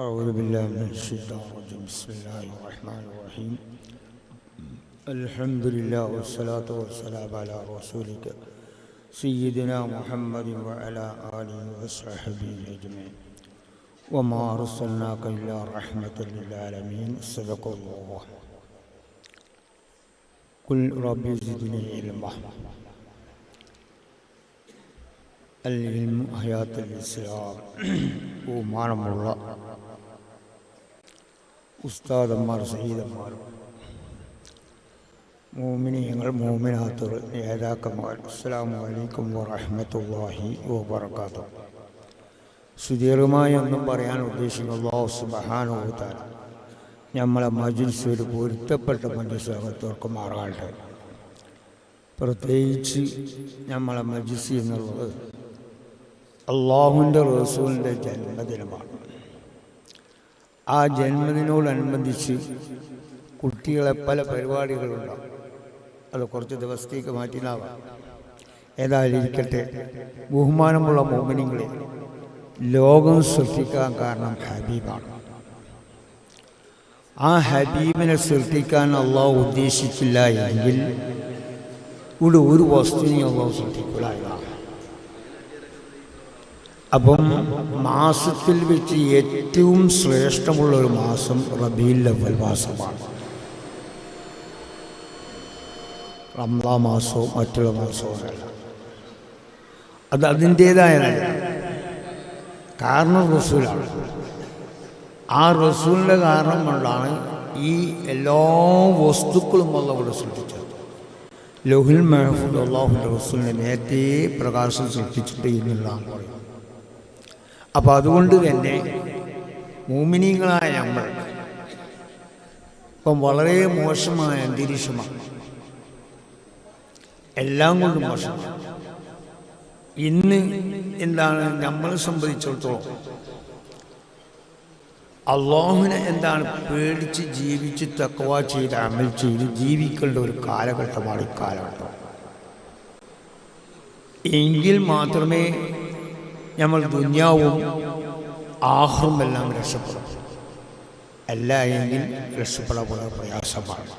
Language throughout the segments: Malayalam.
أعوذ بالله من الشيطان الرجيم بسم الله الرحمن الرحيم الحمد لله والصلاة والسلام على رسولك سيدنا محمد وعلى آله وصحبه أجمعين وما أرسلناك إلا رحمة للعالمين صدق الله قل رب زدني علما العلم حياة الإسلام ബഹുമാനമുള്ള ഉസ്താദന്മാർ സയ്യിദന്മാർ മോമിനീങ്ങൾ മോമിനാത്തുകൾ നേതാക്കന്മാർ അസ്സലാമു അലൈക്കും വറഹ്മത്തുള്ളാഹി വബറകാതുഹു. സുദീർഘമായി ഒന്നും പറയാൻ ഉദ്ദേശിക്കുന്ന അല്ലാഹു സുബ്ഹാനഹു വ തആല നമ്മളെ മജ്‌ലിസ് ഒരു പൊരുത്തപ്പെട്ട മജ്‌ലിസാകത്തോർക്ക് മാറാട്ടെ. പ്രത്യേകിച്ച് നമ്മളെ മജ്‌ലിസ് എന്നുള്ളത് അള്ളാഹുവിൻ്റെ റസൂലിൻ്റെ ജന്മദിനമാണ്. ആ ജന്മദിനോടനുബന്ധിച്ച് കുട്ടികളെ പല പരിപാടികളുണ്ടാകും. അത് കുറച്ച് ദിവസത്തേക്ക് മാറ്റിനാവാം. ഏതായാലും ഇരിക്കട്ടെ, ബഹുമാനമുള്ള മോമിനീങ്ങളെ, ലോകം സൃഷ്ടിക്കാൻ കാരണം ഹബീബാണ്. ആ ഹബീബിനെ സൃഷ്ടിക്കാൻ അള്ളാഹു ഉദ്ദേശിച്ചില്ല എങ്കിൽ ഇവിടെ ഒരു വസ്തുവിനെയും അള്ളാഹു സൃഷ്ടിക്കില്ല. അപ്പം മാസത്തിൽ വെച്ച് ഏറ്റവും ശ്രേഷ്ഠമുള്ള ഒരു മാസം റബീഉൽ അവ്വൽ മാസമാണ്. റമളാൻ മാസവും മറ്റുള്ള മാസവും അല്ല. അത് അതിൻ്റേതായ കാരണം റസൂലാണ്. ആ റസൂലിൻ്റെ കാരണം കൊണ്ടാണ് ഈ എല്ലാ വസ്തുക്കളും അല്ലാഹു സൃഷ്ടിച്ചത്. ലൗഹുൽ മഹ്ഫൂദ് അല്ലാഹുവിൻ്റെ റസൂലിനെ നേരത്തെ പ്രകാശം സൃഷ്ടിച്ചിട്ട് എന്നുള്ളതാണ് പറയുന്നത്. അപ്പം അതുകൊണ്ട് തന്നെ മോമിനീങ്ങളായ നമ്മൾ ഇപ്പം വളരെ മോശമായ അന്തരീക്ഷമാണ്, എല്ലാം കൊണ്ടും മോശമാണ്. ഇന്ന് എന്താണ് നമ്മളെ സംബന്ധിച്ചിടത്തോളം അള്ളാഹുവിനെ എന്താണ് പേടിച്ച് ജീവിച്ച് തഖ്വ ചെയ്ത് അമൽ ചെയ്ത് ജീവിക്കേണ്ട ഒരു കാലഘട്ടമാണ് ഈ കാലഘട്ടം. എങ്കിൽ മാത്രമേ നമ്മൾ ദുനിയാവും ആഖിറവും എല്ലാം രക്ഷപ്പെടും. അല്ല എങ്കിൽ രക്ഷപ്പെടാൻ വളരെ പ്രയാസമാണ്.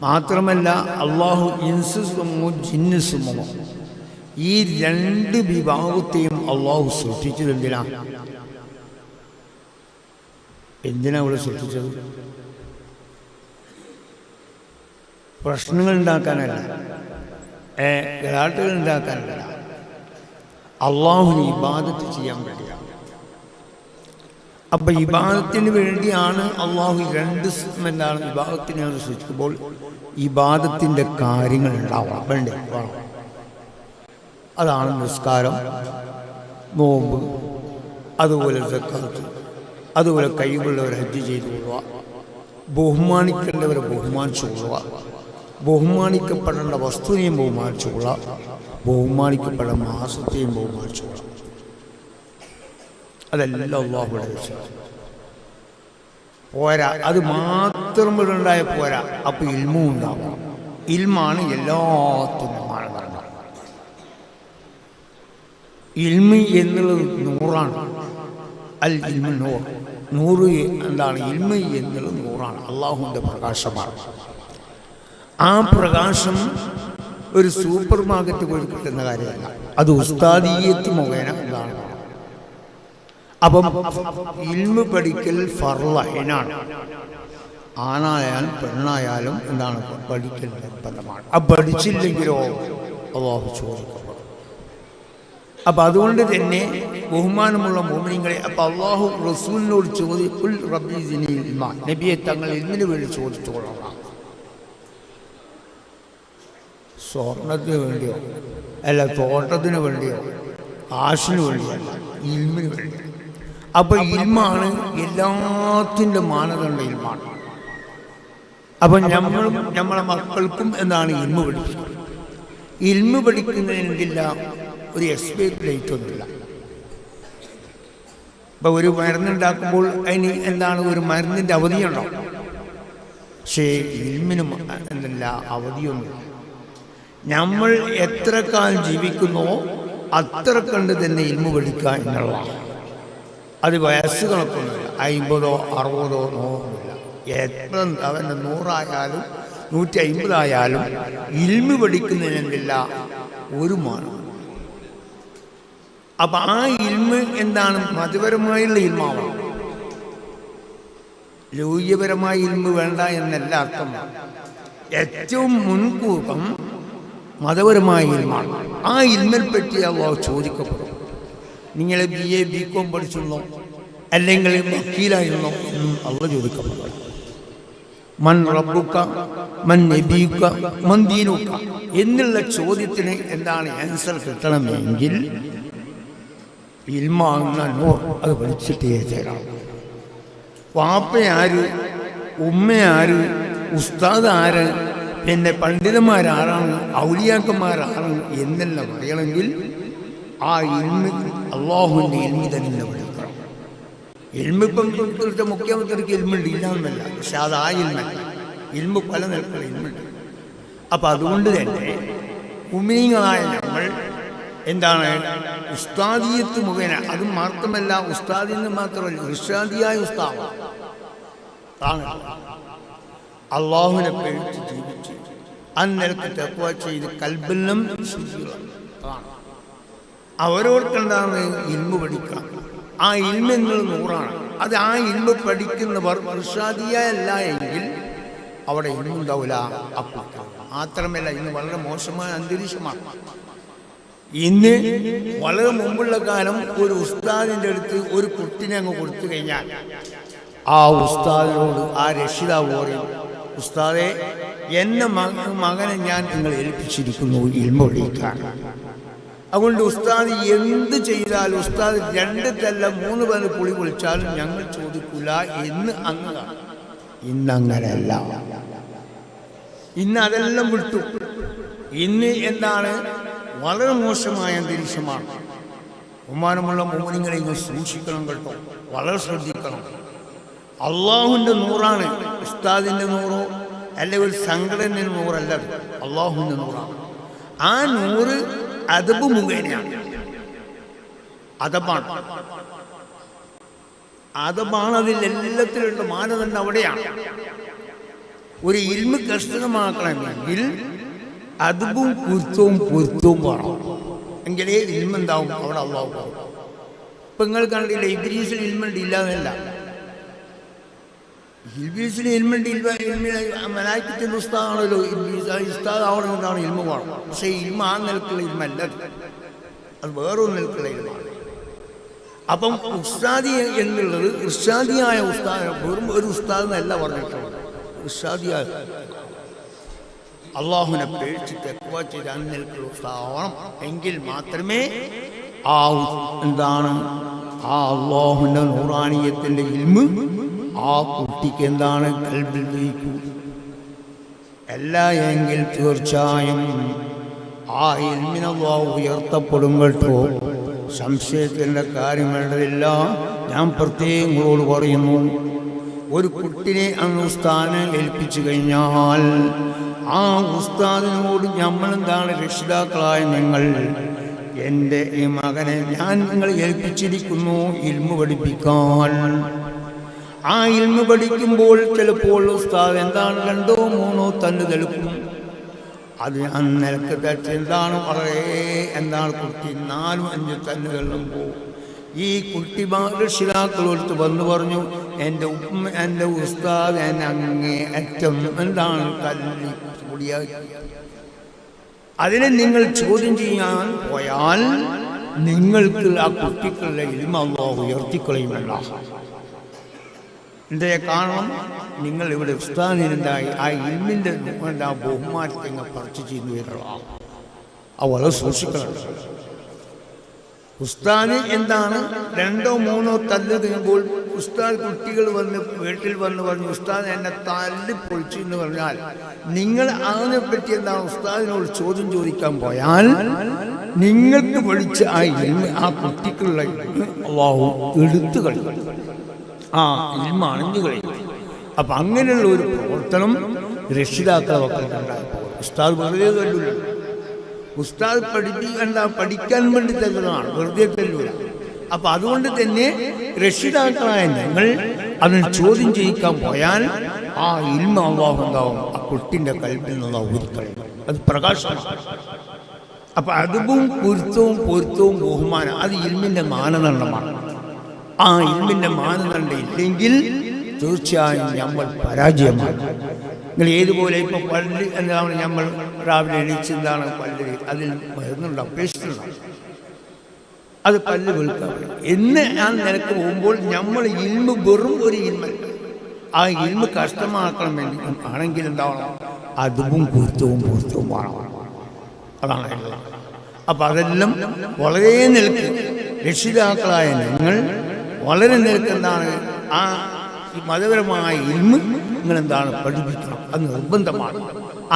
മാത്രമല്ല അള്ളാഹു ഇൻസ് സമൂഹവും ജിന്ന് സമൂഹവും ഈ രണ്ട് വിഭാഗത്തെയും അള്ളാഹു സൃഷ്ടിച്ചത് എന്തിനാ ഇവിടെ സൃഷ്ടിച്ചത്? പ്രശ്നങ്ങൾ ഉണ്ടാക്കാനല്ല, ഗലാട്ടുകൾ ഉണ്ടാക്കാനല്ല, അള്ളാഹുവിന് ഇബാദത്ത് ചെയ്യാൻ വേണ്ടിയാണ്. അപ്പം ഇബാദത്തിന് വേണ്ടിയാണ് അള്ളാഹു രണ്ട് എന്താണ് ഇബാദത്തിനെ സൃഷ്ടിക്കുമ്പോൾ ഇബാദത്തിൻ്റെ കാര്യങ്ങൾ ഉണ്ടാവണം, വേണ്ടേ? വേണം. അതാണ് നിസ്കാരം, നോമ്പ്, അതുപോലെ സക്കാത്ത്, അതുപോലെ കഴിവുള്ളവരെ ഹജ്ജ് ചെയ്തു കൊള്ളുക, ബഹുമാനിക്കേണ്ടവരെ ബഹുമാനിച്ചു കൊള്ളുക, ബഹുമാനിക്കപ്പെടേണ്ട വസ്തുവിനെയും ബഹുമാനിച്ചു കൊള്ളുക, ബഹുമാനിക്കപ്പെടേണ്ട മാസത്തെയും ബഹുമാനിച്ചു കൊള്ളുക. അതെല്ലാം അല്ലാഹുവിന്റെ വിഷയം. പോരാ, അത് മാത്രം ഇവിടെ ഉണ്ടായ പോരാ, അപ്പൊ ഇൽമും ഉണ്ടാവും. ഇൽമാണ് എല്ലാത്തിനും മാനദണ്ഡം. ഇൽമി എന്നുള്ളത് നൂറാണ്. അൽ ഇൽമു നൂർ, നൂറ് എന്താണ്? ഇൽമി എന്നുള്ളത് നൂറാണ്, അള്ളാഹുവിൻ്റെ പ്രകാശമാണ്. ആ പ്രകാശം ഒരു സൂപ്പർ മാർക്കറ്റ് പോയി കിട്ടുന്ന കാര്യമല്ല, അത് ഉസ്താദിയത്ത് മുഖേന എന്താണ്. അപ്പം ഇൽമു പഠിക്കൽ ഫർള് ആണായാലും പെണ്ണായാലും എന്താണ് പഠിക്കൽ നിർബന്ധമാണ്. അത് പഠിച്ചില്ലെങ്കിലോ അല്ലാഹു ചോദിക്കപ്പെടും. അപ്പം അതുകൊണ്ട് തന്നെ ബഹുമാനമുള്ള മോമിനീങ്ങളെ, അപ്പം അള്ളാഹു റസൂലിനോട് ചോദിക്കുൽ റബ്ബി സിദ്നി ഇൽമാ, നബിയെ തങ്ങൾ ഇതിനു വേണ്ടി ചോദിച്ചു കൊള്ളണം. സ്വർണത്തിന് വേണ്ടിയോ അല്ല, തോട്ടത്തിന് വേണ്ടിയോ കാശിന് വേണ്ടിയല്ല, ഇൽമിന് വേണ്ടി. അപ്പം ഇൽമാണ് എല്ലാത്തിൻ്റെ മാനദണ്ഡ ഇൽമാണ്. അപ്പം നമ്മളും നമ്മളെ മക്കൾക്കും എന്താണ് ഇൽമു പഠിക്കുന്നത്. ഇൽമു പഠിക്കുന്നതിനെങ്കില്ല ഒരു എക്സ്പയറി ഡേറ്റ് ഒന്നുമില്ല. ഇപ്പം ഒരു മരുന്നുണ്ടാക്കുമ്പോൾ അതിന് എന്താണ് ഒരു മരുന്നിൻ്റെ അവധിയുണ്ടോ? പക്ഷേ ഇൽമിനും എന്തല്ല അവധിയൊന്നുമില്ല. നമ്മൾ എത്ര കാലം ജീവിക്കുന്നോ അത്ര കണ്ട് തന്നെ ഇൽമു പഠിക്കുക എന്നുള്ളതാണ്. അത് വയസ്സ് കണക്കൊന്നുമില്ല, 50 60 നോക്കില്ല. എത്ര അവൻ്റെ 100 150 ഇൽമ് പഠിക്കുന്നതിനെന്തില്ല ഒരു മാനം. അപ്പം ആ ഇൽമ് എന്താണ്? മതപരമായുള്ള ഇൽമാവണം. ലൗകികപരമായ ഇൽമ് വേണ്ട എന്നല്ല അർത്ഥം. ഏറ്റവും മുൻകൂക്കം മതപരമായ ഇൽമാണ്. ആ ഇൽമിനെ പറ്റി അള്ളാഹു ചോദിക്കപ്പെടും. നിങ്ങൾ BA BCom പഠിച്ചിരുന്നോ, അല്ലെങ്കിൽ വക്കീലായിരുന്നോ എന്നും അള്ളാഹു ചോദിക്കപ്പെടും. മൻ റബ്ബുക മൻ നബിയുക മൻ ദീനുക എന്നുള്ള ചോദ്യത്തിന് എന്താണ് ആൻസർ കിട്ടണമെങ്കിൽ ഇൽമാകുന്ന നൂർ അത് പഠിച്ചിട്ടേ ചേരാം. വാപ്പയാര്, ഉമ്മയാര്, ഉസ്താദ് ആര്, പിന്നെ പണ്ഡിതന്മാരാരാണ്, ഔലിയാക്കന്മാരാണ് എന്നെല്ലാം പറയണമെങ്കിൽ ആ ഇൽമ് അള്ളാഹുവിൻ്റെ ഇൽമി തന്നെ പഠിക്കണം. ഇൽമിപ്പം ഇപ്പോഴത്തെ മുഖ്യമന്ത്രിക്ക് ഇൽമുണ്ട്, ഇല്ലാന്നല്ല, പക്ഷെ അത് ആ ഇൽമല്ല. ഇൽമ് പല നിലക്കുള്ള ഇൽമുണ്ട്. അപ്പം അതുകൊണ്ട് തന്നെ മുഅ്മിനീങ്ങളായ നമ്മൾ എന്താണ് ഉസ്താദിയത്ത് മുഖേന, അത് മാത്രമല്ല ഉസ്താദിന് മാത്രമല്ല ഇർഷാദിയായ ഉസ്താദ് അള്ളാഹുവിനെ പേടിച്ച് ജീവിച്ച് അന്നേരത്ത് തഖ്വ ചെയ്ത് കൽബെല്ലാം അവരോർക്കെന്താണ് ഇൽമ് പഠിക്കണം. ആ ഇൽമ എന്നത് നൂറാണ്. അത് ആ ഇൽമ പഠിക്കുന്നവർ ഇർഷാദിയല്ല എങ്കിൽ അവിടെ ഇൽമുണ്ടാവില്ല. അപ്പോൾ മാത്രമല്ല ഇന്ന് വളരെ മോശമായ അന്തരീക്ഷമാണ്. ഇന്ന് വളരെ മുമ്പുള്ള കാലം ഒരു ഉസ്താദിൻ്റെ അടുത്ത് ഒരു കുട്ടിനെ അങ്ങ് കൊടുത്തു കഴിഞ്ഞാൽ ആ ഉസ്താദിനോട് ആ രക്ഷിതാവ് പറയും, ഉസ്താദെ എന്നെ മകനെ ഞാൻ നിങ്ങൾ ഏൽപ്പിച്ചിരിക്കുന്നു ഇൽമ പഠിക്കാൻ. അതുകൊണ്ട് ഉസ്താദ് എന്ത് ചെയ്താലും ഉസ്താദ് 2 തല്ല 3 പേര് പുളി പൊളിച്ചാലും ഞങ്ങൾ ചോദിക്കില്ല എന്ന് അങ്ങനെയാണ്. ഇന്നങ്ങനെയല്ല. ഇന്ന് അതെല്ലാം വിട്ടു. ഇന്ന് എന്താണ് വളരെ മോശമായ അന്തരീക്ഷമാണ്. ബഹുമാനമുള്ള മുഅ്മിനീങ്ങളെ നിങ്ങൾ സൂക്ഷിക്കണം കേട്ടോ, വളരെ ശ്രദ്ധിക്കണം. അള്ളാഹുവിൻ്റെ നൂറാണ്. ഉസ്താദിൻ്റെ നൂറോ അല്ലെങ്കിൽ ഒരു സംഘടനയുടെ നൂറല്ല, അള്ളാഹുവിൻ്റെ നൂറാണ്. ആ നൂറ് അദബ് മുഖേനയാണ്. അദബാണ് അതിലെല്ലാത്തിലുള്ള മാനദണ്ഡം അവിടെയാണ്. ഒരു ഇൽമ് കർശനമാക്കണമെങ്കിൽ അദബും പൊരുത്തവും വേണം. എങ്കിലേ ഇൽമുണ്ടാവും അവിടെ അള്ളാഹു പോകും. ഇപ്പം നിങ്ങൾ കണ്ടില്ല ഇബ്ലീസിൽ ഇൽമുണ്ട് ഇല്ലാന്നല്ല. ഇബ്ലീസിൽ ഇൽമുണ്ട്, മലായിക്കത്തിന്റെ ഉസ്താദാണല്ലോ ഉസ്താദ് ആവണമെന്നാണ് ഇൽമ വേണം. പക്ഷേ ഇൽമ ആ നിലക്കുള്ള ഇൽമല്ല, അത് വേറൊരു നിലക്കുള്ള ഇൽമാണ്. അപ്പം ഉസ്താദി എന്നുള്ളത് ഇർഷാദിയായ ഉസ്താദ്, വെറും ഒരു ഉസ്താദ് എന്നല്ല പറഞ്ഞിട്ടുള്ളത്. ഇർഷാദിയായ അള്ളാഹുവിനെ പേടിച്ച് തഖ്വ ചെയ്ത് അന്നിൽക്കുള്ള ഉസ്താദാവണം. എങ്കിൽ മാത്രമേ ആ എന്താണ് ആ അള്ളാഹുവിൻ്റെ നൂറാനിയത്തിൻ്റെ ഇൽമ് ആ കുട്ടിക്ക് എന്താണ് കൽബിൽ ലയിക്കൂ. അല്ല എങ്കിൽ തീർച്ചയായും ആ ഇൽമിനെ അല്ലാഹു ഉയർത്തപ്പെടും കേട്ടോ. സംശയത്തിൻ്റെ കാര്യം വേണ്ടതില്ല. ഞാൻ പ്രത്യേകം നിങ്ങളോട് പറയുന്നു, ഒരു കുട്ടിനെ അന്ന് ഉസ്താദിനെ ഏൽപ്പിച്ചു കഴിഞ്ഞാൽ ആ ഉസ്താദിനോട് നമ്മളെന്താണ് രക്ഷിതാക്കളായ നിങ്ങൾ, എൻ്റെ ഈ മകനെ ഞാൻ നിങ്ങളെ ഏൽപ്പിച്ചിരിക്കുന്നു ഇൽമു പഠിപ്പിക്കാൻ. ആ ഇൽമു പഠിക്കുമ്പോൾ ചിലപ്പോൾ ഉസ്താദ് എന്താണ് 2 3 തല്ല് തെളിക്കും. അത് അന്നേരത്തെ തെറ്റ് എന്താണ് വളരെ എന്താണ് കുട്ടി 4 5 തല്ലുകളിലും പോകും. ഈ കുട്ടി രക്ഷിതാക്കളോട് വന്നു പറഞ്ഞു, എൻ്റെ ഉസ്താദ് എന്നെ അങ്ങേ അറ്റം എന്താണ് തല്ലി കൂടിയാക്കി. അതിനെ നിങ്ങൾ ചോദ്യം ചെയ്യാൻ പോയാൽ നിങ്ങൾക്ക് ആ കുട്ടികളുടെ ഇൽമ അല്ലാഹു ഉയർത്തിക്കളയുമല്ല. എന്തേ കാരണം? നിങ്ങൾ ഇവിടെ ഉസ്താദിനുണ്ടായി ആ ഇൽമിൻ്റെ ആ ബഹുമാനത്തെ പറിച്ചു ചെയ്യുന്നു എന്നുള്ളതാണ്. അത് വളരെ സൂക്ഷിക്കണം. ഉസ്താദ് എന്താണ് 2 3 തല്ല് തിന്നുമ്പോൾ ഉസ്താദ് കുട്ടികൾ വന്ന് വീട്ടിൽ വന്ന് പറഞ്ഞു ഉസ്താദ് എന്നെ തല്ലി പൊളിച്ചു എന്ന് പറഞ്ഞാൽ നിങ്ങൾ അതിനെപ്പറ്റി എന്താണ് ഉസ്താദിനോട് ചോദ്യം ചോദിക്കാൻ പോയാൽ നിങ്ങൾക്ക് പഠിച്ച ആ ഇൽമ ആ കുട്ടിക്കുള്ള അല്ലാഹു എടുത്തു കളയും. ആ ഇൽമ അണിഞ്ഞു കളയും. അപ്പം അങ്ങനെയുള്ള ഒരു പ്രവർത്തനം രക്ഷിതാക്കളെ മക്കൾക്കുണ്ടായപ്പോൾ ഉസ്താദ് വെറുതെ തല്ലൂല. ഉസ്താദ് പഠിക്കാൻ വേണ്ടി തല്ലുന്നതാണ്, വെറുതെ തല്ലൂല. അപ്പൊ അതുകൊണ്ട് തന്നെ രക്ഷിതാക്കളായ ഞങ്ങൾ അതിന് ചോദ്യം ചെയ്യിക്കാൻ പോയാൽ ആ ഇൽമ അല്ലാഹു ഉണ്ടാവും ആ കുട്ടിന്റെ കൽപ്പിൽ നിന്നുള്ള ഊരിക്കളയും. അത് പ്രകാശമാണ്. അപ്പൊ അതും പൊരുത്തവും ബഹുമാനം അത് ഇൽമിന്റെ മാനദണ്ഡമാണ്. ആ ഇൽമിന്റെ മാനദണ്ഡം ഇല്ലെങ്കിൽ തീർച്ചയായും നമ്മൾ പരാജയമാണ്. നിങ്ങൾ ഏതുപോലെ ഇപ്പൊ പല്ല് എന്താണ് നമ്മൾ രാവിലെ എണീച്ച് എന്താണ് പല്ല് അതിൽ മരുന്നുണ്ടാവും, പേസ്റ്റുണ്ടാവും, അത് പല്ല് വെളുക്കാൻ എന്ന് ഞാൻ നിനക്ക് പോകുമ്പോൾ നമ്മൾ ഇൽമ വെറും ഒരു ഇൽമല്ല, ആ ഇൽമ കഷ്ടമാക്കണം വേണ്ടി ആണെങ്കിൽ എന്താവണം അതും പൂർത്തവും വേണം. അതാണ് എല്ലാം. അപ്പൊ അതെല്ലാം വളരെ നിലക്ക് രക്ഷിതാക്കളായ നിങ്ങൾ വളരെ നിലക്ക് എന്താണ് ആ മതപരമായ ഇൽമ നിങ്ങൾ എന്താണ് പഠിപ്പിക്കണം, അത് നിർബന്ധമാണ്.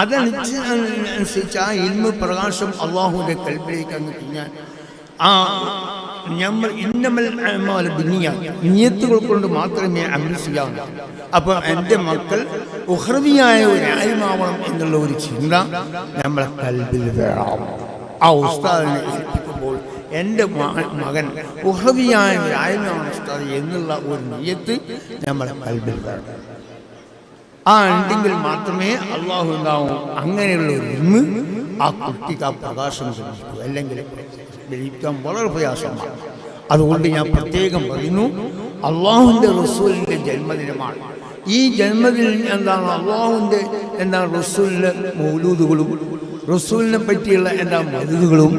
അതനുസരിച്ച് ആ ഇൽമ പ്രകാശം അള്ളാഹുവിന്റെ കൽബിലേക്ക് അങ്ങ് കഴിഞ്ഞാൽ ആ നമ്മൾ നിയ്യത്തുകൾ കൊണ്ട് മാത്രമേ അമൽ ചെയ്യാവൂ. അപ്പൊ എൻ്റെ മക്കൾ ഉഹ്റവിയായ ഒരു ആലിമാവണം എന്നുള്ള ഒരു ചിന്ത നമ്മളെ കൽബിൽ വേണം. ആ ഉസ്താദിനെ ഏൽപ്പിക്കുമ്പോൾ എൻ്റെ മകൻ ഉഹ്റവിയായ ഒരു ആലിമാവണം ഉസ്താദ് എന്നുള്ള ഒരു നിയ്യത്ത് നമ്മളെ കൽബിൽ വേണം. ആ ഉണ്ടെങ്കിൽ മാത്രമേ അള്ളാഹു ഉണ്ടാവും അങ്ങനെയുള്ള ഒരു ഇൽമ ആ കുട്ടിക്ക് ആ പ്രകാശം ലഭിക്കൂ. അല്ലെങ്കിൽ ഗ്രഹിക്കാൻ വളരെ പ്രയാസമാണ്. അതുകൊണ്ട് ഞാൻ പ്രത്യേകം പറയുന്നു, അള്ളാഹുവിൻ്റെ റസൂലിൻ്റെ ജന്മദിനമാണ്. ഈ ജന്മദിനം എന്താണ് അള്ളാഹുവിൻ്റെ എന്താണ് റസൂലിൻ്റെ മൗലൂദുകളും റസൂലിനെ പറ്റിയുള്ള എന്താ മൗലൂദുകളും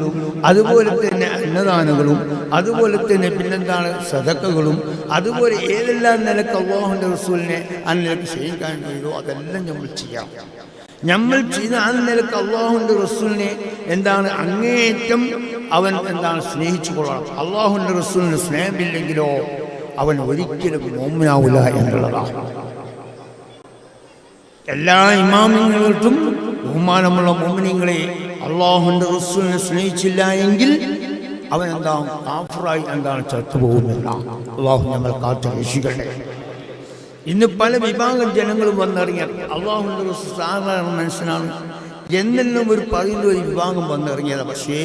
അതുപോലെ തന്നെ അന്നദാനങ്ങളും അതുപോലെ തന്നെ പിന്നെന്താണ് സദക്കകളും അതുപോലെ ഏതെല്ലാം നിലക്ക് അള്ളാഹുവിൻ്റെ റസൂലിനെ ആ നിലക്ക് ചെയ്യിക്കാൻ കഴിയുമോ അതെല്ലാം നമ്മൾ ചെയ്യാം. നമ്മൾ ചെയ്ത ആ നിലക്ക് അള്ളാഹുവിൻ്റെ റസൂലിനെ എന്താണ് അങ്ങേയറ്റം അവൻ എന്താണ് സ്നേഹിച്ചു കൊള്ളണം. അള്ളാഹുവിൻ്റെ റസൂലിന് സ്നേഹമില്ലെങ്കിലോ അവൻ ഒരിക്കലും മുഅ്മിനാവില്ല എന്നുള്ളതാണ്. എല്ലാ ഇമാമിങ്ങൾക്കും ബഹുമാനമുള്ള മുഅ്മിനീങ്ങളെ അള്ളാഹുവിൻ്റെ റസൂലിനെ സ്നേഹിച്ചില്ല എങ്കിൽ അവൻ എന്താണ് കാഫിറായി എന്താണ് ചത്തുപോകുന്നില്ല. അള്ളാഹു നമ്മൾ കാത്തു രക്ഷിക്കട്ടെ. ഇന്ന് പല വിഭാഗം ജനങ്ങളും വന്നിറങ്ങിയ അള്ളാഹുവിൻ്റെ റസൂൽ സാധാരണ മനുഷ്യനാണ് എന്നെല്ലാം ഒരു പറയുന്ന ഒരു വിഭാഗം വന്നിറങ്ങിയത്. പക്ഷേ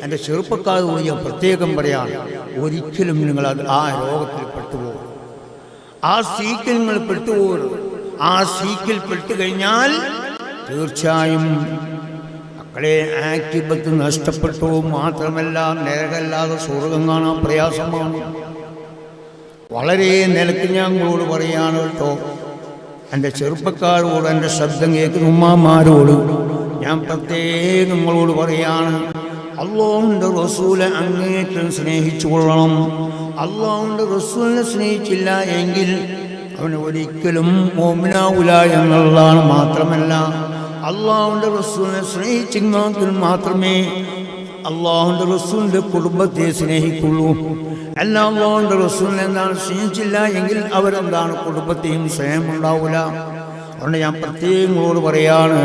എൻ്റെ ചെറുപ്പക്കാരോട് ഞാൻ പ്രത്യേകം പറയാണ്, ഒരിക്കലും നിങ്ങൾ ആ രോഗത്തിൽ പെട്ടുപോകും, ആ സീക്കിൽ നിങ്ങൾ പെട്ടുപോകരുത്. ആ സീക്കിൽ പെട്ടുകഴിഞ്ഞാൽ തീർച്ചയായും മക്കളെ ആക്തിബത്ത് നഷ്ടപ്പെട്ടു. മാത്രമല്ല നരകല്ലാതെ സ്വർഗം കാണാൻ പ്രയാസമാണ്. വളരെ നിലക്ക് ഞാൻ നിങ്ങളോട് പറയാണ് കേട്ടോ, എൻ്റെ ചെറുപ്പക്കാരോട് എൻ്റെ ശബ്ദം കേൾക്കുന്ന ഉമ്മാമാരോട് ഞാൻ പ്രത്യേകം നിങ്ങളോട് പറയാണ്, അല്ലാഹുവിൻ്റെ റസൂലെ അങ്ങേറ്റം സ്നേഹിച്ചു കൊള്ളണം. അല്ലാഹുവിൻ്റെ റസൂലിനെ സ്നേഹിച്ചില്ല എങ്കിൽ അവന് ഒരിക്കലും മുഅ്മിനാവില്ല എന്നുള്ളതാണ്. മാത്രമല്ല അല്ലാഹുവിൻ്റെ റസൂലിനെ സ്നേഹിച്ചെങ്കിൽ മാത്രമേ അല്ലാഹുവിൻ്റെ റസൂലിൻ്റെ കുടുംബത്തെ സ്നേഹിക്കുള്ളൂ. അല്ല അല്ലാഹുവിൻ്റെ റസൂലിനെ എന്താണ് സ്നേഹിച്ചില്ല എങ്കിൽ അവരെന്താണ് കുടുംബത്തെയും സ്നേഹമുണ്ടാവില്ല. അതുകൊണ്ട് ഞാൻ പ്രത്യേകങ്ങളോട് പറയാണ്,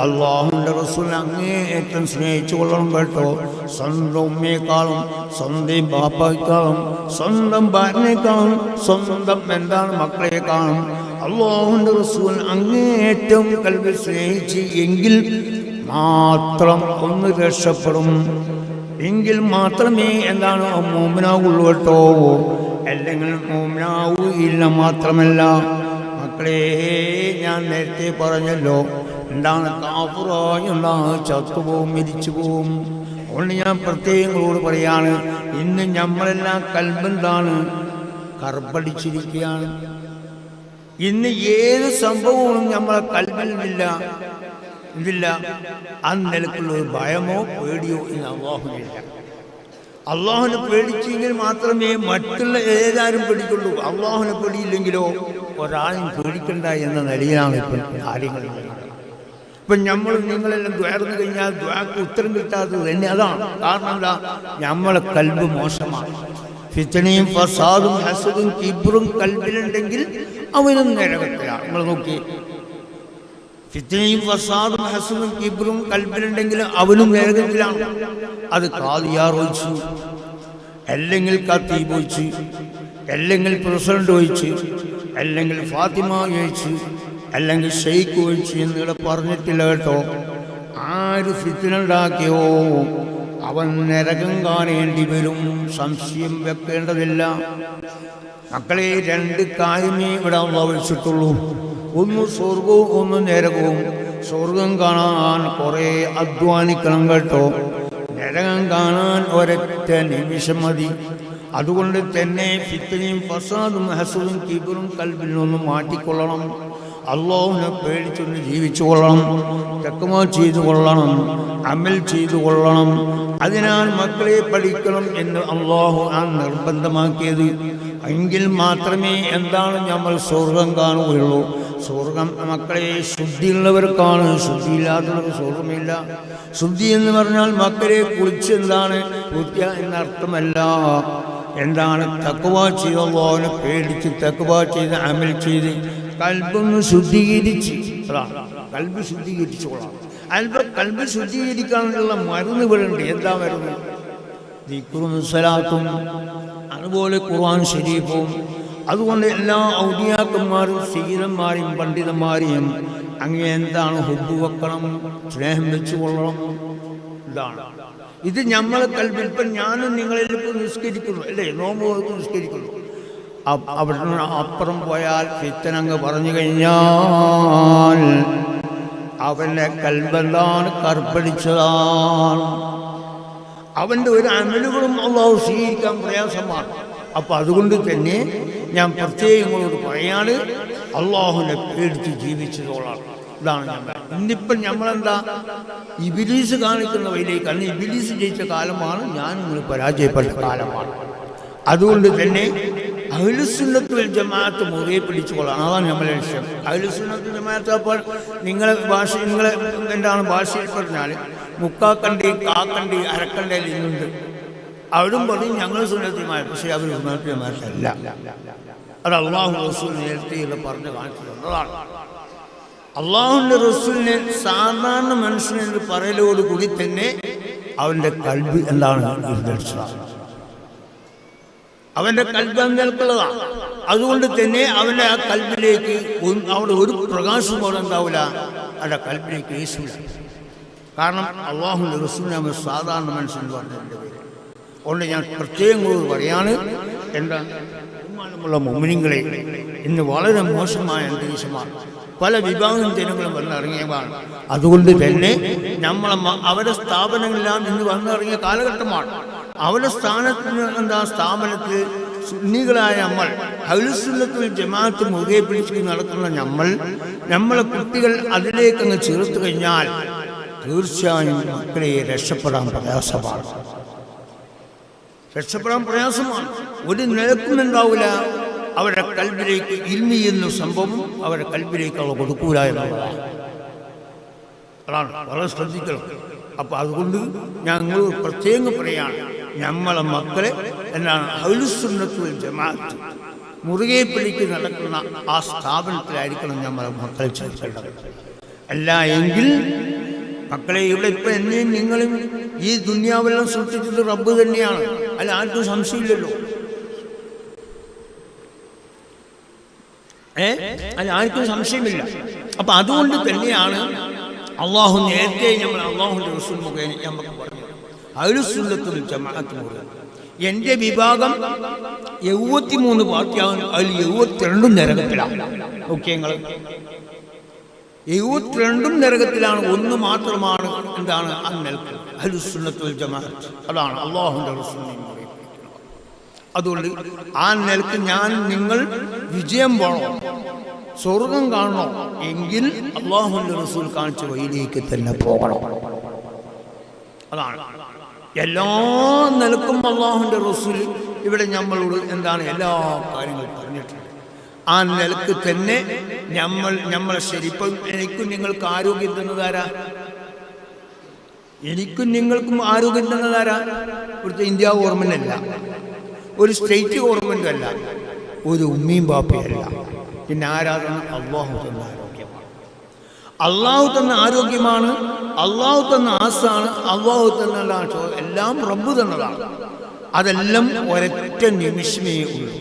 അള്ളാഹുവിൻ്റെ റസൂലിനെ അങ്ങേയറ്റം സ്നേഹിച്ചു കൊള്ളണം കേട്ടോ. സ്വന്തം ഉമ്മയെക്കാളും സ്വന്തം ബാപ്പയെക്കാളും സ്വന്തം ഭാര്യനേക്കാളും സ്വന്തം എന്താണ് മക്കളെക്കാളും അള്ളാഹുവിൻ്റെ റസൂൽ അങ്ങേയറ്റം കൽബിൽ സ്നേഹിച്ച് എങ്കിൽ മാത്രം ഒന്ന് രക്ഷപ്പെടും. എങ്കിൽ മാത്രമേ എന്താണ് മുഅ്മിനാവുള്ളൂ കേട്ടോ. അല്ലെങ്കിൽ മുഅ്മിനാവുകയില്ല. മാത്രമല്ല മക്കളെ, ഞാൻ നേരത്തെ പറഞ്ഞല്ലോ, എന്താണ് കാഫിറായി എന്താണ് ചത്തുപോകും, മരിച്ചു പോവും. അതുകൊണ്ട് ഞാൻ പ്രത്യേകങ്ങളോട് പറയാണ്, ഇന്ന് നമ്മളെല്ലാം കൽബെന്താണ് കർപ്പടിച്ചിരിക്കുകയാണ്. ഇന്ന് ഏത് സംഭവവും നമ്മളെ കൽബിൽ ഇതില്ല. ആ നിലക്കുള്ള ഒരു ഭയമോ പേടിയോ ഇന്ന് അള്ളാഹുവിനില്ല. അള്ളാഹുവിനെ പേടിച്ചെങ്കിൽ മാത്രമേ മറ്റുള്ള ഏതാരും പേടിക്കുള്ളൂ. അള്ളാഹുവിനെ പേടിയില്ലെങ്കിലോ ഒരാളും പേടിക്കണ്ട എന്ന നിലയിലാണ് ഇപ്പം കാര്യങ്ങൾ. ഇപ്പം നിങ്ങളെല്ലാം ദ്വാരന്നു കഴിഞ്ഞാൽ ദ്വാക്ക് ഉത്തരം കിട്ടാത്തത് തന്നെ അതാണ്. കാരണം എന്താ? നമ്മളെ കൽബ് മോശമാണ്. ഫിത്നയും ഫസാദും ഹസദും കിബ്റും കൽബിലുണ്ടെങ്കിൽ അവനും നരകത്തിലാണ്. നിങ്ങൾ നോക്കി, ഫിത്നയും ഫസാദും ഹസദും കിബ്റും കൽബിലുണ്ടെങ്കിൽ അവനും നരകത്തിലാണ്. അത് കാദിയാർ ഒഴിച്ചു, അല്ലെങ്കിൽ ഖത്തീബ് ഒഴിച്ച്, അല്ലെങ്കിൽ പ്രസിഡന്റ് ഒഴിച്ച്, അല്ലെങ്കിൽ ഫാത്തിമ ഒഴിച്ച്, അല്ലെങ്കിൽ ഷെയ്ഖ് ഒഴിച്ച് എന്നിവിടെ പറഞ്ഞിട്ടില്ല കേട്ടോ. ആര് ഫിത്ന ഉണ്ടാക്കിയോ അവൻ നരകം കാണേണ്ടി വരും, സംശയം വെക്കേണ്ടതില്ല. മക്കളെ, രണ്ട് കാര്യമേ ഇവിടെ അല്ലാഹു വെച്ചിട്ടുള്ളൂ. ഒന്ന് സ്വർഗവും ഒന്ന് നരകവും. സ്വർഗം കാണാൻ കുറേ അധ്വാനിക്കണം കേട്ടോ. നരകം കാണാൻ ഒരൊറ്റ നിമിഷം മതി. അതുകൊണ്ട് തന്നെ ഫിത്നയും ഫസാദും ഹസദും കിബറും കൽബിൽ നിന്നും മാറ്റിക്കൊള്ളണം. അല്ലാഹുവിനെ പേടിച്ചൊന്ന് ജീവിച്ചു കൊള്ളണം, തഖ്വ ചെയ്തു കൊള്ളണം, അമൽ ചെയ്തു കൊള്ളണം. അതിനാൽ മക്കളെ പഠിക്കണം എന്ന് അല്ലാഹു നിർബന്ധമാക്കിയത്. എങ്കിൽ മാത്രമേ എന്താണ് നമ്മൾ സ്വർഗം കാണുകയുള്ളൂ. സ്വർഗം മക്കളെ ശുദ്ധിയുള്ളവർക്കാണ്, ശുദ്ധിയില്ലാത്തവർക്ക് സ്വർഗമില്ല. ശുദ്ധി എന്ന് പറഞ്ഞാൽ മക്കളെ കുറിച്ച് എന്താണ് പൂർത്തിയ എന്നർത്ഥമല്ല. എന്താണ് തഖ്വ ചെയ്ത് അല്ലാഹുവിനെ പേടിച്ച് തഖ്വ ചെയ്ത് അമൽ ചെയ്ത് കൽബൊന്ന് ശുദ്ധീകരിച്ച്, കൽബ് ശുദ്ധീകരിച്ചു കൊള്ളാം. കൽബ് ശുദ്ധീകരിക്കാനുള്ള മരുന്ന് വിടണ്ട്. എന്താ മരുന്ന്? ദിക്റും സ്വലാത്തും, അതുപോലെ ഖുർആൻ ശരീഫും. അതുകൊണ്ട് എല്ലാ ഔലിയാക്കന്മാരും സീരന്മാരെയും പണ്ഡിതന്മാരെയും അങ്ങനെ എന്താണ് ഹുബ്ബ് വെക്കണം, സ്നേഹം വെച്ചു കൊള്ളണം. ഇതാണ് ഇത് നമ്മളെ കൽബിൽ. ഇപ്പം ഞാനും നിങ്ങളിലിപ്പോൾ നിസ്കരിക്കുന്നു അല്ലേ, നോമ്പ് നിസ്കരിക്കുന്നു. അവിടെ അപ്പുറം പോയാൽ ഫിത്തനങ്ങ് പറഞ്ഞു കഴിഞ്ഞാൽ അവൻ്റെ കൽബെന്താണ് കർപ്പടിച്ചതാണ്. അവൻ്റെ ഒരു അമലുകളും അല്ലാഹു സ്വീകരിക്കാൻ പ്രയാസമാണ്. അപ്പം അതുകൊണ്ട് തന്നെ ഞാൻ പ്രത്യേകങ്ങളോട് പറയാണ്, അല്ലാഹുവിനെ പേടിച്ച് ജീവിച്ചതോളാണ്. ഇതാണ് നമ്മൾ. ഇന്നിപ്പം നമ്മളെന്താ ഇബ്ലീസ് കാണിക്കുന്ന വഴിയിലേക്ക്. അന്ന് ഇബ്ലീസ് ജയിച്ച കാലമാണ്, ഞാൻ നിങ്ങൾ പരാജയപ്പെട്ട കാലമാണ്. അതുകൊണ്ട് തന്നെ അഹ്ലുസുന്നത്ത് വൽ ജമാഅത്ത് മുറുകെ പിടിച്ചുകൊള്ളാം. അതാണ് നമ്മളെ ലക്ഷ്യം. അഹ്ലുസുന്നത്ത് ജമാഅത്ത്. അപ്പോൾ നിങ്ങളെ എന്താണ് ഭാഷയിൽ പറഞ്ഞാൽ മുക്കാക്കണ്ടി, കാക്കണ്ടി, അരക്കണ്ടയിൽ ഇന്നുണ്ട്. അവരും പറയും ഞങ്ങൾ സുന്നത്ത് ജമാഅത്ത്, പക്ഷേ അവർ സുന്നത്ത് ജമാഅത്തല്ല. അത് അല്ലാഹു റസൂൽ നേരത്തെ പറഞ്ഞ് കാണിച്ചു തന്നതാണ്. അല്ലാഹുവിൻ്റെ റസൂലിനെ സാധാരണ മനുഷ്യനെന്ന് പറയലോടുകൂടി തന്നെ അവൻ്റെ കൽബ് എന്താണ് നിർദ്ദേശിച്ചത്. അവൻ്റെ കൽബ് അങ്ങനെയുള്ളതാണ്. അതുകൊണ്ട് തന്നെ അവൻ്റെ ആ കൽബിലേക്ക് അവിടെ ഒരു പ്രകാശം പോലെ ഉണ്ടാവില്ല, അവൻ്റെ കൽബിലേക്ക് യേശുവില്ല. കാരണം അല്ലാഹുവിൻ്റെ റസൂലിനെ അവർ സാധാരണ മനുഷ്യൻ പറഞ്ഞതിൻ്റെ പേര്. അതുകൊണ്ട് ഞാൻ പ്രത്യേകം പറയാണ്, എന്താ ബഹുമാനമുള്ള മുഅ്മിനീങ്ങളെ, ഇന്ന് വളരെ മോശമായ അന്തരീക്ഷമാണ്. പല വിഭാഗം ജനങ്ങളും വന്നിറങ്ങിയതാണ്. അതുകൊണ്ട് തന്നെ അവരുടെ സ്ഥാപനങ്ങളെല്ലാം ഇന്ന് വന്നിറങ്ങിയ കാലഘട്ടമാണ്. അവരുടെ സ്ഥാപനത്തിൽ സുന്നികളായ നമ്മൾ അഹ്ലുസുന്നത്ത് വൽ ജമാഅത്ത് മുറുകെ പിടിച്ച് നടക്കുന്ന നമ്മളെ കുട്ടികൾ അതിലേക്ക് അങ്ങ് ചേർത്ത് കഴിഞ്ഞാൽ തീർച്ചയായും മക്കളെ രക്ഷപ്പെടാൻ പ്രയാസമാണ്. ഒരു നിലക്കും ഉണ്ടാവില്ല. അവരുടെ കൽബിലേക്ക് ഇൽമി എന്ന സംഭവം അവരുടെ കൽബിലേക്ക് അവർ കൊടുക്കൂല എന്നുള്ളതാണ്. അതാണ് വളരെ ശ്രദ്ധിക്കണം. അപ്പം അതുകൊണ്ട് ഞങ്ങൾ പ്രത്യേകം പറയാണ്, നമ്മളെ മക്കളെ എന്താണ് അഹ്ലുസുന്നത്ത് വൽ ജമാഅത്ത് മുറുകെ പിടിച്ച് നടക്കുന്ന ആ സ്ഥാപനത്തിലായിരിക്കണം നമ്മളെ മക്കളെ ചേർക്കേണ്ടത്. അല്ല എങ്കിൽ മക്കളെ, ഇവിടെ ഇപ്പം എന്നെയും നിങ്ങളും ഈ ദുനിയാവെല്ലാം സൃഷ്ടിച്ചത് റബ്ബ് തന്നെയാണ്. അല്ല ആർക്കും സംശയമില്ലല്ലോ. ആർക്കും സംശയമില്ല. അപ്പം അതുകൊണ്ട് തന്നെയാണ് അള്ളാഹു നേരത്തെ നമ്മൾ അള്ളാഹുവിൻ്റെ റസൂൽ മുഖേന നമുക്ക് പറഞ്ഞു, അഹ്ലുസുന്നത്ത് വൽ ജമാഅത്ത് മുഖേന എൻ്റെ വിഭാഗം 73 പാർട്ടിയാകും. അതിൽ 72 നരകത്തിലാണ്. ഓക്കെ, നിങ്ങൾ 72 നരകത്തിലാണ്. ഒന്ന് മാത്രമാണ് എന്താണ് ആ നിലക്ക് അഹ്ലുസുന്നത്ത് വൽ ജമാഅത്ത്. അതാണ് അള്ളാഹുവിൻ്റെ റസൂലിനെ മുഖേന. അതുകൊണ്ട് ആ നിലക്ക് നിങ്ങൾ വിജയം വേണോ, സ്വർഗം കാണണോ എങ്കിൽ അല്ലാഹുവിൻ്റെ റസൂൽ കാണിച്ച വഴിയിലേക്ക് തന്നെ പോകണം. അതാണ് എല്ലാ നിലക്കും അല്ലാഹുവിൻ്റെ റസൂൽ ഇവിടെ നമ്മളോട് എന്താണ് എല്ലാ കാര്യങ്ങളും പറഞ്ഞിട്ടുണ്ട്. ആ നിലക്ക് തന്നെ നമ്മളെ ശരി. ഇപ്പം എനിക്കും നിങ്ങൾക്ക് ആരോഗ്യം തന്നതാരാ? എനിക്കും നിങ്ങൾക്കും ആരോഗ്യം തന്നതാരാ? ഇവിടുത്തെ ഇന്ത്യ ഗവൺമെന്റ് അല്ല, ഒരു സ്റ്റേറ്റ് ഗവൺമെന്റ് അല്ല, ഒരു ഉമ്മയും ബാപ്പയല്ല. പിന്നെ ആരാധന? അള്ളാഹു തന്ന ആരോഗ്യമാണ്. അള്ളാഹു തന്ന ആരോഗ്യമാണ്, അള്ളാഹു തന്ന ആസാണ്, അള്ളാഹു തന്ന എല്ലാം റബ്ബ് തന്നതാണ്. അതെല്ലാം ഒരൊറ്റ നിമിഷമേ ഉള്ളൂ.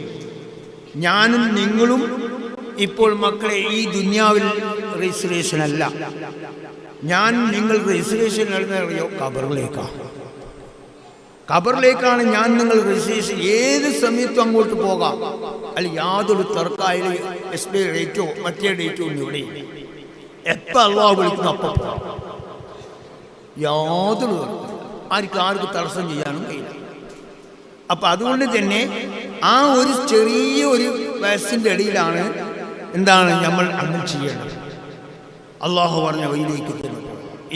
ഞാനും നിങ്ങളും ഇപ്പോൾ മക്കളെ ഈ ദുനിയാവിൽ രജിസ്ട്രേഷൻ അല്ല. നിങ്ങൾ രജിസ്ട്രേഷൻ നടന്നറിയോ? കബറിലേക്കാണ്. ഖബറിലേക്കാണ് ഞാൻ നിങ്ങൾ രജിസ്ട്രേഷൻ, ഏത് സമയത്തും അങ്ങോട്ട് പോകാം. അല്ല യാതൊരു തർക്കായാലും എക്സ്പയർ ഡേറ്റോ മറ്റേ ഡേറ്റോ ഒന്നും ഇവിടെ എപ്പോൾ അള്ളാഹു വിളിക്കുന്നു അപ്പം പോകാം. യാതൊരു ആർക്കും തടസ്സം ചെയ്യാനും കഴിയില്ല. അപ്പം അതുകൊണ്ട് തന്നെ ആ ഒരു ചെറിയ ഒരു വയസ്സിൻ്റെ ഇടയിലാണ് എന്താണ് നമ്മൾ അങ്ങനെ ചെയ്യേണ്ടത്. അള്ളാഹു പറഞ്ഞ വഴിയിലേക്ക് പോകുന്നത്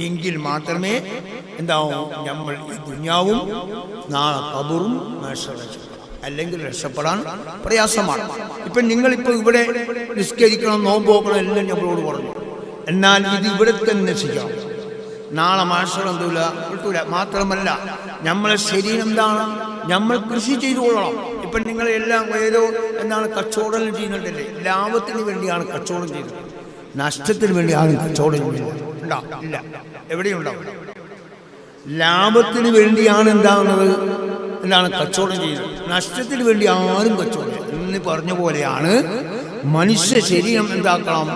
എങ്കിൽ മാത്രമേ എന്താവും നമ്മൾ ഈ ദുനിയാവും നാളെ ഖബറും രക്ഷപ്പെടാം. അല്ലെങ്കിൽ രക്ഷപ്പെടാൻ പ്രയാസമാണ്. ഇപ്പം നിങ്ങളിപ്പോൾ ഇവിടെ നിസ്കരിക്കണം, നോമ്പ് നോക്കണം എല്ലാം നമ്മളോട് പറഞ്ഞു. എന്നാൽ ഇത് ഇവിടെ തന്നെ ചെയ്യാം. നാളെ മാഷണം കിട്ടൂല. മാത്രമല്ല നമ്മളെ ശരീരം എന്താണ്, നമ്മൾ കൃഷി ചെയ്തു കൊള്ളണം. ഇപ്പം നിങ്ങളെല്ലാം ഏതോ എന്താണ് കച്ചവടം ചെയ്യുന്നുണ്ടല്ലേ, ലാഭത്തിന് വേണ്ടിയാണ് കച്ചവടം ചെയ്തത്, നഷ്ടത്തിന് വേണ്ടി ആരും കച്ചവടം ചെയ്യുന്നില്ല. ഉണ്ടാവും ഇല്ല, എവിടെയുണ്ടാവും. ലാഭത്തിന് വേണ്ടിയാണ് എന്താകുന്നത്, എന്താണ് കച്ചവടം ചെയ്യുന്നത്. നഷ്ടത്തിന് വേണ്ടി ആരും കച്ചവടം എന്ന് പറഞ്ഞ പോലെയാണ് മനുഷ്യ ശരീരം എന്താക്കണം,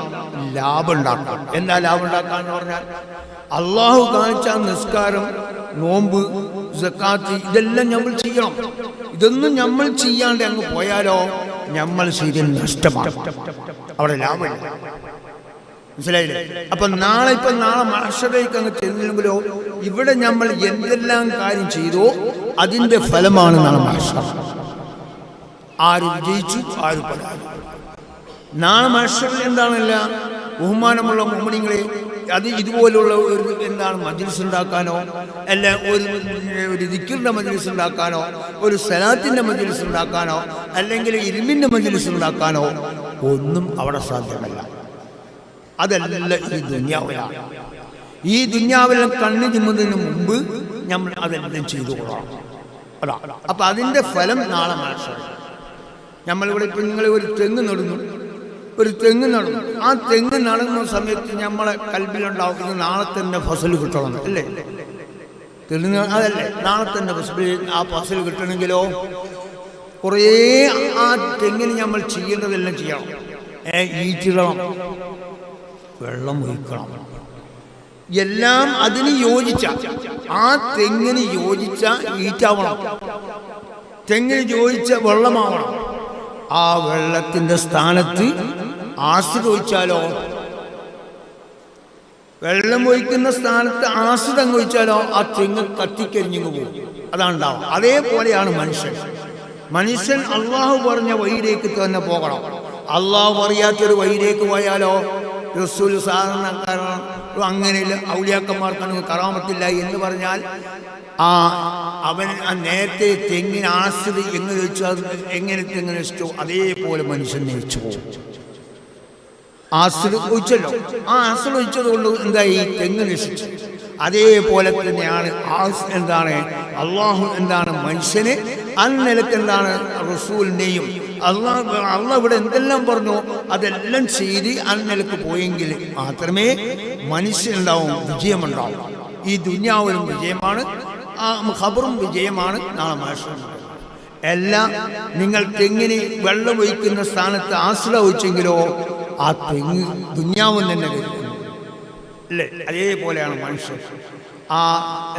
ലാഭം ഉണ്ടാക്കണം. എന്താ ലാഭം ഉണ്ടാക്കാന്ന് പറഞ്ഞാൽ അള്ളാഹു കാണിച്ച നിസ്കാരം, നോമ്പ്, സക്കാത്ത് ഇതെല്ലാം നമ്മൾ ചെയ്യണം. ഇതൊന്നും നമ്മൾ ചെയ്യാണ്ട് അങ്ങ് പോയാലോ നമ്മൾ ശരീരം നഷ്ടമാണ്, അവിടെ ലാഭമില്ല. മനസ്സിലായില്ലേ? അപ്പൊ നാളെ മാഷറേക്ക് അങ്ങ് ചെന്നില്ലെങ്കിലോ ഇവിടെ നമ്മൾ എന്തെല്ലാം കാര്യം ചെയ്തോ അതിന്റെ ഫലമാണ് നാളെ മാഷറ. ആര് വിജയിച്ചു ആര് പരാജയം. നാളെ മാഷറിൽ എന്താണല്ല ബഹുമാനമുള്ള മുഅ്മിനീങ്ങളെ, അത് ഇതുപോലുള്ള ഒരു എന്താണ് മജ്ലിസ് ഉണ്ടാക്കാനോ അല്ല ഒരു ദിക്റിന്റെ മജ്ലിസ് ഉണ്ടാക്കാനോ ഒരു സലാത്തിന്റെ മജ്ലിസ് ഉണ്ടാക്കാനോ അല്ലെങ്കിൽ ഇൽമിന്റെ മജ്ലിസ് ഉണ്ടാക്കാനോ ഒന്നും അവിടെ സാധ്യമല്ല. അതല്ല ഈ ദുനിയാവിലാണ്. ഈ ദുനിയാവിൽ കണ്ണു ചിമ്മുന്നതിന് മുമ്പ് നമ്മൾ അതെല്ലാം ചെയ്തു കൊള്ളാം. അതാ അപ്പൊ അതിന്റെ ഫലം നാളെ മനസ്സിലായി. നമ്മളിവിടെ ഇപ്പം നിങ്ങൾ ഒരു തെങ്ങ് നടന്നു, ആ തെങ്ങ് നടന്ന സമയത്ത് നമ്മളെ കൽബിലുണ്ടാവുന്നത് നാളെ തന്നെ ഫസൽ കിട്ടണം അല്ലേ? അതല്ലേ നാളെ തന്നെ ആ ഫസൽ കിട്ടണമെങ്കിലോ കുറേ ആ തെങ്ങിന് നമ്മൾ ചെയ്യേണ്ടതെല്ലാം ചെയ്യണം. ഈറ്റിടണം, വെള്ളം ഒഴിക്കണം, എല്ലാം അതിന് യോജിച്ച ആ തെങ്ങിന് യോജിച്ച ഈറ്റാവണം, തെങ്ങിന് യോജിച്ച വെള്ളമാവണം. ആ വെള്ളത്തിന്റെ സ്ഥാനത്ത് ആസിഡ് ഒഴിച്ചാലോ, വെള്ളം ഒഴിക്കുന്ന സ്ഥാനത്ത് ആസിഡ് അങ്ങ് ഒഴിച്ചാലോ ആ തെങ്ങ് കത്തിക്കരിഞ്ഞു പോകും. അതാണ് ഉണ്ടാവും. അതേപോലെയാണ് മനുഷ്യൻ അള്ളാഹു പറഞ്ഞ വഴിയിലേക്ക് തന്നെ പോകണം. അള്ളാഹു അറിയാത്തൊരു വഴിയിലേക്ക് പോയാലോ റസൂൽ സാധാരണക്കാരൻ അങ്ങനെയില്ല, ഔലിയാക്കന്മാർക്കാണെങ്കിൽ കറാമത്തില്ല എന്ന് പറഞ്ഞാൽ അവൻ നേരത്തെ തെങ്ങിന് ആസിഡ് എങ്ങനെ വെച്ചാൽ എങ്ങനെ തെങ്ങിന് ഇഷ്ടോ അതേപോലെ മനുഷ്യൻ നയിച്ചു പോകും. ആസിഡ് ഒഴിച്ചല്ലോ, ആ ആസിഡ് ഒഴിച്ചത് കൊണ്ട് എന്തായി തെങ്ങ് നശിച്ചു. അതേപോലെ തന്നെയാണ് എന്താണ് അള്ളാഹു എന്താണ് മനുഷ്യനെ അന്നിലക്ക് എന്താണ് റസൂലിനെയും അള്ളാഹ് ഇവിടെ എന്തെല്ലാം പറഞ്ഞോ അതെല്ലാം ചെയ്ത് അന്നിലക്ക് പോയെങ്കിൽ മാത്രമേ മനുഷ്യനുണ്ടാവും, വിജയമുണ്ടാവും. ഈ ദുനിയാവിലും വിജയമാണ്, ഖബറും വിജയമാണ്, നാളെ മഹ്ശർ. എല്ലാം നിങ്ങൾ തെങ്ങിന് വെള്ളം ഒഴിക്കുന്ന സ്ഥാനത്ത് ആശ്ര ഒഴിച്ചെങ്കിലോ ആ തെങ്ങ് ദുനിയാവും തന്നെ വരും അല്ലേ? അതേപോലെയാണ് മനുഷ്യൻ.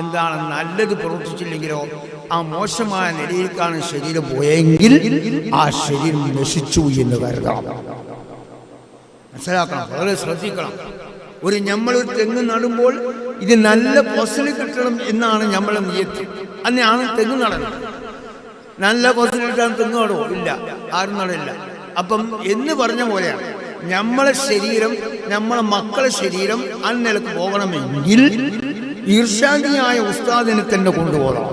എന്താണ് നല്ലത് പ്രവർത്തിച്ചില്ലെങ്കിലോ ആ മോശമായ നിലയിലേക്കാണ് ശരീരം പോയെങ്കിൽ ആ ശരീരം നശിച്ചു എന്ന് കരുതണം. മനസ്സിലാക്കണം, വളരെ ശ്രദ്ധിക്കണം. നമ്മളൊരു തെങ്ങ് നടുമ്പോൾ ഇത് നല്ല ഫസൽ കിട്ടണം എന്നാണ് നമ്മളെ നിയത്ത്. അന്നെയാണ് തെങ്ങ് നടന്നത്. നല്ല ഫസൽ കിട്ടാൻ തെങ്ങ് നടുവോ? ഇല്ല, ആരും നടില്ല. അപ്പം എന്ന് പറഞ്ഞ പോലെയാണ് നമ്മളെ ശരീരം, നമ്മളെ മക്കളെ ശരീരം അന്നിലക്ക് പോകണമെങ്കിൽ ഇർഷാദിയായ ഉസ്താദിനെ തന്നെ കൊണ്ടുപോകണം.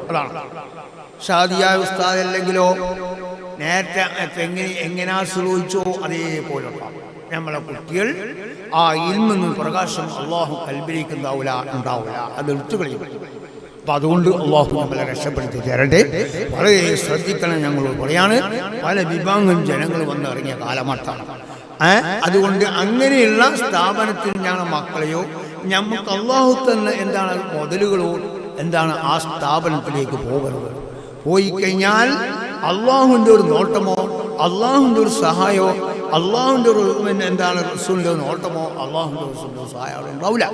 അതാണ് ഷാദിയായ ഉസ്താദ്. അല്ലെങ്കിലോ നേരത്തെ തെങ്ങിന് എങ്ങനെയാ ശ്രമിച്ചോ അതേപോലെ നമ്മളെ കുട്ടികൾ ആ ഇൽമിൽ പ്രകാശം അള്ളാഹു കൽബിലേക്ക് ഉണ്ടാവില്ല, അത് എടുത്തു കളയും. അപ്പം അതുകൊണ്ട് അള്ളാഹു നമ്മളെ രക്ഷപ്പെടുത്തി തരട്ടെ. വളരെ ശ്രദ്ധിക്കണം. ഞങ്ങൾ പറയാണ് പല വിഭാഗം ജനങ്ങൾ വന്ന് ഇറങ്ങിയ കാലമാട്ടാണ്. അതുകൊണ്ട് അങ്ങനെയുള്ള സ്ഥാപനത്തിൽ ഞങ്ങളുടെ മക്കളെയോ നമുക്ക് അള്ളാഹു തന്നെ എന്താണ് മുതലുകളോ എന്താണ് ആ സ്ഥാപനത്തിലേക്ക് പോകരുത്. പോയി കഴിഞ്ഞാൽ അള്ളാഹുവിൻ്റെ ഒരു നോട്ടമോ അള്ളാഹുവിൻ്റെ ഒരു സഹായമോ അള്ളാഹുവിൻ്റെ എന്താണ് റസൂലിൻ്റെ നോട്ടമോ അള്ളാഹുവിൻ്റെ റസൂലിൻ്റെ സഹായം ഉണ്ടാവില്ല.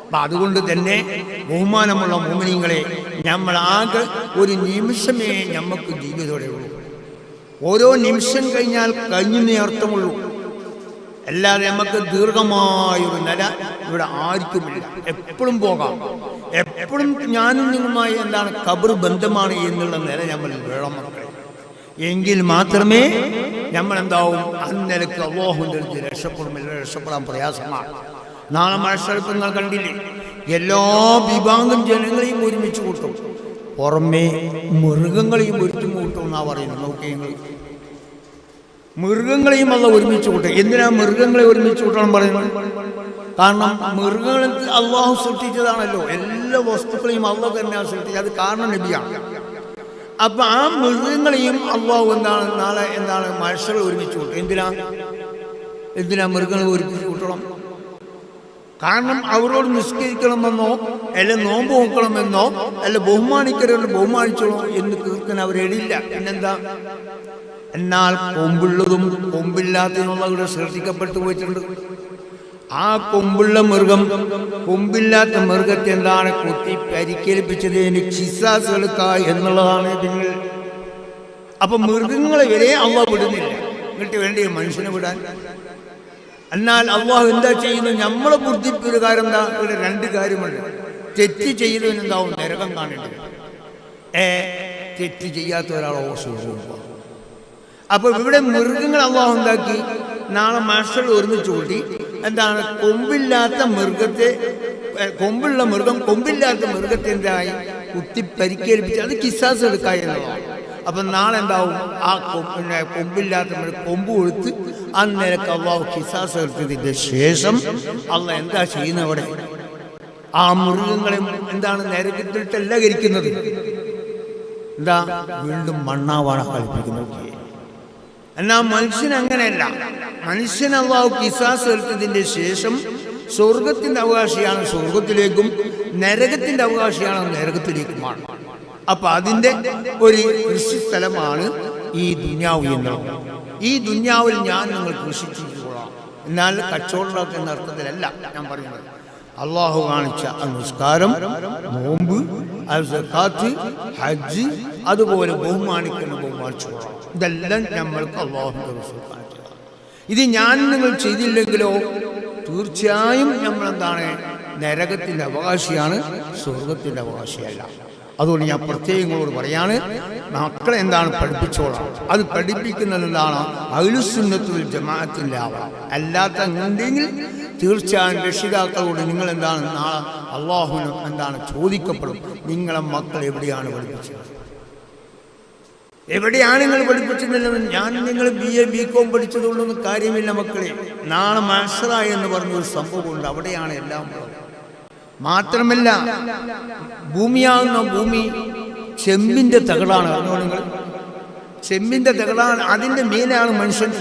അപ്പം അതുകൊണ്ട് തന്നെ ബഹുമാനമുള്ള മുഅ്മിനീങ്ങളെ, നമ്മളാകെ ഒരു നിമിഷമേ നമുക്ക് ജീവിതത്തോടെ ഉള്ളൂ. ഓരോ നിമിഷം കഴിഞ്ഞാൽ കഴിഞ്ഞേ അർത്ഥമുള്ളൂ. അല്ലാതെ നമുക്ക് ദീർഘമായൊരു നില ഇവിടെ ആർക്കുമില്ല. എപ്പോഴും പോകാം, എപ്പോഴും ഞാനും നിങ്ങളുമായി എന്താണ് ഖബർ ബന്ധമാണ് എന്നുള്ള നില നമ്മൾ വേണം മക്കളെ. എങ്കിൽ മാത്രമേ നമ്മൾ എന്താവും അന്നലക്ക് അല്ലാഹുവിൻ്റെ അടുത്ത് രക്ഷപ്പെടുമില്ല. രക്ഷപ്പെടാൻ പ്രയാസമാണ്. നാളെ മഴസ്ഥലത്ത് നിങ്ങൾ കണ്ടില്ലേ, എല്ലാ വിഭാഗം ജനങ്ങളെയും ഒരുമിച്ച് കൂട്ടും, പുറമേ മൃഗങ്ങളെയും ഒരുമിച്ച് കൂട്ടും എന്നാ പറയുന്നത്. നോക്കിയെങ്കിൽ മൃഗങ്ങളെയും അല്ല ഒരുമിച്ച് കൂട്ടും. എന്തിനാ മൃഗങ്ങളെ ഒരുമിച്ച് കൂട്ടണം പറയുന്നത്? കാരണം മൃഗങ്ങളെ അള്ളാഹു സൃഷ്ടിച്ചതാണല്ലോ. എല്ലാ വസ്തുക്കളെയും അള്ളാഹു തന്നെയാണ് സൃഷ്ടിച്ചത്. അത് കാരണം നബിയാണ്. അപ്പൊ ആ മൃഗങ്ങളെയും അള്ളാഹു എന്താണ് നാളെ എന്താണ് മനുഷ്യരെ ഒരുമിച്ച് കൂട്ടും. എന്തിനാ മൃഗങ്ങളെ ഒരുമിച്ച് കൂട്ടണം? കാരണം അവരോട് നിസ്കരിക്കണമെന്നോ അല്ല നോമ്പ് നോക്കണമെന്നോ അല്ല ബഹുമാനിക്കരുത് ബഹുമാനിച്ചോളോ എന്ന് തീർക്കാൻ അവരെടില്ല. പിന്നെന്താ? എന്നാൽ കൊമ്പുള്ളതും കൊമ്പില്ലാത്തതിനുള്ള ഇവിടെ സൃഷ്ടിക്കപ്പെട്ടു പോയിട്ടുണ്ട്. ആ കൊമ്പുള്ള മൃഗം കൊമ്പില്ലാത്ത മൃഗത്തെ എന്താണ് കുത്തി പരിക്കേൽപ്പിച്ചതിന് ഖിസാസ് എടുക്കുക എന്നുള്ളതാണ് നിങ്ങൾ. അപ്പൊ മൃഗങ്ങളെ വരെ അള്ളാഹ് വിടുന്നില്ല. എന്നിട്ട് വേണ്ടി മനുഷ്യനെ വിടാൻ? എന്നാൽ അള്ളാഹു എന്താ ചെയ്യുന്നത്? നമ്മളെ ബുദ്ധിപ്രകാരം എന്താ? ഇവിടെ രണ്ട് കാര്യമുണ്ട്. തെറ്റ് ചെയ്തവനെന്താവും നരകം കാണേണ്ടത്. തെറ്റ് ചെയ്യാത്ത ഒരാളോ സുഖം. അപ്പൊ ഇവിടെ മൃഗങ്ങൾ അള്ളാഹു ഉണ്ടാക്കി നാളെ മനുഷ്യർ ഒരുമിച്ച് കൂട്ടി എന്താണ് കൊമ്പില്ലാത്ത മൃഗത്തെ, കൊമ്പുള്ള മൃഗം കൊമ്പില്ലാത്ത മൃഗത്തെ എന്തായി കുത്തി പരിക്കേൽപ്പിച്ച് അത് ഖിസാസ് എടുക്കുക എന്നുള്ളതാണ്. അപ്പൊ നാളെ എന്താവും? ആ കൊമ്പില്ലാത്ത കൊമ്പ് കൊടുത്ത് ആ നിലക്ക് അള്ളാഹു ഖിസാസ് എടുത്തതിന്റെ ശേഷം അള്ളാഹ് എന്താ ചെയ്യുന്നത്? അവിടെ ആ മൃഗങ്ങളെ എന്താണ് നരകത്തിട്ടല്ല കരിക്കുന്നത്. എന്താ? വീണ്ടും മണ്ണാവാണ് കളിപ്പിക്കുന്നത്. എന്നാൽ മനുഷ്യൻ അങ്ങനെയല്ല. മനുഷ്യൻ അള്ളാഹു ഖിസാസ് എടുത്തതിന്റെ ശേഷം സ്വർഗത്തിന്റെ അവകാശിയാണ് സ്വർഗത്തിലേക്കും, നരകത്തിന്റെ അവകാശിയാണ് നരകത്തിലേക്കുമാണ്. അപ്പൊ അതിന്റെ ഒരു കൃഷി സ്ഥലമാണ് ഈ ദുന്യാവ് എന്നുള്ളത്. ഈ ദുന്യാവിൽ ഞാൻ നിങ്ങൾ കൃഷി ചെയ്തുകൊള്ളാം. എന്നാൽ കച്ചവടം എന്ന അർത്ഥത്തിലല്ല ഞാൻ പറയുന്നത്. അള്ളാഹു കാണിച്ച നിസ്കാരം, നോമ്പ്, സക്കാത്ത്, ഹജ്ജ്, അതുപോലെ ബഹുമാനിക്കുന്ന ബഹുമാനിച്ചുകൊള്ളാം. ഇതെല്ലാം നമ്മൾക്ക് അള്ളാഹുവിന്റെ റസൂൽ കാണിച്ചതാണ്. ഇത് ഞാൻ നിങ്ങൾ ചെയ്തില്ലെങ്കിലോ തീർച്ചയായും നമ്മൾ എന്താണ് നരകത്തിന്റെ അവകാശിയാണ്, സ്വർഗത്തിന്റെ അവകാശിയല്ല. അതുകൊണ്ട് ഞാൻ പ്രത്യേകങ്ങളോട് പറയാണ്, മക്കളെ എന്താണ് പഠിപ്പിച്ചോളാം. അത് പഠിപ്പിക്കുന്നത് എന്താണ്? അഹ്ലുസുന്നത്ത് വൽ ജമാഅത്തിന്റെ ആവാം. അല്ലാത്ത ഉണ്ടെങ്കിൽ തീർച്ചയായും രക്ഷിതാക്കളോട് നിങ്ങൾ എന്താണ് നാളെ അള്ളാഹുവിന് എന്താണ് ചോദിക്കപ്പെടും. നിങ്ങളെ മക്കൾ എവിടെയാണ് പഠിപ്പിച്ചത്? എവിടെയാണ് നിങ്ങൾ പഠിപ്പിച്ചിട്ടുള്ളത്? ഞാൻ നിങ്ങൾ BA BCom പഠിച്ചതുകൊണ്ടൊന്നും കാര്യമില്ല മക്കളെ. നാളെ മഹ്ശറ എന്ന് പറഞ്ഞൊരു സംഭവമുണ്ട്. അവിടെയാണ് എല്ലാം. മാത്രമല്ല ഭൂമിയാകുന്ന ഭൂമി ചെമ്പിന്റെ തകടാണ്. അറിഞ്ഞോ നിങ്ങൾ? ചെമ്പിന്റെ തകടാണ്. അതിന്റെ മേലാണ് മനുഷ്യൻ.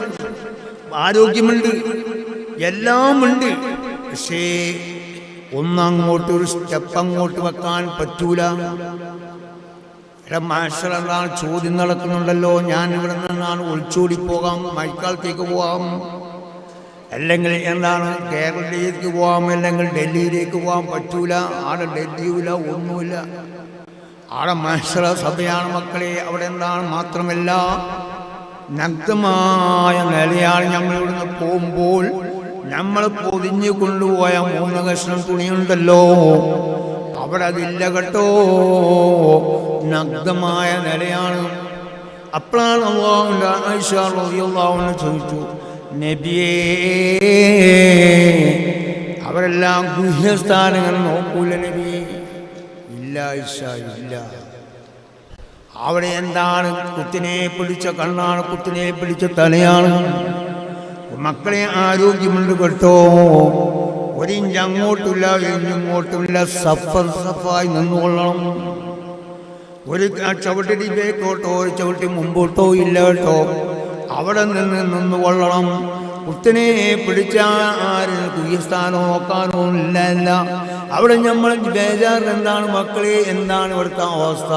ആരോഗ്യമുണ്ട്, എല്ലാം ഉണ്ട്. പക്ഷേ ഒന്നങ്ങോട്ട് ഒരു സ്റ്റെപ്പ് അങ്ങോട്ട് വെക്കാൻ പറ്റൂല. മഹ്ശറ എന്താണ് ചോദ്യം നടക്കുന്നുണ്ടല്ലോ. ഞാൻ ഇവിടെ നിന്നാണ് ഒളിച്ചോടി പോകാം, മഴക്കാലത്തേക്ക് പോകാം, അല്ലെങ്കിൽ എന്താണ് കേരളത്തിലേക്ക് പോകാം, അല്ലെങ്കിൽ ഡൽഹിയിലേക്ക് പോകാൻ പറ്റൂല. ആടെ ഡൽഹിയില്ല, ഒന്നുമില്ല. ആടെ മഹ്ശറ സഭയാണ് മക്കളെ. അവിടെ എന്താണ്? മാത്രമല്ല നഗ്നമായ നിലയാണ്. നമ്മൾ ഇവിടുന്ന് പോകുമ്പോൾ നമ്മൾ പൊതിഞ്ഞു കൊണ്ടുപോയ 3 കഷ്ണം തുണിയുണ്ടല്ലോ, അവിടെ അതില്ല കേട്ടോ. നഗ്നമായ നിലയാണ്. അപ്പോഴാണ് അല്ലാഹുവിന്റെ ആയിഷ റളിയല്ലാഹു അൻഹ ചോദിച്ചു, നബിയേ അവരെല്ലാം ഗുഹ്യസ്ഥാനങ്ങൾ നോക്കൂല നബി? ഇല്ല ആയിഷ, ഇല്ല. അവിടെ എന്താണ്? കുത്തിനെ പിടിച്ച കണ്ണാണ്, കുത്തിനെ പിടിച്ച തലയാണ്. മക്കളെ ആരോഗ്യമുണ്ട് കേട്ടോ. ഒരിഞ്ച് അങ്ങോട്ടില്ല, ഇഞ്ചിങ്ങോട്ടുമില്ല, സഫായി നിന്നുകൊള്ളണം. ഒരു ചവിട്ടി ബേക്കോട്ടോ ഒരു ചവിട്ടി മുമ്പോട്ടോ ഇല്ല കേട്ടോ. അവിടെ നിന്നുകൊള്ളണം. കുത്തിനെ പിടിച്ച ആരും കുയ്യസ്ഥാനോ നോക്കാനോ ഇല്ല. അവിടെ നമ്മൾ ബേജാറ് എന്താണ് മക്കളെ? എന്താണ് ഇവിടുത്തെ അവസ്ഥ?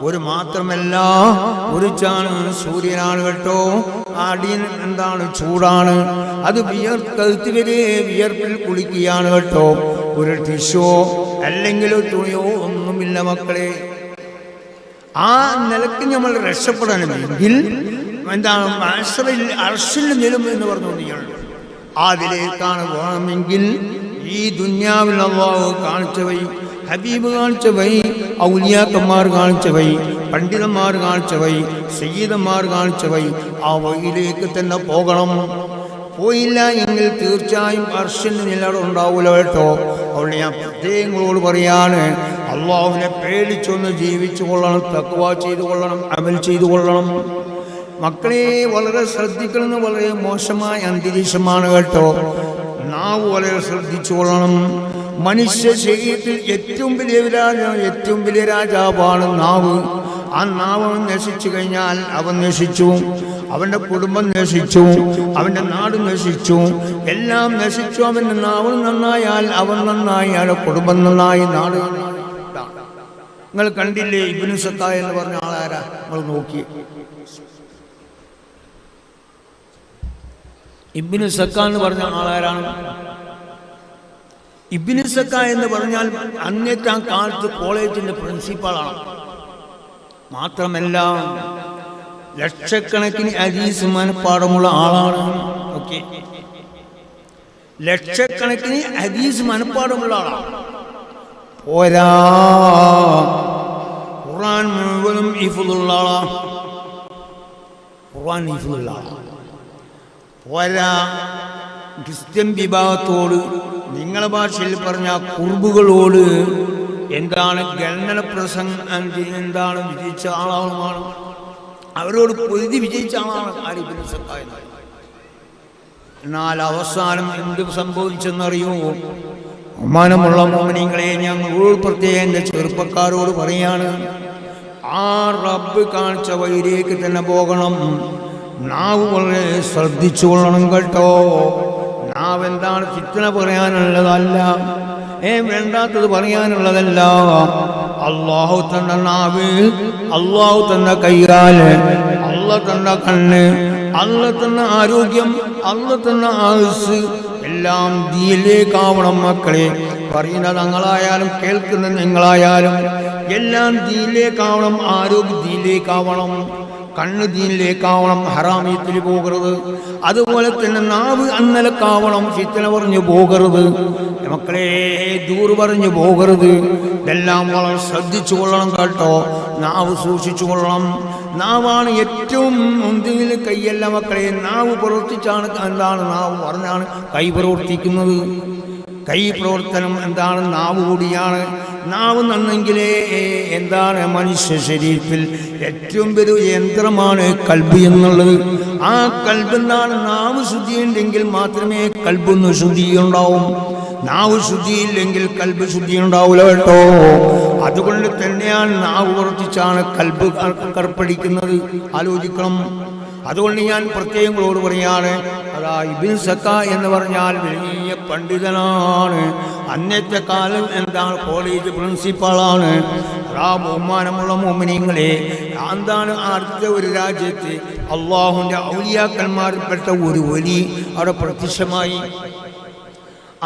ഒരു മാത്രമല്ല ഒരു ചാണ് സൂര്യനാണ് കേട്ടോ. അടിയൻ എന്താണ് ചൂടാണ്, അത് കഴുത്ത് വരെ വിയർപ്പിൽ കുളിക്കുകയാണ് കേട്ടോ. ഒരു ടിഷോ അല്ലെങ്കിൽ തുണിയോ ഒന്നുമില്ല മക്കളെ. ആ നിലക്ക് നമ്മൾ രക്ഷപ്പെടണമെങ്കിൽ എന്താണ് അർശിൽ നിലും എന്ന് പറഞ്ഞു നിങ്ങൾ അതിലേക്കാണ് പോകണമെങ്കിൽ ഈ ദുന്യാവിൽ അല്ലാഹു കാണിച്ച വഴി, ഹബീബ് കാണിച്ച വഴി, ഔലിയാക്കന്മാർ കാണിച്ച വഴി, പണ്ഡിതന്മാർ കാണിച്ച വഴി, സയ്യിദന്മാർ കാണിച്ച വഴി, ആ വഴിയിലേക്ക് തന്നെ പോകണം. പോയില്ല എങ്കിൽ തീർച്ചയായും അർശിന് നിലയുണ്ടാവൂല കേട്ടോ. അതുകൊണ്ട് ഞാൻ പ്രത്യേകങ്ങളോട് പറയാണ്, അള്ളാഹുവിനെ പേടിച്ചൊന്ന് ജീവിച്ചു കൊള്ളണം, തഖ്വ ചെയ്തു കൊള്ളണം, അമൽ ചെയ്തു കൊള്ളണം. മക്കളെ വളരെ ശ്രദ്ധിക്കണം. വളരെ മോശമായ അന്തരീക്ഷമാണ് കേട്ടോ. നാവ് വളരെ ശ്രദ്ധിച്ചു കൊള്ളണം. മനുഷ്യ ശരീരത്തിൽ ഏറ്റവും വലിയ രാജാവാണ് നാവ്. ആ നാവ് നശിച്ചു കഴിഞ്ഞാൽ അവൻ നശിച്ചു, അവൻ്റെ കുടുംബം നശിച്ചു, അവൻ്റെ നാട് നശിച്ചു, എല്ലാം നശിച്ചു. അവൻ്റെ നാവ് നന്നായാൽ അവൻ നന്നായി, അവൻ്റെ കുടുംബം നന്നായി, നാട് നന്നായി. നിങ്ങൾ കണ്ടില്ലേ ഇബ്നു സക്ക എന്ന് പറഞ്ഞ ആളാരാ? നിങ്ങൾ നോക്കി. ഇബ്നു സക്ക എന്ന് പറഞ്ഞ ആളാരാണ്? ഇബ്നു സക്ക എന്ന് പറഞ്ഞാൽ അന്നത്തെ ആ കാലത്ത് കോളേജിന്റെ പ്രിൻസിപ്പാളാണ്. മാത്രമല്ല ലക്ഷക്കണക്കിന് ഹദീസ് മനപ്പാടമുള്ള ആളാണ്. ഓക്കെ, ലക്ഷക്കണക്കിന് ഹദീസ് മനപ്പാടമുള്ള ആളാണ്. പോരാ, ഖുർആൻ മുഴുവനും ഹിഫ്ളുള്ള ആളാണ്. ഖുർആൻ ഹിഫ്ളുള്ള ആളാണ്. പോരാ, ക്രിസ്ത്യൻ വിഭാഗത്തോട്, നിങ്ങളെ ഭാഷയിൽ പറഞ്ഞ കുർബുകളോട് എന്താണ് ഗണന പ്രസംഗം എന്താണ് വിജയിച്ച ആളാണ്. അവരോട് പൊരുതി വിജയിച്ച ആളാണ് ഇബ്നു സക്ക. എന്നാൽ അവസാനം എന്ത് സംഭവിച്ചെന്നറിയോ? ബഹുമാനമുള്ള മോമിനീങ്ങളെ, ഞങ്ങളോട് പ്രത്യേകം എൻ്റെ ചെറുപ്പക്കാരോട് പറയാണ്, ആ റബ്ബ് കാണിച്ച വഴിയിലേക്ക് തന്നെ പോകണം. നാവ് വളരെ ശ്രദ്ധിച്ചു കൊള്ളണം കേട്ടോ. നാവ് എന്താണ് ഫിത്ന പറയാനുള്ളതല്ല, വേണ്ടാത്തത് പറയാനുള്ളതല്ല. അള്ളാഹു തന്ന നാവ്, അള്ളാഹു തന്ന കൈകാല്, അള്ളാഹു തന്ന കണ്ണ്, അള്ളാഹു തന്ന ആരോഗ്യം, അള്ളാഹു തന്ന ആയുസ് എല്ലാം ദീനിലേക്കാവണം മക്കളെ. പറയുന്നത് ഞങ്ങളായാലും കേൾക്കുന്നത് നിങ്ങളായാലും എല്ലാം ദീനിലേക്കാവണം. ആരോഗ്യം ദീനിലേക്കാവണം, കണ്ണ് ദീനിലേക്കാവണം, ഹറാമീത്തിൽ പോകരുത്. അതുപോലെ തന്നെ നാവ് അന്നലക്കാവണം, ഫിത്ന പറഞ്ഞു പോകരുത് മക്കളെ, ദൂർ പറഞ്ഞു പോകരുത്. ഇതെല്ലാം വളരെ ശ്രദ്ധിച്ചു കൊള്ളണം കേട്ടോ. നാവ് സൂക്ഷിച്ചു കൊള്ളണം. നാവാണ് ഏറ്റവും മുന്തിൽ, കൈയല്ല മക്കളെ. നാവ് പ്രവർത്തിച്ചാണ് എന്താണ് നാവ് പറഞ്ഞാണ് കൈ പ്രവർത്തിക്കുന്നത്. കൈ പ്രവർത്തനം എന്താണ്? നാവ് കൂടിയാണ്. നാവ് നന്നെങ്കിലേ എന്താണ് മനുഷ്യ ശരീരത്തിൽ ഏറ്റവും വലിയ യന്ത്രമാണ് കൽബ് എന്നുള്ളത്. ആ കൽബ് എന്താണ്? നാവ് ശുദ്ധിയുണ്ടെങ്കിൽ മാത്രമേ കൽബൊന്ന് ശുദ്ധിയുണ്ടാവും. നാവ് ശുദ്ധിയില്ലെങ്കിൽ കൽബ് ശുദ്ധി ഉണ്ടാവില്ല കേട്ടോ. അതുകൊണ്ട് തന്നെയാണ് നാവ് പ്രവർത്തിച്ചാണ് കൽബ് കർപ്പടിക്കുന്നത്. ആലോചിക്കണം. അതുകൊണ്ട് ഞാൻ പ്രത്യേകങ്ങളോട് പറയാണ്, അതാ ഇബ്നു സക്ക എന്ന് പറഞ്ഞാൽ വലിയ പണ്ഡിതനാണ്. അന്നത്തെ കാലം എന്താണ് കോളേജ് പ്രിൻസിപ്പാളാണ്. ആ ബഹുമാനമുള്ള മോമിനീങ്ങളെ, എന്താണ് അടുത്ത ഒരു രാജ്യത്ത് അള്ളാഹുവിൻ്റെ ഔലിയാക്കന്മാരിൽപ്പെട്ട ഒരു വലി അവിടെ പ്രത്യക്ഷമായി.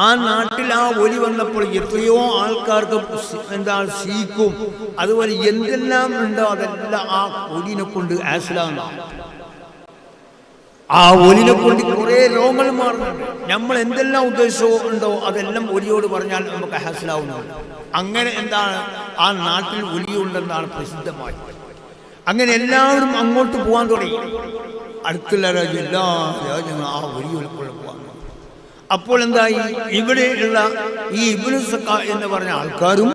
ആ നാട്ടിൽ ആ ഒലി വന്നപ്പോൾ എത്രയോ ആൾക്കാർക്ക് എന്താണ് സീക്കും, അതുപോലെ എന്തെല്ലാം ഉണ്ടോ അതെല്ലാം ആ ഒലിനെ കൊണ്ട് ആസിലാണ്. ആ ഒലിനെ കൊണ്ട് കുറേ രോഗങ്ങൾ മാറുന്നുണ്ട്. നമ്മൾ എന്തെല്ലാം ഉദ്ദേശമോ ഉണ്ടോ അതെല്ലാം ഒലിയോട് പറഞ്ഞാൽ നമുക്ക് ഹാസിലാവുന്നുണ്ട്. അങ്ങനെ എന്താണ് ആ നാട്ടിൽ ഒലിയുണ്ടെന്നാണ് പ്രസിദ്ധമായി. അങ്ങനെ എല്ലാവരും അങ്ങോട്ട് പോകാൻ തുടങ്ങി. അടുത്തുള്ള രാജ്യം, എല്ലാ രാജ്യങ്ങളും ആ ഒലിയോട് പോകാൻ. അപ്പോൾ എന്തായി? ഇവിടെയുള്ള ഈ ഇബ്നു സക്ക എന്ന് പറഞ്ഞ ആൾക്കാരും,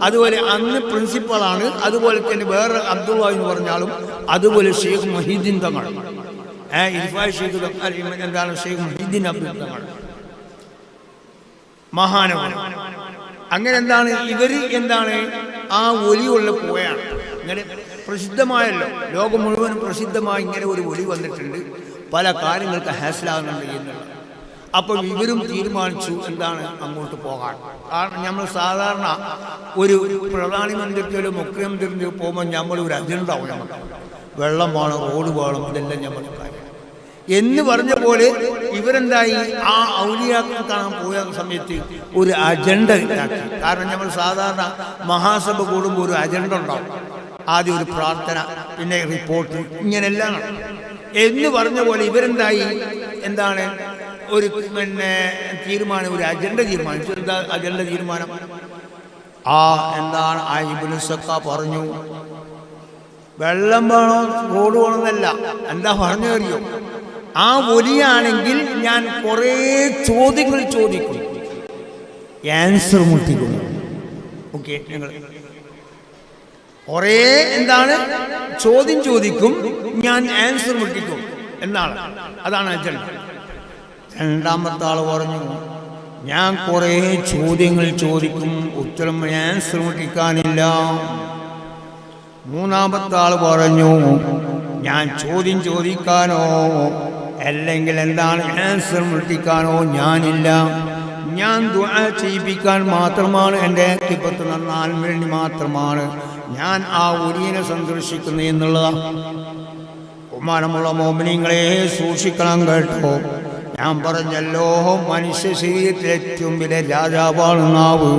അതുപോലെ അന്ന് പ്രിൻസിപ്പളാണ്, അതുപോലെ തന്നെ വേറെ അബ്ദുള്ള എന്ന് പറഞ്ഞാലും, അതുപോലെ ഷെയ്ഖ് മൊഹീദ്ദീൻ തങ്ങൾ, എന്താണ് ഷെയ്ഖ് മൊഹീദ്ദീൻ അബ്ദുൽ തങ്ങൾ മഹാനവൻ. അങ്ങനെ എന്താണ് ഇവര് എന്താണ് ആ ഒലിയുള്ള പോയാണ്. ഇങ്ങനെ പ്രസിദ്ധമായല്ലോ, ലോകം മുഴുവൻ പ്രസിദ്ധമായി ഇങ്ങനെ ഒരു ഒലി വന്നിട്ടുണ്ട്, പല കാര്യങ്ങൾക്ക് ഹാസിലാകുന്നുണ്ട് എന്നുള്ളത്. അപ്പോൾ ഇവരും തീരുമാനിച്ചു എന്താണ് അങ്ങോട്ട് പോകാൻ. കാരണം നമ്മൾ സാധാരണ ഒരു പ്രധാനമന്ത്രിക്കോ മുഖ്യമന്ത്രിക്കോ പോകുമ്പോൾ നമ്മൾ ഒരു അജണ്ട ആവും. നമുക്ക് വെള്ളം വേണം, റോഡ് വേണം, ഇതെല്ലാം നമ്മൾ കാര്യം എന്ന് പറഞ്ഞ പോലെ ഇവരെന്തായി ആ ഔലിയാക്കൾ കാണാൻ പോയ സമയത്ത് ഒരു അജണ്ട ഉണ്ടാക്കി. കാരണം നമ്മൾ സാധാരണ മഹാസഭ കൂടുമ്പോൾ ഒരു അജണ്ട ഉണ്ടാവും. ആദ്യം ഒരു പ്രാർത്ഥന, പിന്നെ റിപ്പോർട്ട്, ഇങ്ങനെല്ലാം എന്ന് പറഞ്ഞ പോലെ ഇവരെന്തായി എന്താണ് ഒരു തീരുമാനം, ഒരു അജണ്ട തീരുമാനിച്ചു. എന്താ അജണ്ട തീരുമാനം? എന്താണ് ആ ഇബ്നു സക്ക പറഞ്ഞു, വെള്ളം വേണോ റോഡ് വേണമെന്നല്ല. എന്താ പറഞ്ഞു അറിയോ? ആ വലിയാണെങ്കിൽ ഞാൻ കുറേ ചോദ്യങ്ങൾ ചോദിക്കും, ആൻസർ മുട്ടിക്കുന്നു. ഓക്കെ, നിങ്ങൾ കുറേ എന്താണ് ചോദ്യം ചോദിക്കും, ഞാൻ ആൻസർ മുട്ടിക്കും എന്നാണ്. അതാണ് അജണ്ട. രണ്ടാമത്തെ ആൾ പറഞ്ഞു, ഞാൻ കുറേ ചോദ്യങ്ങൾ ചോദിക്കും, ഉത്തരം ആൻസർ മുട്ടിക്കാനില്ല. മൂന്നാമത്തെ ആൾ പറഞ്ഞു, ഞാൻ ചോദ്യം ചോദിക്കാനോ അല്ലെങ്കിൽ എന്താണ് ആൻസർ മുട്ടിക്കാനോ ഞാനില്ല. ഞാൻ ദുആ ചെയ്യിപ്പിക്കാൻ മാത്രമാണ്, എൻ്റെ കിബത്ത് നന്നാൻ വേണ്ടി മാത്രമാണ് ഞാൻ ആ ഒലിയനെ സന്ദർശിക്കുന്നത് എന്നുള്ളതാണ്. ബഹുമാനമുള്ള മോമിനീങ്ങളെ സൂക്ഷിക്കണം കേട്ടോ. ഞാൻ പറഞ്ഞല്ലോ, മനുഷ്യ ശരീരത്തിൽ ഏറ്റവും വലിയ രാജാവാണ് നാവ്.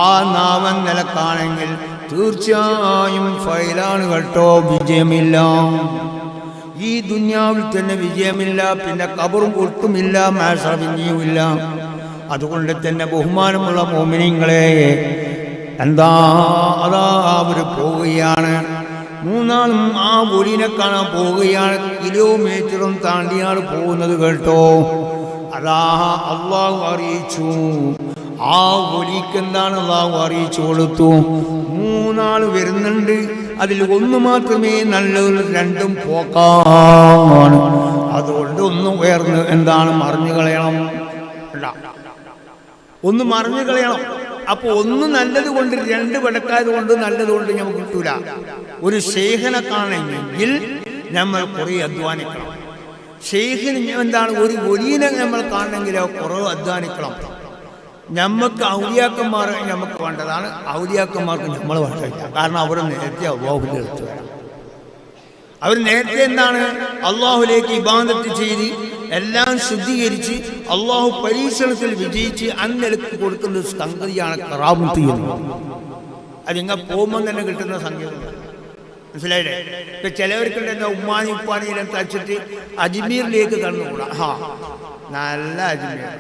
ആ നാവൻ നിലക്കാണെങ്കിൽ തീർച്ചയായും ഫൈലാണ് കേട്ടോ, വിജയമില്ല. ഈ ദുനിയാവിൽ തന്നെ വിജയമില്ല, പിന്നെ ഖബറും ഒട്ടുമില്ല, മാഷറ പിന്നെയുമില്ല. അതുകൊണ്ട് തന്നെ ബഹുമാനമുള്ള മോമിനീങ്ങളെ എന്താ അതാ അവർ പോവുകയാണ്. മൂന്നാളും ആ ഒലിനെ കാണാൻ പോവുകയാണ്. കിലോമീറ്ററും താണ്ടിയാണ് പോകുന്നത് കേട്ടോ. അതാ അള്ളാഹു അറിയിച്ചു, ആ ഒലിക്ക് എന്താണ് അള്ളാഹു അറിയിച്ചു കൊടുത്തു. മൂന്നാൾ വരുന്നുണ്ട്, അതിൽ ഒന്ന് മാത്രമേ നല്ലത്, രണ്ടും പോക്കാണ്. അതുകൊണ്ട് ഒന്ന് ഉയർന്ന് എന്താണ് മറിഞ്ഞു കളയണം, ഒന്ന് മറിഞ്ഞു കളയണം. അപ്പോൾ ഒന്ന് നല്ലത് കൊണ്ട്, രണ്ട് വെടക്കായത് കൊണ്ട് നല്ലത് കൊണ്ട് നമുക്ക് കിട്ടൂല. ഒരു ശൈഖിനെ കാണണമെങ്കിൽ നമ്മൾ കുറേ അധ്വാനിക്കണം. ശൈഖിന് എന്താണ് ഒരു ഒലിനെ നമ്മൾ കാണണമെങ്കിലോ കുറേ അധ്വാനിക്കണം. നമുക്ക് ഔലിയാക്കന്മാർ നമുക്ക് വേണ്ടതാണ്, ഔലിയാക്കന്മാർക്ക് നമ്മൾ വേണ്ടില്ല. കാരണം അവർ നേരത്തെ അള്ളാഹുവിൻ്റെ അടുത്ത് വരാം. അവർ നേരത്തെ എന്താണ് അള്ളാഹുലേക്ക് ഇബാദത്ത് ചെയ്ത് എല്ലാം ശുദ്ധീകരിച്ച് അള്ളാഹു പരീക്ഷണത്തിൽ വിജയിച്ച് അന്നലക്ക് കൊടുക്കുന്ന സംഗതിയാണ് കറാമത്ത് ചെയ്യുന്നത്. അതിങ്ങനെ പോകുമ്പോൾ തന്നെ കിട്ടുന്ന സംഗതി. മനസ്സിലായില്ലേ? ഇപ്പം ചിലവർക്കുണ്ട് എന്താ ഉമ്മാനി ഉപ്പാനിയിലും തച്ചിട്ട് അജ്മീറിലേക്ക് കടന്നുകൂടാ. നല്ല അജ്മീർ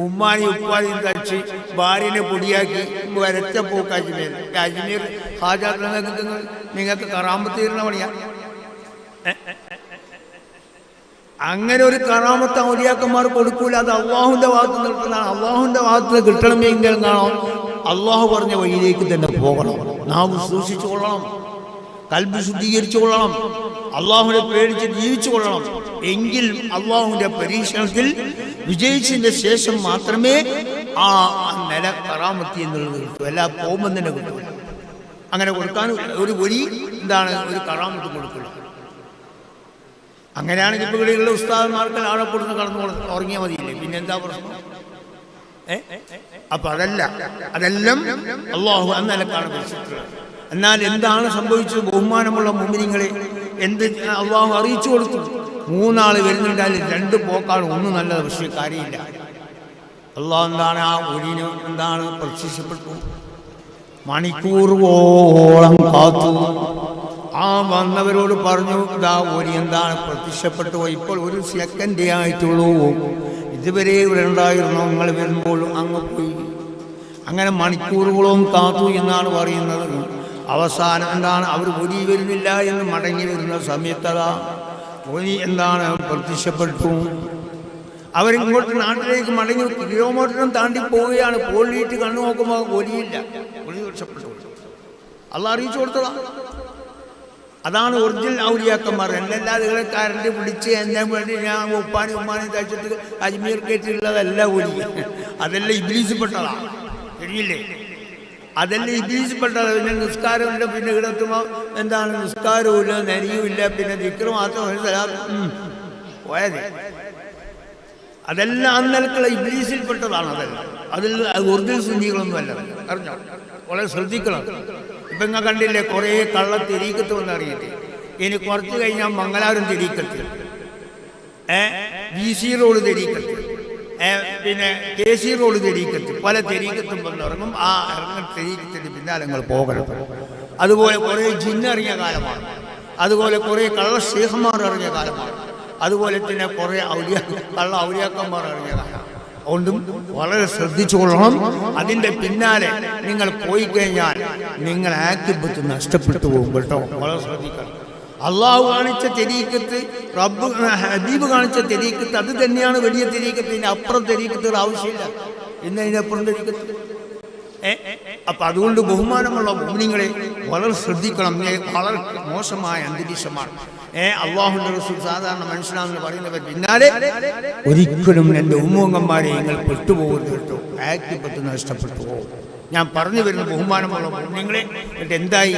ഉമ്മാനി ഉപ്പാനിയും തച്ച് ഭാര്യനെ പൊടിയാക്കി വരച്ച പോക്ക് അജ്മീർ. അജ്മീർ ഹാജാത്ത് നിങ്ങൾക്ക് കറാമത്ത് തീരുന്ന പണിയാ. അങ്ങനെ ഒരു കറാമത്ത് ഔലിയാക്കന്മാർ കൊടുക്കൂല. അത് അള്ളാഹുവിൻ്റെ ഭാഗത്ത് നിൽക്കുന്നതാണ്. അള്ളാഹുവിൻ്റെ ഭാഗത്ത് കിട്ടണമെങ്കിൽ കാണോ അള്ളാഹു പറഞ്ഞ വഴിയിലേക്ക് തന്നെ പോകണം. നാം സൂക്ഷിച്ചു കൊള്ളണം, കൽബ് ശുദ്ധീകരിച്ചു കൊള്ളണം, അള്ളാഹുവിനെ പേടിച്ച് ജീവിച്ചു കൊള്ളണം. എങ്കിൽ അള്ളാഹുവിൻ്റെ പരീക്ഷണത്തിൽ വിജയിച്ചതിൻ്റെ ശേഷം മാത്രമേ ആ നില കറാമത്തി എന്നുള്ളത് കിട്ടൂ. എല്ലാം പോകുമ്പോൾ തന്നെ കിട്ടും. അങ്ങനെ കൊടുക്കാൻ ഒരു വഴി എന്താണ്, ഒരു കറാമത്ത് കൊടുക്കില്ല. അങ്ങനെയാണെങ്കിൽ ഇപ്പോൾ ഇവിടെയുള്ള ഉസ്താദന്മാർക്ക് ആഴപ്പെടുന്ന കടന്നു ഉറങ്ങിയാൽ മതിയില്ലേ, പിന്നെ എന്താ പ്രശ്നം? അപ്പൊ അതെല്ലാം അള്ളാഹു അന്നലക്കാണ് വിളിച്ചിട്ടുള്ളത്. എന്നാൽ എന്താണ് സംഭവിച്ചത്? ബഹുമാനമുള്ള മുഅ്മിനീങ്ങളെ, എന്ത് അള്ളാഹു അറിയിച്ചു കൊടുത്തു. മൂന്നാൾ വരുന്നുണ്ടായാലും രണ്ട് പോക്കാണ്, ഒന്നും നല്ലത്. പക്ഷേ കാര്യമില്ല. അള്ളാഹു എന്താണ് ആ ഒലിന് എന്താണ് പ്രത്യക്ഷപ്പെട്ടു. മണിക്കൂറുകളോളം കാത്തു. ആ വന്നവരോട് പറഞ്ഞു, ഇതാ ഒലി എന്താണ് പ്രത്യക്ഷപ്പെട്ടു. ഇപ്പോൾ ഒരു സെക്കൻഡേ ആയിട്ടുള്ളൂ, ഇതുവരെ ഇവിടെ ഉണ്ടായിരുന്നു, നിങ്ങൾ വരുമ്പോൾ അങ്ങ് പോയി. അങ്ങനെ മണിക്കൂറുകളോളം കാത്തു എന്നാണ് പറയുന്നത്. അവസാനം എന്താണ് അവർ ഒലി വരുന്നില്ല എന്ന് മടങ്ങി വരുന്ന സമയത്തതാ ഒലി എന്താണ് പ്രത്യക്ഷപ്പെട്ടു. അവരിങ്ങോട്ട് നാട്ടിലേക്ക് മടങ്ങി കിലോമീറ്ററും താണ്ടി പോവുകയാണ്. പോളിയിട്ട് കണ്ണു നോക്കുമ്പോൾ ഒലിയില്ല, ഒലി രക്ഷപ്പെട്ടു. അള്ളാഹ് അറിയിച്ചു കൊടുത്തതാ. അതാണ് ഒറിജിനൽ ഔലിയാക്കന്മാർ. എന്നല്ലാതെ കരണ്ട് പിടിച്ച് എന്നെ വേണ്ടി ഞാൻ ഉമ്മാനി തയ്ച്ചിട്ട് അജ്മീർ കയറ്റിയുള്ളതല്ല ഒലി. അതെല്ലാം ഇബ്ലീസിൽപ്പെട്ടതാ, ശരിയില്ലേ? അതെല്ലാം ഇബ്ലീസിൽപ്പെട്ടതാ. പിന്നെ നിസ്കാരമില്ല, പിന്നെ ഇടത്തുമ്പോൾ എന്താണ് നിസ്കാരവും ഇല്ല, നരിയുമില്ല, പിന്നെ ദിക്ർ മാത്രം പോയത്. അതെല്ലാം അന്നലക്കുള്ള ഇബ്ലീസിൽപ്പെട്ടതാണ്. അതെല്ലാം അതിൽ ഒറിജിനൽ സുന്നികളൊന്നും അല്ല. അറിഞ്ഞോ? വളരെ ശ്രദ്ധിക്കണം. ഇപ്പം നിങ്ങൾ കണ്ടില്ലേ കുറേ കള്ള തെരീക്കത്ത് വന്നറിയില്ലേ? ഇനി കുറച്ച് കഴിഞ്ഞാൽ മംഗലാപുരം തെരീക്കത്ത്, BC റോഡ് തെരീക്കത്ത്, പിന്നെ KC റോഡ് തെരീക്കത്ത്, പല തെരീക്കത്തും വന്നിറങ്ങും. ആ ഇറങ്ങുന്ന തെരീക്കത്തിന് പിന്നാലെ നിങ്ങൾ പോകരുത്. അതുപോലെ കുറേ ജിന്നറിഞ്ഞ കാലമാണ്. അതുപോലെ കുറേ കള്ള ശേഖന്മാർ ഇറങ്ങിയ കാലമാണ്. അതുപോലെ തന്നെ കുറേ കള്ള ഔലിയാക്കന്മാർ ഇറങ്ങിയ കാലമാണ്. അതുകൊണ്ടും വളരെ ശ്രദ്ധിച്ചു കൊള്ളണം. അതിൻ്റെ പിന്നാലെ നിങ്ങൾ പോയി കഴിഞ്ഞാൽ നിങ്ങൾ ആക്കിബത്ത് നഷ്ടപ്പെട്ടു പോകും കേട്ടോ. വളരെ ശ്രദ്ധിക്കണം. അള്ളാഹു കാണിച്ച തെരീക്കത്ത്, റബ്ബ് ഹബീബ് കാണിച്ച തെരീക്കത്ത്, അത് തന്നെയാണ് വലിയ തെരീക്കത്ത്. ഇതിന് അപ്പുറം തെരീക്കത്തുകൾ ആവശ്യമില്ല. ഇന്ന് അതിനപ്പുറം തെരീക്കത്ത്. അപ്പം അതുകൊണ്ട് ബഹുമാനമുള്ള മുഅ്മിനീങ്ങളെ വളരെ ശ്രദ്ധിക്കണം. വളരെ മോശമായ അന്തരീക്ഷമാണ്. അള്ളാഹുവിൻ്റെ റസൂൽ സാധാരണ മനുഷ്യനാണെന്ന് പറയുന്നവർ പിന്നാലെ ഒരിക്കലും എൻ്റെ ഉമ്മൂങ്ങന്മാരെ നിങ്ങൾ പെട്ടുപോകരുത് കേട്ടോ. ആക്ടിപ്പത്ത് നഷ്ടപ്പെട്ടു പോകും. ഞാൻ പറഞ്ഞു വരുന്ന ബഹുമാനമുള്ള മുഅ്മിനീങ്ങളെ, എന്നിട്ട് എന്തായി?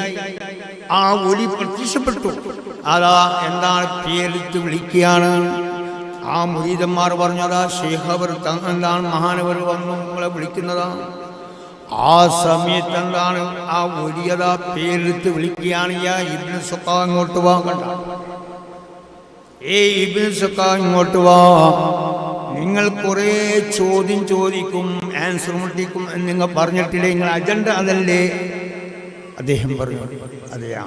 ആ ഒലി പ്രത്യക്ഷപ്പെട്ടു. അതാ എന്താണ്? പേരെടുത്ത് വിളിക്കുകയാണ്. ആ മുരീദന്മാർ പറഞ്ഞതാ ശൈഖ് അവർ എന്താണ് മഹാനവർ വന്നു നിങ്ങളെ വിളിക്കുന്നതാണ്. ആ സമയത്ത് എന്താണ്? ആ ഒലിയതാ പേരെടുത്ത് വിളിക്കുകയാണ്. ഇബ്നു സഖാ ഇങ്ങോട്ട് വാ. കണ്ട, ഇബ്നു സഖാ ഇങ്ങോട്ട് വാ. നിങ്ങൾ കുറേ ചോദ്യം ചോദിക്കും, ആൻസർ മുട്ടിക്കും എന്ന് നിങ്ങൾ പറഞ്ഞിട്ടില്ലേ? നിങ്ങൾ അജണ്ട അതല്ലേ? അദ്ദേഹം പറഞ്ഞു അതെയാ,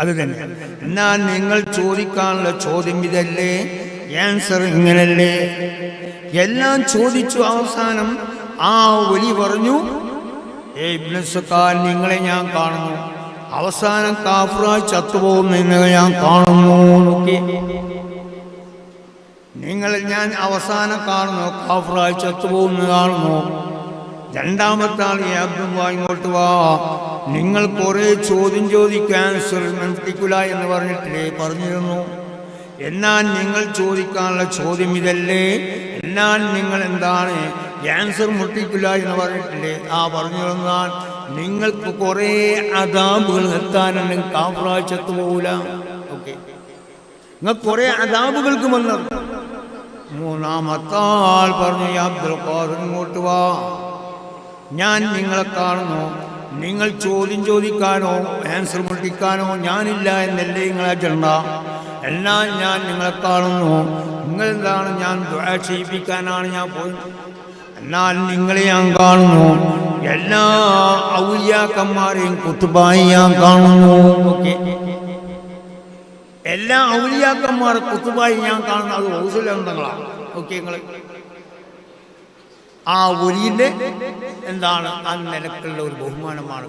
അത് തന്നെ. എന്നാൽ നിങ്ങൾ ചോദിക്കാനുള്ള ചോദ്യം ഇതല്ലേ? ആൻസർ ഇങ്ങനല്ലേ? എല്ലാം ചോദിച്ചു. അവസാനം ആ ഒലി പറഞ്ഞു, ഇബ്നു സഖാ നിങ്ങളെ ഞാൻ കാണുന്നു. അവസാനം കാഫിറായി ചത്തുപോകുന്ന ഞാൻ കാണുന്നു. നോക്കി, നിങ്ങളെ ഞാൻ അവസാനം കാണുന്നു, കാഫിറായി ചത്തുപോകുന്ന കാണുന്നു. രണ്ടാമത്തെ ആൾ അബ്ദുല്ലാ ഇങ്ങോട്ട് വാ. നിങ്ങൾ കുറേ ചോദ്യം ചോദിക്കാൻ ശ്രമിക്കില്ല എന്ന് പറഞ്ഞിട്ടില്ലേ? പറഞ്ഞിരുന്നു. എന്നാൽ നിങ്ങൾ ചോദിക്കാനുള്ള ചോദ്യം ഇതല്ലേ? എന്നാൽ നിങ്ങൾ എന്താണ് ക്യാൻസർ മുട്ടിക്കില്ല എന്ന് പറഞ്ഞിട്ടില്ലേ? പറഞ്ഞിരുന്നാൽ നിങ്ങൾക്ക് കുറേ അദാബുകൾ എത്താനും കാഫിറായി ചത്തുപോകൂല. ഓക്കെ, നിങ്ങൾ കുറേ അദാബുകൾക്ക് വന്നത്. മൂന്നാമത്തെ ആൾ പറഞ്ഞു, അബ്ദുൽ ഖാദിർ ഇങ്ങോട്ട് വാ. ഞാൻ നിങ്ങളെ കാണുന്നു. നിങ്ങൾ ചോദ്യം ചോദിക്കാനോ ആൻസർ മുട്ടിക്കാനോ ഞാനില്ല എന്നല്ലേ നിങ്ങളെ അജണ്ട? എല്ലാം ഞാൻ നിങ്ങളെ കാണുന്നു. നിങ്ങളെന്താണ്? ഞാൻ ദുആ ചെയ്യിപ്പിക്കാനാണ് ഞാൻ പോയത്. എന്നാൽ നിങ്ങളെ ഞാൻ കാണുന്നു. എല്ലാ ഔലിയാക്കന്മാരെയും കുത്തുബായി ഞാൻ കാണുന്നു. ഓക്കെ, എല്ലാ ഔലിയാക്കന്മാരെ കുത്തുബായി ഞാൻ കാണുന്നു. അത് ഔസുലന്തങ്ങളാണ്. ഓക്കെ, നിങ്ങൾ ആ ഒലിയിലെ എന്താണ് ആ നിലക്കുള്ള ഒരു ബഹുമാനമാണ്.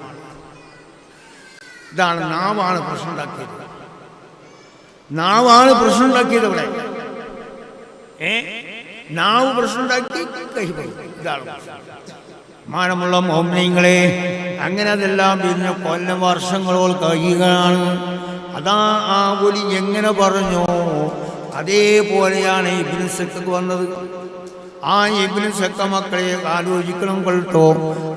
ഇതാണ് നാവാണ് പ്രശ്നം ഉണ്ടാക്കിയത്. നാവാണ് പ്രശ്നം ഉണ്ടാക്കിയത്. ഇവിടെ നാവ് പ്രശ്നം ഉണ്ടാക്കി കഴിയും. ഇതാണ് മാനമുള്ള മുഅ്മിനീങ്ങളെ. അങ്ങനെ അതെല്ലാം പിന്നെ കൊല്ലം വർഷങ്ങളോൾ കഴിയുകയാണ്. അതാ ആ ഒലി എങ്ങനെ പറഞ്ഞു അതേപോലെയാണ് ഇബ്നു സഖക്ക് വന്നത്. ആ ഇബ്നു സഖ മക്കളെ ആലോചിക്കണം കേട്ടോ.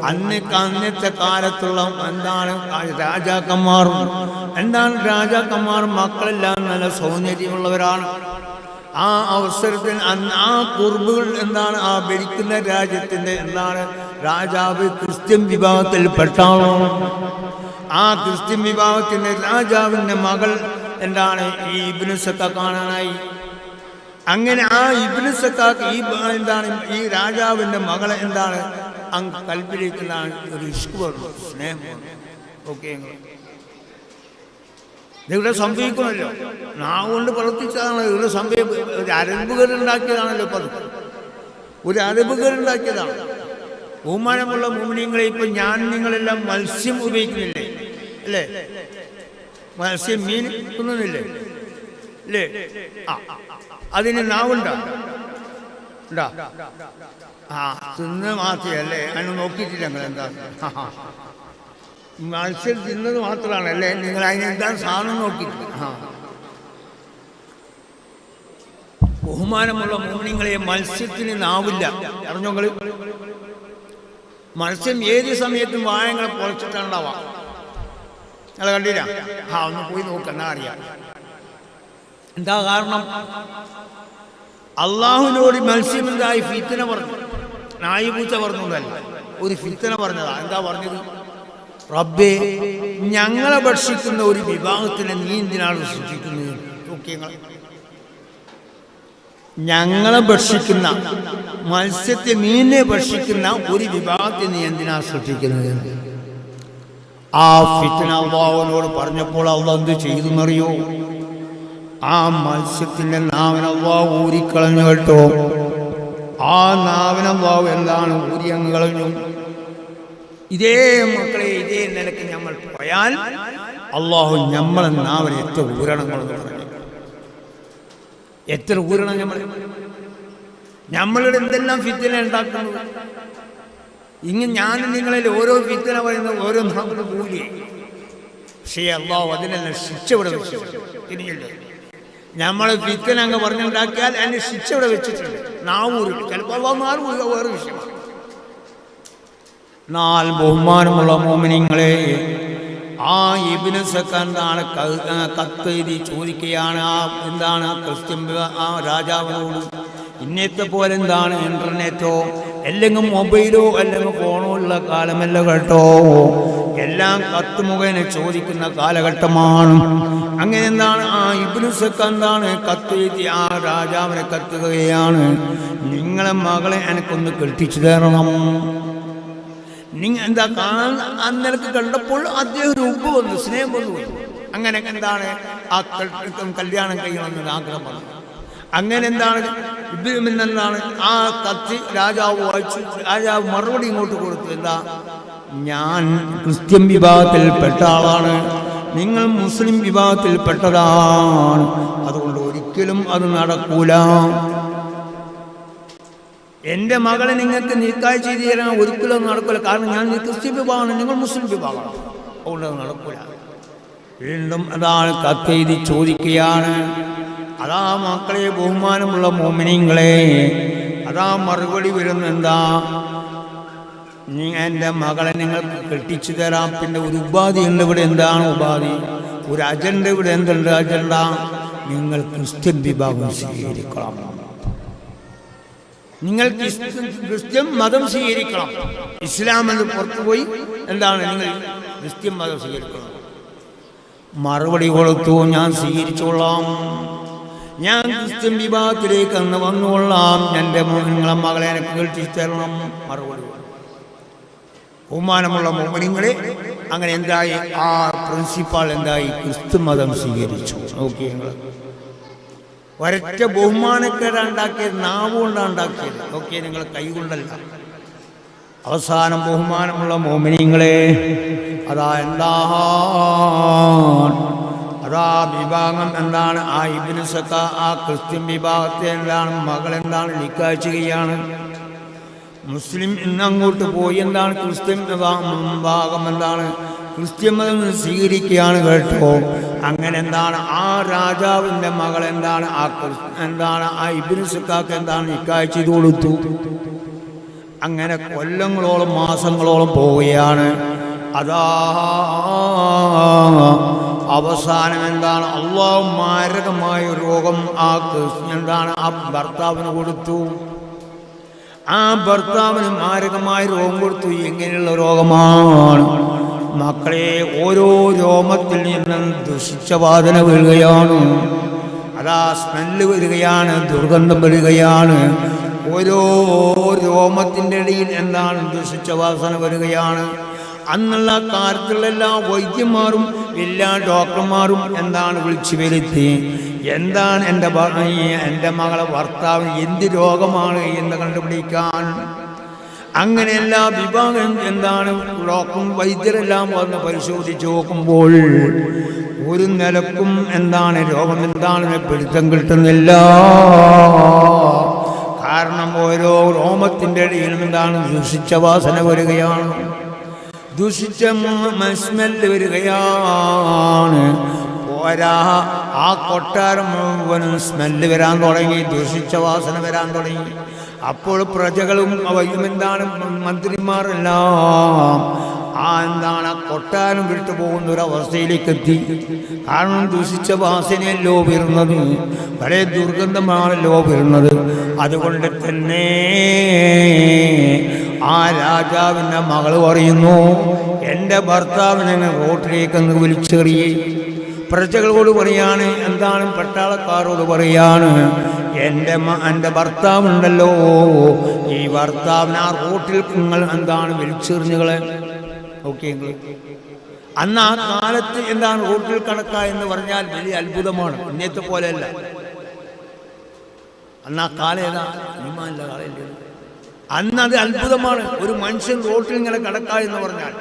അന്നത്തെ കാലത്തുള്ള എന്താണ് രാജാക്കന്മാർ, എന്താണ് രാജാക്കന്മാർ മക്കളെല്ലാം നല്ല സൗന്ദര്യമുള്ളവരാണ്. ആ അവസരത്തിൽ ആ കുർബുകൾ എന്താണ്? ആ ഭരിക്കുന്ന രാജ്യത്തിൻ്റെ എന്താണ് രാജാവ് ക്രിസ്ത്യൻ വിഭാഗത്തിൽ പെട്ടാണോ? ആ ക്രിസ്ത്യൻ വിഭാഗത്തിൻ്റെ രാജാവിൻ്റെ മകൾ എന്താണ് ഈ ഇബ്നു സഖ കാണാനായി. അങ്ങനെ ആ ഇബ്നു സഖാക്ക് എന്താണ് ഈ രാജാവിൻ്റെ മകളെ എന്താണ് കൽപ്പിലേക്ക് ഒരു ഇഷ്ക് വന്നു, സ്നേഹം വന്നു. ഓക്കെ, ഇതിവിടെ സംഭവിക്കണമല്ലോ. നാവുകൊണ്ട് പ്രവർത്തിച്ചതാണല്ലോ ഇവിടെ സംഭവിക്കും. ഒരു അരബുകാരുണ്ടാക്കിയതാണല്ലോ. ഇപ്പം ഒരു അരബുകാരുണ്ടാക്കിയതാണ്. ബഹുമാനമുള്ള മുഅ്മിനീങ്ങളെ, ഇപ്പം ഞാൻ നിങ്ങളെല്ലാം മത്സ്യം ഉപയോഗിക്കുന്നില്ലേ? അല്ലേ? മത്സ്യം മീൻ തിന്നുന്നില്ലേ? അല്ലേ? അതിന് നാവുണ്ടോ? ഉണ്ടോ? തിന്ന് മാത്രമല്ലേ? അതിന് നോക്കിയിട്ടില്ല നിങ്ങൾ എന്താ? മത്സ്യം തിന്നത് മാത്രമാണല്ലേ? നിങ്ങൾ അതിനെന്താ സാധനം നോക്കിയിട്ട്? ബഹുമാനമുള്ള മുഅ്മിനീങ്ങളെ, മത്സ്യത്തിന് നാവില്ല. അറിഞ്ഞോങ്ങൾ? മത്സ്യം ഏത് സമയത്തും വായങ്ങളെ പൊളിച്ചിട്ടുണ്ടാവാം. നിങ്ങൾ കണ്ടില്ല? ഒന്ന് പോയി നോക്കെന്നാ അറിയാം. എന്താ കാരണം? അള്ളാഹുവിനോട് മത്സ്യം എന്തായി ഫിത്തന പറഞ്ഞു, നായിപൂച്ച പറഞ്ഞതല്ല, ഒരു ഫിത്തന പറഞ്ഞതാ. എന്താ പറഞ്ഞത്? റബ്ബേ, ഞങ്ങളെ ഭക്ഷിക്കുന്ന ഒരു വിഭാഗത്തിനെ നീ എന്തിനാണ് സൃഷ്ടിക്കുന്നത്? ഞങ്ങളെ ഭക്ഷിക്കുന്ന മത്സ്യത്തെ, മീനിനെ ഭക്ഷിക്കുന്ന ഒരു വിഭാഗത്തെ നീ എന്തിനാ സൃഷ്ടിക്കുന്നത്? ആ ഫിത്ന അള്ളാഹുവിനോട് പറഞ്ഞപ്പോൾ അള്ളാഹ് എന്ത് ചെയ്തെന്നറിയോ? ആ മത്സ്യത്തിന്റെ നാവിനെ അള്ളാഹു ഊരിക്കളഞ്ഞു കേട്ടോ. ആ നാവിനെ അള്ളാഹു എന്താണ് ഊരിയങ്ങ് കളഞ്ഞു. ഇതേ മക്കളെ, ഇതേ നിലക്ക് നമ്മൾ പോയാൽ അള്ളാഹു നമ്മളെ നാവിനെ എത്ര ഊരണങ്ങളെന്ന് പറഞ്ഞു. എത്ര ഊരണം നമ്മളുടെ എന്തെല്ലാം ഫിത്തന ഉണ്ടാക്കുന്നത്. ഇങ്ങനെ ഞാൻ നിങ്ങളിൽ ഓരോ ഫിത്തന പറയുന്ന ഓരോ നാവിന് കൂലി. പക്ഷേ അള്ളാഹു അതിനെല്ലാം ശിക്ഷ ഇവിടെ വെച്ചിട്ടുണ്ട്. തിരിഞ്ഞില്ലേ? നമ്മൾ ഫിത്തന അങ്ങ് പറഞ്ഞുണ്ടാക്കിയാൽ അതിന് ശിക്ഷ ഇവിടെ വെച്ചിട്ടുണ്ട്. നാവൂര് ചിലപ്പോൾ അള്ളാഹു വേറെ വിഷയമാണ്. എന്നാൽ ബഹുമാനമുള്ള മോമിനിങ്ങളെ, ആ ഇബ്നു സക്കാൻ എന്താണ് കത്തെഴുതി ചോദിക്കുകയാണ്. എന്താണ് ക്രിസ്ത്യൻ ആ രാജാവിനോട്, ഇന്നത്തെ പോലെ എന്താണ് ഇന്റർനെറ്റോ അല്ലെങ്കിൽ മൊബൈലോ അല്ലെങ്കിൽ ഫോണോ ഉള്ള കാലമല്ല കേട്ടോ, എല്ലാം കത്ത് മുഖേന ചോദിക്കുന്ന കാലഘട്ടമാണ്. അങ്ങനെ എന്താണ് ആ ഇബ്നു സക്കാൻ എന്താണ് കത്തെഴുതി ആ രാജാവിനെ കത്തുകയാണ്, നിങ്ങളെ മകളെ എനിക്കൊന്ന് കെട്ടിച്ചു തരണം. നിങ്ങൾ എന്താ അന്നേരക്ക് കണ്ടപ്പോൾ അദ്ദേഹം ഒരു ഉപ്പ് വന്നു, സ്നേഹം വന്നു പോയി. അങ്ങനെ എന്താണ് ആ കല്യാണം കഴിയണമെന്ന് ആഗ്രഹം വന്നു. അങ്ങനെ എന്താണ് എന്താണ് ആ കത്തി രാജാവ് വായിച്ചു. രാജാവ് മറുപടി ഇങ്ങോട്ട് കൊടുത്തു. എന്താ? ഞാൻ ക്രിസ്ത്യൻ വിഭാഗത്തിൽപ്പെട്ട ആളാണ്, നിങ്ങൾ മുസ്ലിം വിഭാഗത്തിൽപ്പെട്ടതാണ്, അതുകൊണ്ട് ഒരിക്കലും അത് നടക്കൂല. എൻ്റെ മകളെ നിങ്ങൾക്ക് നിക്കാഹ് ചെയ്ത് തരാൻ ഒരിക്കലും നടക്കില്ല. കാരണം ഞാൻ ക്രിസ്ത്യൻ വിഭാഗമാണ്, നിങ്ങൾ മുസ്ലിം വിഭാഗമാണ്, അതുകൊണ്ട് അത് നടക്കില്ല. വീണ്ടും അതാണ് കത്തെഴുതി ചോദിക്കുകയാണ്. അതാ മക്കളെ, ബഹുമാനമുള്ള മോമിനിങ്ങളെ, അതാ മറുപടി വരുന്ന എന്താ? എൻ്റെ മകളെ നിങ്ങൾക്ക് കെട്ടിച്ചു തരാം. പിന്നെ ഒരു ഉപാധി ഉണ്ട് ഇവിടെ. എന്താണ് ഉപാധി? ഒരു അജണ്ട ഇവിടെ. എന്തുണ്ട് അജണ്ട? നിങ്ങൾ ക്രിസ്ത്യൻ വിഭാഗം സ്വീകരിക്കണം, നിങ്ങൾ ക്രിസ്ത്യൻ മതം സ്വീകരിക്കണം. ഇസ്ലാം എന്ന് പുറത്തുപോയി എന്താണ് നിങ്ങൾ ക്രിസ്ത്യൻ മതം സ്വീകരിക്കണം. മറുപടി കൊടുത്തു, ഞാൻ സ്വീകരിച്ചോളാം, ഞാൻ ക്രിസ്ത്യൻ വിഭാഗത്തിലേക്ക് അന്ന് വന്നുകൊള്ളാം, എൻ്റെ നിങ്ങളെ മകളെ എനിക്ക് കെട്ടിച്ചു തരണം. മറുപടി ബഹുമാനമുള്ള മോമിനിങ്ങളെ, അങ്ങനെ എന്തായി? ആ പ്രിൻസിപ്പാൾ എന്തായി? ക്രിസ്ത്യൻ മതം സ്വീകരിച്ചു. നോക്കി നിങ്ങൾ, ഒരൊറ്റ ബഹുമാനക്കേടുണ്ടാക്കിയത് നാവ് കൊണ്ടാണ് ഉണ്ടാക്കിയത്. നോക്കിയേ നിങ്ങൾ, കൈ കൊണ്ടല്ല. അവസാനം ബഹുമാനമുള്ള മോമിനിങ്ങളെ, അതാ എന്താ അതാ വിഭാഗം എന്താണ്? ആ ഇബ്നു സക്ക ആ ക്രിസ്ത്യൻ വിഭാഗത്തെ എന്താണ് മകൾ എന്താണ് നിക്കാഹ് ചെയ്യുകയാണ്. മുസ്ലിം ഇന്നങ്ങോട്ട് പോയി എന്താണ് ക്രിസ്ത്യൻ വിഭാഗം എന്താണ് ക്രിസ്ത്യൻ മതം സ്വീകരിക്കുകയാണ് കേട്ടോ. അങ്ങനെ എന്താണ് ആ രാജാവിൻ്റെ മകൾ എന്താണ് എന്താണ് ആ ഇബ്നു സക്കാക്ക് എന്താണ് നിക്കാഹ് ചെയ്തു കൊടുത്തു. അങ്ങനെ കൊല്ലങ്ങളോളം മാസങ്ങളോളം പോവുകയാണ്. അതാ അവസാനം എന്താണ് അള്ളാഹു മാരകമായ രോഗം ആ എന്താണ് ആ ഭർത്താവിന് കൊടുത്തു. ആ ഭർത്താവിന് മാരകമായ രോഗം കൊടുത്തു. എങ്ങനെയുള്ള രോഗമാണ് മക്കളെ? ഓരോ രോമത്തിൽ നിന്നും ദുഷിച്ച വാസന വരികയാണ്. അതാ സ്മെല്ല് വരികയാണ്, ദുർഗന്ധം വരികയാണ്. ഓരോ രോമത്തിൻ്റെ ഇടയിൽ എന്താണ് ദുഷിച്ച വാസന വരികയാണ്. അന്നുള്ള കാര്യത്തിലുള്ള എല്ലാ വൈദ്യന്മാരും എല്ലാ ഡോക്ടർമാരും എന്താണ് വിളിച്ചു വരുത്തി, എന്താണ് എൻ്റെ മകളെ ഭർത്താവിന് എന്ത് രോഗമാണ് എന്ന് കണ്ടുപിടിക്കാൻ. അങ്ങനെ എല്ലാ വിഭാഗം എന്താണ് ഡോക്ടറും വൈദ്യരെല്ലാം വന്ന് പരിശോധിച്ച് നോക്കുമ്പോൾ ഒരു നിലക്കും എന്താണ് രോഗം എന്താണെന്ന് പിടുത്തം കിട്ടുന്നില്ല. കാരണം ഓരോ രോമത്തിൻ്റെ ഇടയിലും എന്താണ് ദുഷിച്ച വാസന വരികയാണ്, ദുഷിച്ച സ്മെല്ല് വരികയാണ്. പോരാ, ആ കൊട്ടാരം മുഴുവനും സ്മെല്ല് വരാൻ തുടങ്ങി, ദുഷിച്ച വാസന വരാൻ തുടങ്ങി. അപ്പോൾ പ്രജകളും എന്താണ് മന്ത്രിമാരെല്ലാം എന്താണ് കൊട്ടാരം വിട്ടു പോകുന്ന ഒരവസ്ഥയിലേക്ക് എത്തി. കാരണം ദുഷിച്ച വാസനയല്ലോ വരുന്നത്, വളരെ ദുർഗന്ധമാണല്ലോ വരുന്നത്. അതുകൊണ്ട് തന്നെ ആ രാജാവിൻ്റെ മകൾ പറയുന്നു, എൻ്റെ ഭർത്താവിനെ റോട്ടിലേക്കൊന്ന് വിളിച്ചെറിയേ. പ്രജകളോട് പറയാണ്, എന്താണ് പട്ടാളക്കാരോട് പറയാണ്, എൻ്റെ ഭർത്താവുണ്ടല്ലോ, ഈ ഭർത്താവിന് ആ റോട്ടിൽ നിങ്ങൾ എന്താണ് വിളിച്ചെറിഞ്ഞുകളെ. ഓക്കെ, അന്ന് ആ കാലത്ത് എന്താണ് റോട്ടിൽ കടക്ക എന്ന് പറഞ്ഞാൽ വലിയ അത്ഭുതമാണ്, ഇന്നത്തെ പോലെയല്ല. അന്ന് ആ കാലം ഏതാ, ഈമാനില്ല കാലമില്ല. അന്ന് അത് അത്ഭുതമാണ്, ഒരു മനുഷ്യൻ റോട്ടിൽ ഇങ്ങനെ കടക്ക എന്ന് പറഞ്ഞാൽ.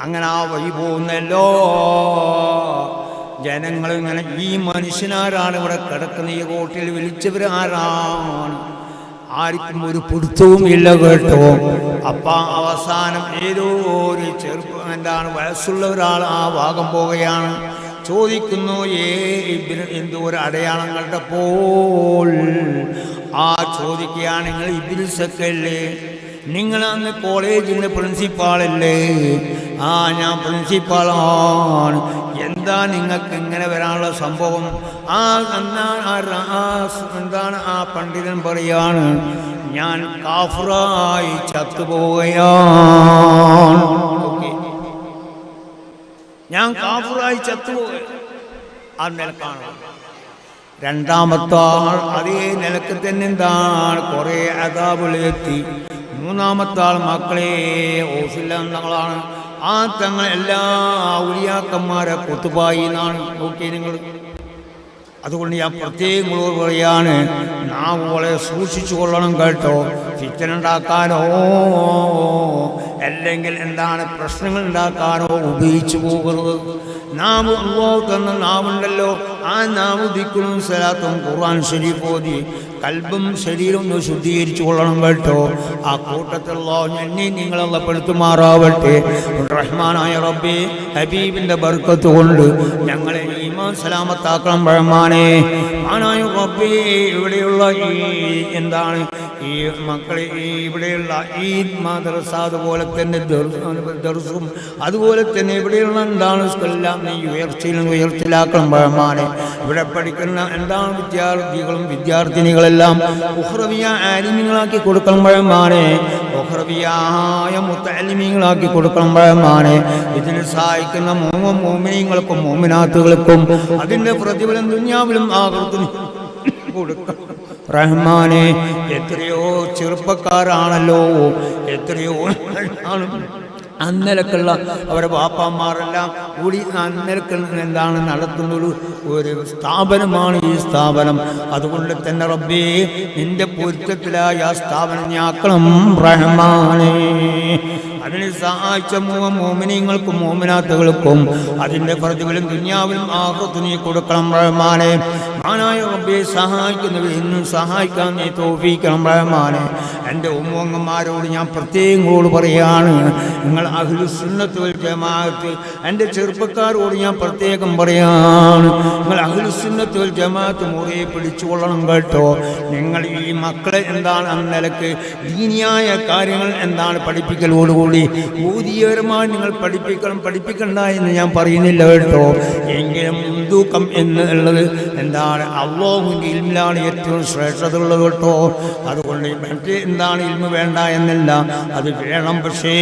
അങ്ങനെ ആ വഴി പോകുന്നല്ലോ ജനങ്ങൾ ഇങ്ങനെ, ഈ മനുഷ്യനാരാണ് ഇവിടെ കിടക്കുന്ന, ഈ റോട്ടിൽ വിളിച്ചവരാരാണ്, ആർക്കും ഒരു പിടുത്തവും ഇല്ല കേട്ടോ. അപ്പം അവസാനം ഏതോ ഒരു എന്താണ് വയസ്സുള്ള ഒരാൾ ആ ഭാഗം പോവുകയാണ്. ചോദിക്കുന്നു, എന്തോ ഒരു അടയാളം കണ്ടപ്പോൾ ആ ചോദിക്കുകയാണ്, നിങ്ങൾ ഇബ്നീസൊക്കെ അല്ലേ, നിങ്ങൾ അന്ന് കോളേജിൻ്റെ പ്രിൻസിപ്പാളല്ലേ? ഞാൻ പ്രിൻസിപ്പാളാണ്. എന്താ നിങ്ങൾക്ക് ഇങ്ങനെ വരാനുള്ള സംഭവം? എന്താണ് ആ പണ്ഡിതൻ പറയാണ്, ഞാൻ കാഫിറായി ചത്തുപോവുകയാണ്. ഞാൻ കാഫിറായി ചത്തുപോവുക. ആ നിലക്കാണ്. രണ്ടാമത്തെ ആൾ അതേ നിലക്ക് തന്നെ എന്താണ് കുറേ അദാബുകളെത്തി. മൂന്നാമത്തെ ആൾ മക്കളെ ഓഫില്ല തങ്ങളാണ്. ആ തങ്ങൾ എല്ലാ ഔലിയാക്കന്മാരെ കുത്തുബായി എന്നാണ്. നോക്കി നിങ്ങൾ. അതുകൊണ്ട് ഞാൻ പ്രത്യേകം പറയാണ്, നാം വളരെ സൂക്ഷിച്ചു കൊള്ളണം കേട്ടോ. ഫിത്തന ഉണ്ടാക്കാനോ അല്ലെങ്കിൽ എന്താണ് പ്രശ്നങ്ങൾ ഉണ്ടാക്കാനോ ഉപയോഗിച്ചു പോകരുത്. നാം അല്ലാഹു തന്ന നാവുണ്ടല്ലോ, ആ നാവ് ദിക്റും സലാത്തും ഖുർആൻ ശരീഫ് ഓതി കൽബും ശരീരവും ഒന്ന് ശുദ്ധീകരിച്ചു കൊള്ളണം കേട്ടോ. ആ കൂട്ടത്തിലുള്ള എന്നെ നിങ്ങളെ പെടുത്തുമാറാവട്ടെ. റഹ്മാനായ റബ്ബേ, ഹബീബിൻ്റെ ബർക്കത്ത് കൊണ്ട് ഞങ്ങളെ ഈമാൻ സലാമത്താക്കണം റഹ്മാനേ. ആനായ റബ്ബേ, ഇവിടെയുള്ള ഈ എന്താണ് ഈ മക്കളെ ഇവിടെയുള്ള ഈ മദ്രസ, അതുപോലെ തന്നെ ദർസും, അതുപോലെ തന്നെ ഇവിടെയുള്ള എന്താണ് എല്ലാം നീ ഉയർച്ചയിലാക്കണം റഹ്മാനേ. ഇവിടെ പഠിക്കുന്ന എന്താണ് വിദ്യാർത്ഥികളും വിദ്യാർത്ഥിനികളെല്ലാം ഉഖ്റവിയ ആലിമീങ്ങളാക്കി കൊടുക്കണം റഹ്മാനേ. ഉഖ്റവിയായ മുത്തഅല്ലിമീങ്ങളാക്കി കൊടുക്കണം റഹ്മാനേ. ഇതിന് സഹായിക്കുന്ന മുഅ്മിനീങ്ങൾക്കും മുഅ്മിനാത്തുകൾക്കും അതിൻ്റെ പ്രതിഫലം ദുനിയാവിലും ആഖിറത്തിലും കൊടുക്കണം റഹ്മാനേ. എത്രയോ ചെറുപ്പക്കാരാണല്ലോ, എത്രയോ ആണ് അന്നലക്കുള്ള അവരുടെ വാപ്പാന്മാരെല്ലാം കൂടി അന്നലക്ക് എന്താണ് നടത്തുന്ന ഒരു സ്ഥാപനമാണ് ഈ സ്ഥാപനം. അതുകൊണ്ട് തന്നെ റബ്ബേ, നിന്റെ പൊരുത്തത്തിലായ ആ സ്ഥാപനം ഞാക്കണം റഹ്മാനേ. അതിനെ സഹായിച്ച മോമിനീങ്ങൾക്കും മോമിനാത്തുകൾക്കും അതിൻ്റെ പ്രതിഫലം ദുനിയാവിലും ആഖിറത്തിലും നീ കൊടുക്കണം റഹ്മാനേ. മാനായ റബ്ബേ, സഹായിക്കുന്നവർ ഇന്നും സഹായിക്കാൻ നീ തൗഫീഖ് റഹ്മാനേ. എൻ്റെ ഉമ്മങ്ങന്മാരോട് ഞാൻ പ്രത്യേകങ്ങളോട് പറയാണ്, നിങ്ങൾ അഹ്ലുസുന്നത്ത് വൽ ജമാഅത്ത്, എൻ്റെ ചെറുപ്പക്കാരോട് ഞാൻ പ്രത്യേകം പറയാണ്, നിങ്ങൾ അഹ്ലുസുന്നത്ത് വൽ ജമാഅത്ത് മുറിയെ പിടിച്ചുകൊള്ളണം കേട്ടോ. നിങ്ങൾ ഈ മക്കളെ എന്താണ് നിലക്ക് ദീനിയായ കാര്യങ്ങൾ എന്താണ് പഠിപ്പിക്കലോടുകൂടി ഭൗതികപരമായി നിങ്ങൾ പഠിപ്പിക്കണ്ട എന്ന് ഞാൻ പറയുന്നില്ല കേട്ടോ. എങ്കിലും മുൻതൂക്കം എന്നുള്ളത് എന്താണ് അല്ലാഹുവിൻ്റെ ഇൽമിലാണ് ഏറ്റവും ശ്രേഷ്ഠത ഉള്ളത് കേട്ടോ. അതുകൊണ്ട് മറ്റേ എന്താണ് ഇൽമ വേണ്ട എന്നല്ല, അത് വേണം. പക്ഷേ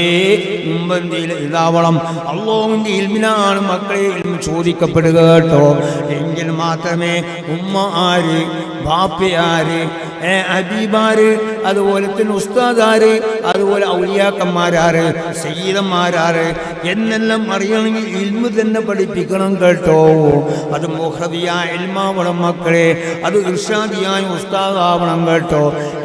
മുമ്പന്തിയിൽ ഇതാവണം. അല്ലാഹുവിൻ്റെ ഇൽമിലാണ് മക്കളെ ഇൽമ ചോദിക്കപ്പെടുക കേട്ടോ. എങ്കിൽ മാത്രമേ ഉമ്മ ആര്, ബാപ്പ ആര്, ഹബീബാര്, അതുപോലെ തന്നെ ഉസ്താദാര്, അതുപോലെ ഔലിയാക്കന്മാരാര്, സയ്യിദന്മാരാര് എന്നെല്ലാം അറിയണമെങ്കിൽ ഇൽമ തന്നെ പഠിപ്പിക്കണം കേട്ടോ. അത് മുഹ്റദിയായ ഇൽമാവണം മക്കളെ, അത് ഇർഷാദിയായ ഉസ്താദാവണം കേട്ടോ.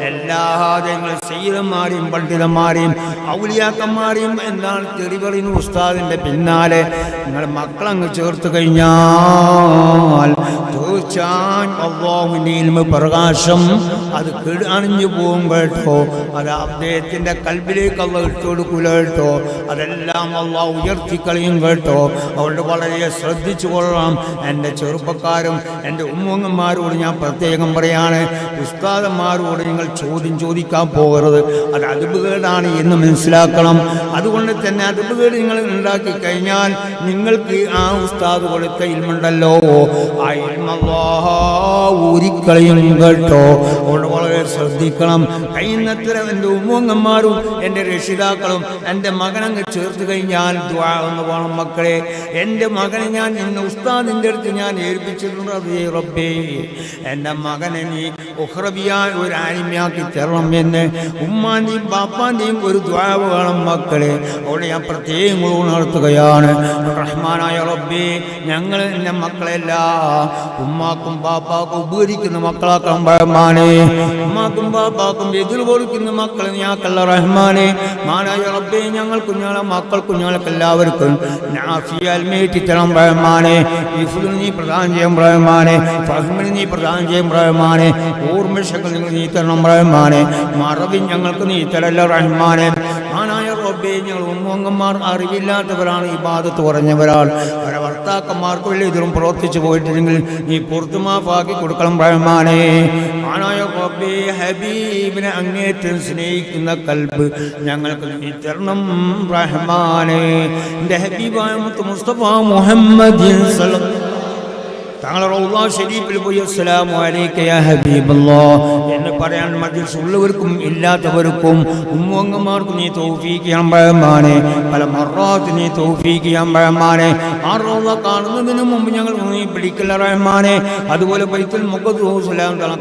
എല്ലാതെ സയ്യിദന്മാരെയും പണ്ഡിതന്മാരെയും ഔലിയാക്കന്മാരെയും എന്താണ് തെറി പറയുന്ന ഉസ്താദിൻ്റെ പിന്നാലെ നിങ്ങൾ മക്കളങ്ങ് ചേർത്ത് കഴിഞ്ഞാൽ തീർച്ചയായും അല്ലാഹുവിൻ്റെ ഇൽമ പ്രകാശം അത് അണിഞ്ഞു പോകും കേട്ടോ. അത് അദ്ദേഹത്തിൻ്റെ കൽബിലേക്ക് അല്ലാഹു ഇട്ട് കൊടുക്കൂല കേട്ടോ. അതെല്ലാം അല്ലാഹു ഉയർത്തിക്കളയും കേട്ടോ. അതുകൊണ്ട് വളരെ ശ്രദ്ധിച്ചു കൊള്ളണം. എൻ്റെ ചെറുപ്പക്കാരും എൻ്റെ ഉമ്മങ്ങന്മാരോട് ഞാൻ പ്രത്യേകം പറയാണ്, ഉസ്താദന്മാരോട് നിങ്ങൾ ചോദ്യം ചോദിക്കാൻ പോകരുത്. അത് അദബുകേടാണ് എന്ന് മനസ്സിലാക്കണം. അതുകൊണ്ട് തന്നെ അദബുകേട് നിങ്ങൾ ഉണ്ടാക്കി കഴിഞ്ഞാൽ നിങ്ങൾക്ക് ആ ഉസ്താദ് കൊടുത്ത ഇൽമുണ്ടല്ലോ, ആ ഊരിക്കളയും കേട്ടോ. അതുകൊണ്ട് വളരെ ശ്രദ്ധിക്കണം. കഴിയുന്നത്ര എൻ്റെ ഉമ്മങ്ങന്മാരും എൻ്റെ രക്ഷിതാക്കളും എൻ്റെ മകനങ്ങ് ചേർത്ത് കഴിഞ്ഞാൽ ദുആ എന്ന് വേണം. മക്കളെ, എൻ്റെ മകനെ ഞാൻ ഇന്ന് ഉസ്താദിൻ്റെ അടുത്ത് ഞാൻ ഏൽപ്പിച്ചിട്ടുണ്ട്. അതേ റബ്ബേ, എൻ്റെ മകനെ നീ ഉഖ്റബിയായ ഒരു ആലിമ്യാക്കി തരണം എന്ന് ഉമ്മാൻ്റെയും ബാപ്പാൻ്റെയും ഒരു ദുആ വേണം മക്കളെ. അവിടെ ഞാൻ പ്രത്യേകം ഉണർത്തുകയാണ്. റഹ്മാനായ റബ്ബേ, ഞങ്ങൾ എൻ്റെ മക്കളെല്ലാം ഉമ്മാക്കും ബാപ്പാക്കും ഉപകരിക്കുന്ന മക്കളാക്കണം റഹ്മാനെ. ഉമ്മാക്കും ബാപ്പാക്കും എതിർ കൊടുക്കുന്ന മക്കളെ ഞാക്കല്ല റഹ്മാനെ. മാനായ റബ്ബേ, ഞങ്ങൾ കുഞ്ഞാളെ മക്കൾ കുഞ്ഞാൾക്ക് എല്ലാവർക്കും നാഫിയൽമേറ്റിത്തണം റഹ്മാനെ. ഇഫ്ദ് നീ പ്രദാനം ചെയ്യും റഹ്മാനെ. ഫഹ്മിന് നീ പ്രദാനം ചെയ്യും റഹ്മാനെ. ഓർമ്മശക്തി നീ തരണം റഹ്മാനെ. മറവി ഞങ്ങൾക്ക് നീ തരല്ല റഹ്മാനെ. മാനായ റബ്ബേ, ഞങ്ങൾ ഉമ്മങ്ങന്മാർ അറിവില്ലാത്തവരാണ്, ഇബാദത്ത് കുറഞ്ഞവരാൾ. അവരുടെ ഭർത്താക്കന്മാർക്ക് വലിയ ഇതിലും പ്രവർത്തിച്ചു പോയിട്ടുണ്ടെങ്കിൽ നീ പുറത്തു മാഫാക്കി കൊടുക്കണം റഹ്മാനെ. മാനായ റബ്ബേ, ഹബീബിനെ അങ്ങേറ്റം സ്നേഹിക്കുന്ന കൽബ് ഞങ്ങൾക്ക് നീ തരണം റഹ്മാനെ. എൻ്റെ ഹബീബായ മുസ്തഫ മുഹമ്മദ് തങ്ങളുടെ റൗള ശരീഫിൽ പോയി അസ്സലാമു അലൈക യാ ഹബീബല്ലാഹ് എന്ന് പറയാൻ മജ്ലിസ് ഉള്ളവർക്കും ഇല്ലാത്തവർക്കും ഉമ്മങ്ങന്മാർക്കും നീ തൗഫീഖ് ചെയ്യാൻ റഹ്മാനെ. പല മറാത്ത് നീ തൗഫീഖ് ചെയ്യാൻ റഹ്മാനെ. ആ റൗള കാണുന്നതിന് മുമ്പ് ഞങ്ങൾ നീ പിടിക്കല്ല റഹ്മാനെ. അതുപോലെ ബൈത്തുൽ മുഖദ്ദസ്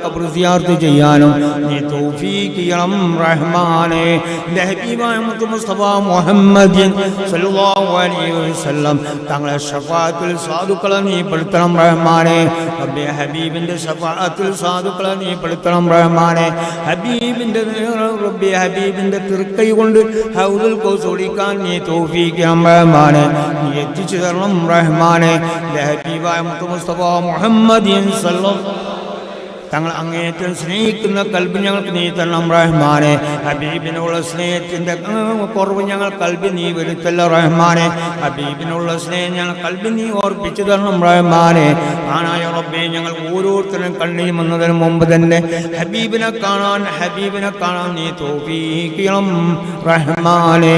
ഖബർ സിയാറത്ത് ചെയ്യാനും നീ തൗഫീഖ് ചെയ്യണം റഹ്മാനെ. എൻ്റെ ഹബീബായ മുസ്തഫ മുഹമ്മദ് സല്ലല്ലാഹു അലൈഹി വസല്ലം തങ്ങളുടെ ശഫാഅത്തുൽ സാദുക്കളെ നീ പെടുത്തണം റഹ്മാനെ. റബ്ബേ, ഹബീബിന്റെ ശഫാഅത്തുൽ സാദുക്കളെ നീ പെടുത്തണം റഹ്മാനെ. ഹബീബിന്റെ റബ്ബേ, ഹബീബിന്റെ തൃക്കൈ കൊണ്ട് ഹൗദുൽ കൗസർ കുടിക്കാൻ നീ തൗഫീഖ് ചെയ്യാൻ റഹ്മാനെ. നീ എത്തിച്ചു തരണം റഹ്മാനെ. ഹബീബായ മുസ്തഫ മുഹമ്മദ് സല്ലല്ലാഹു തങ്ങൾ അങ്ങേറ്റം സ്നേഹിക്കുന്ന കൽബ് ഞങ്ങൾക്ക് നീ തരണം റഹ്മാനെ. ഹബീബിനുള്ള സ്നേഹത്തിൻ്റെ കുറവ് ഞങ്ങൾ കൽബി നീ വരുത്തല്ല റഹ്മാനെ. ഹബീബിനുള്ള സ്നേഹം ഞങ്ങൾ കൽബി നീ ഓർപ്പിച്ചു തരണം റഹ്മാനെ. ആനായ റബ്ബേ, ഞങ്ങൾ ഓരോരുത്തരും കണ്ണിൽ വന്നതിന് മുമ്പ് തന്നെ ഹബീബിനെ കാണാൻ നീ തൗഫീഖ് ചെയ്യണം റഹ്മാനെ.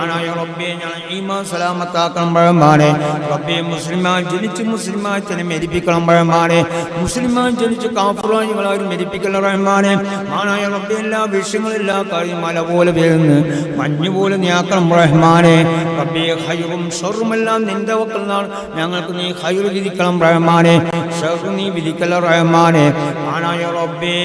ആനായ റബ്ബേ, ഞങ്ങൾ ഈമാൻ സലാമത്താക്കണം റഹ്മാനെ. റബ്ബേ, മുസ്ലിമായി ജനിച്ച് മുസ്ലിമായി തന്നെ മരിപ്പിക്കണം റഹ്മാനെ. മുസ്ലിമായി ജനിച്ച് കാഫിറുകളാരും മരിപ്പിക്കൽ റഹ്മാനെ. മാനായ റബ്ബേ, എല്ലാ വിഷയങ്ങളും എല്ലാ കാര്യം മല പോലെ വേഗന്ന് മഞ്ഞ് പോലെ നീയാക്കണം റഹ്മാനെ. റബ്ബേ, ഖൈറും ഷർറും എല്ലാം നിന്റെ വക്കലാണ്. ഞങ്ങൾക്ക് നീ ഖൈർ വിധിക്കണം റഹ്മാനെ. ഷർർ നീ വിധിക്കൽ റഹ്മാനെ. മാനായ റബ്ബേ,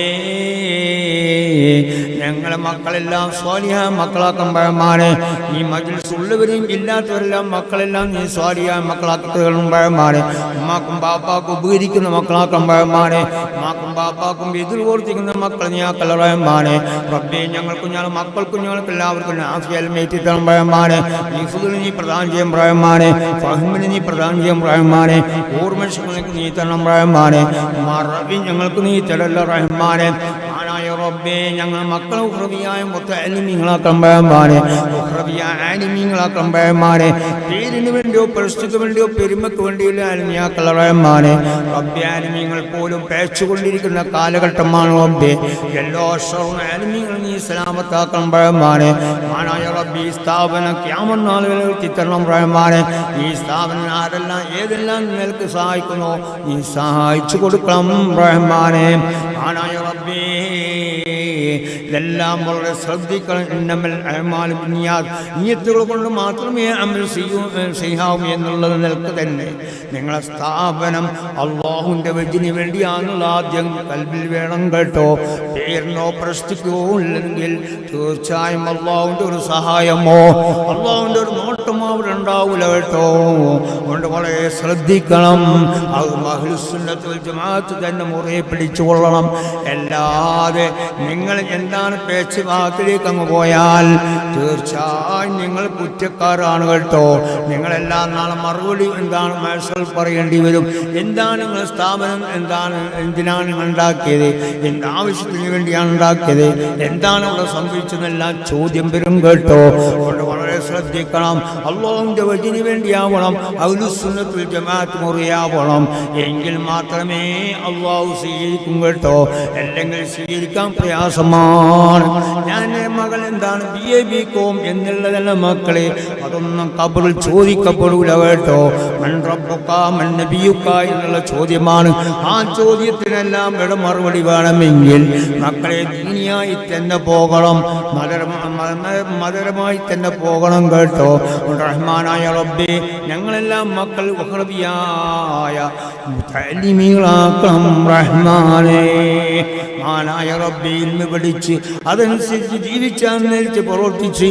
ഞങ്ങളെ മക്കളെല്ലാം സ്വാലിഹ മക്കളാക്കാൻ റഹ്മാനെ. ഈ മജ്ലിസ് ഉള്ളവരെയും ഇല്ലാത്തവരെല്ലാം മക്കളെല്ലാം നീ സ്വാലിഹ മക്കളാക്കി തരണം റഹ്മാനെ. ഉമ്മാക്കും ബാപ്പാക്കും ഉപകരിക്കുന്ന മക്കളാക്കാൻ റഹ്മാനെ. ഉമ്മാക്കും ബാപ്പാക്കും എതിർ പ്രവർത്തിക്കുന്ന മക്കൾ നീ ആക്കൽ റഹ്മാനെ. റബ്ബേ, ഞങ്ങൾക്കും ഞങ്ങൾ മക്കൾക്കും ഞങ്ങൾക്ക് എല്ലാവർക്കും ആഫിയൽമേറ്റി തരണം റഹ്മാനെ. ഇഫ്ദ് നീ പ്രദാനം ചെയ്യും റഹ്മാനെ. ഫഹ്മിന് നീ പ്രദാനം ചെയ്യും റഹ്മാനെ. ഓർമ്മശക്തി നീ തരണം റഹ്മാനെ. മറവി ഞങ്ങൾക്ക് നീ തരല്ല റഹ്മാനെ. റബ്ബേ, ഞങ്ങൾ മക്കളെ ഉഖ്റവിയായ മുത്തഅല്ലിമീങ്ങളാക്കണം റഹ്മാനെ. ഉഖ്റവിയായ ആലിമീങ്ങളാക്കണം റഹ്മാനെ. പേരിന് വേണ്ടിയോ പ്രശ്നത്തിന് വേണ്ടിയോ പെരുമക്ക് വേണ്ടിയോ ആലിമിയാക്കള റഹ്മാനെ. റബ്ബേ, ആലിമീങ്ങൾ പോലും പേച്ചുകൊണ്ടിരിക്കുന്ന കാലഘട്ടമാണ് റബ്ബേ. എല്ലാ ഷർറും ആലിമീങ്ങൾ നീ സലാമത്താക്കണം റഹ്മാനെ. മാനായ റബ്ബേ, ഈ സ്ഥാപനം ഖിയാമത്ത് നാൾ വരെ എത്തിത്തരണം റഹ്മാനെ. ഈ സ്ഥാപനം ആരെല്ലാം ഏതെല്ലാം നിനക്ക് സഹായിക്കുന്നോ നീ സഹായിച്ചു കൊടുക്കണം റഹ്മാനെ. മാനായ റബ്ബേ, ഇതെല്ലാം വളരെ ശ്രദ്ധിക്കണം. ഇന്നമൽ അഅ്മാലു ബിന്നിയാത്ത്, നിയ്യത്തുകൾ കൊണ്ട് മാത്രമേ അമൽ ചെയ്യാവൂ എന്നുള്ളത് നിലക്ക് തന്നെ നിങ്ങളെ സ്ഥാപനം അള്ളാഹുവിൻ്റെ വജ്ജിന് വേണ്ടിയാണെന്നുള്ള ആദ്യം കൽബിൽ വേണം കേട്ടോ. പേരിനോ പ്രശ്നിക്കോ ഇല്ലെങ്കിൽ തീർച്ചയായും അള്ളാഹുവിൻ്റെ ഒരു സഹായമോ അള്ളാഹുവിൻ്റെ ഒരു നോട്ടമോ അവിടെ ഉണ്ടാവില്ല കേട്ടോ. അതുകൊണ്ട് വളരെ ശ്രദ്ധിക്കണം. അത് അഹ്ലുസുന്നത്ത് വൽ ജമാഅത്ത് തന്നെ മുറയെ പിടിച്ചുകൊള്ളണം. അല്ലാതെ നിങ്ങൾ എന്താണ് പേച്ച് ഭാഗത്തിലേക്ക് അങ്ങ് പോയാൽ തീർച്ചയായും നിങ്ങൾ കുറ്റക്കാരാണ് കേട്ടോ. നിങ്ങളെല്ലാം നാളെ മറുപടി എന്താണ് മനസ്സിൽ പറയേണ്ടി വരും. എന്താണ് നിങ്ങളുടെ സ്ഥാപനം, എന്തിനാണ് നിങ്ങൾ ഉണ്ടാക്കിയത്, എന്താവശ്യത്തിന് വേണ്ടിയാണ് ഉണ്ടാക്കിയത്, എന്താണ് ഇവിടെ സംഭവിച്ചതെന്നെല്ലാം ചോദ്യം വരും കേട്ടോ. അതുകൊണ്ട് വളരെ വളരെ ശ്രദ്ധിക്കണം. അല്ലാഹുവിന്റെ വചിന് വേണ്ടിയാവണം, അഹ്ലുസുന്നത്തുൽ ജമാഅത്ത് മുറിയാവണം. എങ്കിൽ മാത്രമേ അല്ലാഹു സ്വീകരിക്കും കേട്ടോ. അല്ലെങ്കിൽ സ്വീകരിക്കാൻ പ്രയാസമാണ്. ഞാൻ മകൾ എന്താണ് BA BCom എന്നുള്ളതല്ല മക്കളെ, അതൊന്നും ഖബറിൽ ചോദിക്കപ്പെടൂല കേട്ടോ. മൻ റബ്ബുക മൻ നബിയുക എന്നുള്ള ചോദ്യമാണ്. ആ ചോദ്യത്തിനെല്ലാം ഇവിടെ മറുപടി വേണമെങ്കിൽ മക്കളെ ദീനിയായി തന്നെ പോകണം, മതരമായി തന്നെ പോകണം കേട്ടോ. റഹ്മാനായ റബ്ബേ, ഞങ്ങളെല്ലാം മക്കൾ വഹ്റബിയായ മുതഅല്ലിമീങ്ങളാക്കണം റഹ്മാനേ. മാനായ റബ്ബേ, ഇൽമു പഠിച്ച് അതനുസരിച്ച് ജീവിച്ചനുസരിച്ച് പ്രവർത്തിച്ച്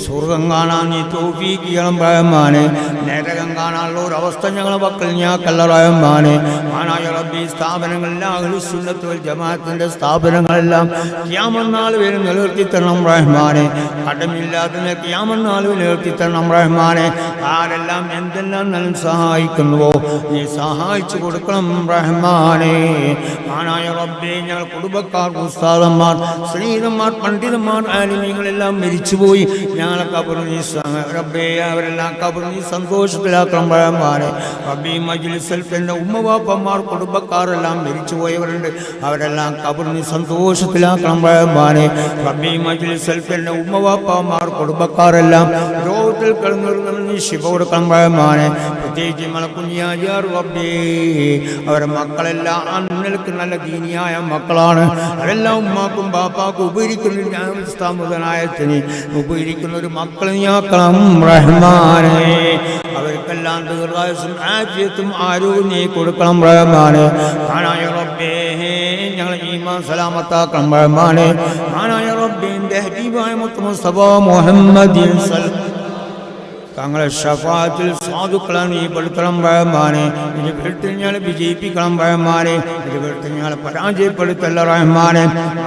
സ്വർഗം കാണാൻ നീ തൗഫീഖ് ചെയ്യണം റഹ്മാനേ. നരകം കാണാനുള്ള ഒരു അവസ്ഥ ഞങ്ങളെ മക്കൾ ഞാക്കല്ല റഹ്മാനേ. മാനായ റബ്ബേ, സ്ഥാപനങ്ങളെല്ലാം അഹ്ലുസുന്നത്ത് വൽ ജമാഅത്തിന്റെ സ്ഥാപനങ്ങളെല്ലാം ഖിയാമത്ത് നാൾ വരെ നിലനിർത്തി തരണം റഹ്മാനേ. കടമില്ലാതെ ഖിയാമത്ത് നാൾ വരെ നിലനിർത്തി തരണം റഹ്മാനേ. ആരെല്ലാം എന്തെല്ലാം നല്ല സഹായിക്കുന്നുവോ നീ സഹായിച്ചു കൊടുക്കണം റഹ്മാനേ. മാനായ റബ്ബേ, ഞങ്ങൾ കുടുംബക്കാർ, ഉസ്താദന്മാർ, സ്നേഹിതന്മാർ, പണ്ഡിതന്മാർ, ആലിമീങ്ങളെല്ലാം മരിച്ചുപോയി. ഞങ്ങളെ ഖബർ നീ റബ്ബേ അവരെല്ലാം ഖബർ നീ സന്തോഷത്തിലാക്കണം റഹ്മാനേ. റബ്ബേ, മജ്ലിസിൽ തന്നെ ഉമ്മവാപ്പന്മാർ, കുടുംബക്കാരെല്ലാം മരിച്ചുപോയവരുണ്ട്, അവരെല്ലാം ഖബർ നീ സന്തോഷത്തിലാക്കണം റഹ്മാനേ. റബ്ബേ, മജ്ലിസിൽ തന്നെ ഉമ്മവാപ്പന്മാർ, കുടുംബക്കാരെല്ലാം രോഗത്തിൽ കിടന്നിരുന്ന നീ ശിഫ കൊടുക്കണം റഹ്മാനേ. പ്രത്യേകിച്ച് നമ്മളെ കുഞ്ഞാജിയാർ റബ്ബേ, അവരുടെ മക്കളെല്ലാം അന്നൽക്ക് നല്ല ദീനിയായ മക്കളാണ്. അതെല്ലാം ഉമ്മാക്കും ബാപ്പാക്കും ഉപകരിക്കുന്നതിനായത്തിന് ഉപകരിക്കുന്ന ഒരു മക്കളെ നീയാക്കണം റഹ്മാനേ. അവർക്കെല്ലാം ദീർഘായുസ്സും ആഫിയത്തും ആരോഗ്യം നീ കൊടുക്കണം റഹ്മാനേ. മാനായ റബ്ബേ, ഞങ്ങളെ ഈമാൻ സലാമത്താക്കണം റഹ്മാനേ. മാനായ റബ്ബേ, ഹബീബായ മുസ്തഫ മുഹമ്മദ് തങ്ങളെ ഷഫാത്തിൽ സാധുക്കളാണ് നീ പെടുത്തണം റഹ്മാനേ. ഇത് വീട്ടിൽ ഞങ്ങളെ വിജയിപ്പിക്കണം റഹ്മാനേ. ഇത് വീട്ടിൽ ഞങ്ങളെ പരാജയപ്പെടുത്തല്ല റഹ്മാനേ.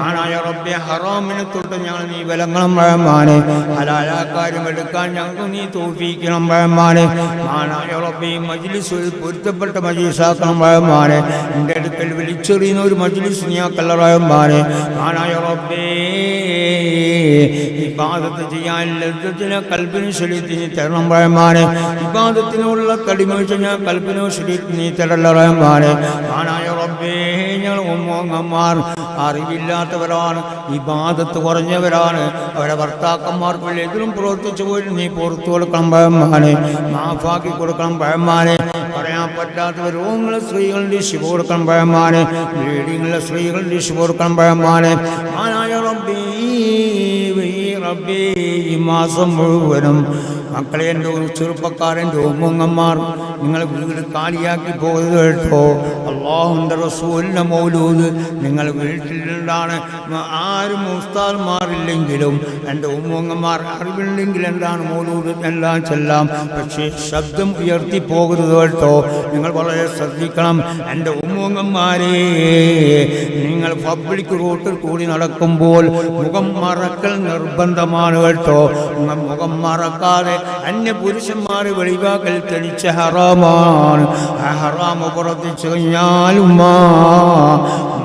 ആനായ റബ്ബേ, ഹറാമിനെ തൊട്ട് ഞങ്ങൾ നീ വിലങ്ങണം റഹ്മാനേ. ഹലാല കാര്യം എടുക്കാൻ ഞങ്ങൾക്ക് നീ തൗഫീഖ് റഹ്മാനേ. ആനായ റബ്ബേ, മജ്ലിസ് പൊരുത്തപ്പെട്ട മജ്ലിസാക്കണം റഹ്മാനേ. എൻ്റെ അടുക്കൽ വിളിച്ചെറിയുന്ന ഒരു മജ്ലിസ് നീയാക്കല്ല റഹ്മാനേ. ആനായ റബ്ബേ, ഇബാദത്ത് ചെയ്യാൻ ലദ്ദത്തിനെ കൽബിന് ശരീരത്തിന് തരണം റഹ്മാനേ. ഇബാദത്തിനുള്ള കടിമ ഞാൻ കൽബിനോ ശരീരത്തിന് നീ തരല്ല റഹ്മാനേ. ആനായ റബ്ബേ, ഞങ്ങൾ ഉമ്മമാർ അറിവില്ലാത്തവരാണ്, ഇബാദത്ത് കുറഞ്ഞവരാണ്. അവരെ ഭർത്താക്കന്മാർക്ക് എതിരും പ്രവർത്തിച്ചു പോലും നീ പുറത്തു കൊടുക്കണം റഹ്മാനേ. മാഫാക്കി കൊടുക്കണം റഹ്മാനേ. പറയാൻ പറ്റാത്തവർ രോഗങ്ങളെ സ്ത്രീകളുടെ ശിവ കൊടുക്കണം റഹ്മാനേ. ബ്ലീഡിങ്ങുള്ള സ്ത്രീകളുടെ ശിവ കൊടുക്കണം റഹ്മാനേ. ആനായ റബ്ബേ, റബ്ബേ, ഈ മാസം മുഴുവനും മക്കളെ, എൻ്റെ ചെറുപ്പക്കാരൻ്റെ ഉമ്മങ്ങന്മാർ നിങ്ങൾ വീട് കാലിയാക്കി പോയത് കേട്ടോ. അല്ലാഹുവിൻ്റെ റസൂലിൻ്റെ മൗലൂദ് നിങ്ങൾ വീട്ടിലുണ്ടാണ്. ആരും ഉസ്താദ്മാരില്ലെങ്കിലും എൻ്റെ ഉമ്മങ്ങന്മാർ അറിവില്ലെങ്കിൽ എന്താണ് മൗലൂദ് എല്ലാം ചെല്ലാം. പക്ഷേ ശബ്ദം ഉയർത്തി പോകരുത് കേട്ടോ. നിങ്ങൾ വളരെ ശ്രദ്ധിക്കണം എൻ്റെ ഉമ്മങ്ങന്മാരെ. നിങ്ങൾ പബ്ലിക് റോട്ടിൽ കൂടി നടക്കുമ്പോൾ മുഖം മറക്കൽ നിർബന്ധമാണ് കേട്ടോ. മുഖം മറക്കാതെ അന്യ പുരുഷന്മാരെ വെളിവാക്കൽ തെളിച്ച ഹറാമാണ്. ആ ഹറാമ് പ്രവർത്തിച്ചു കഴിഞ്ഞാലും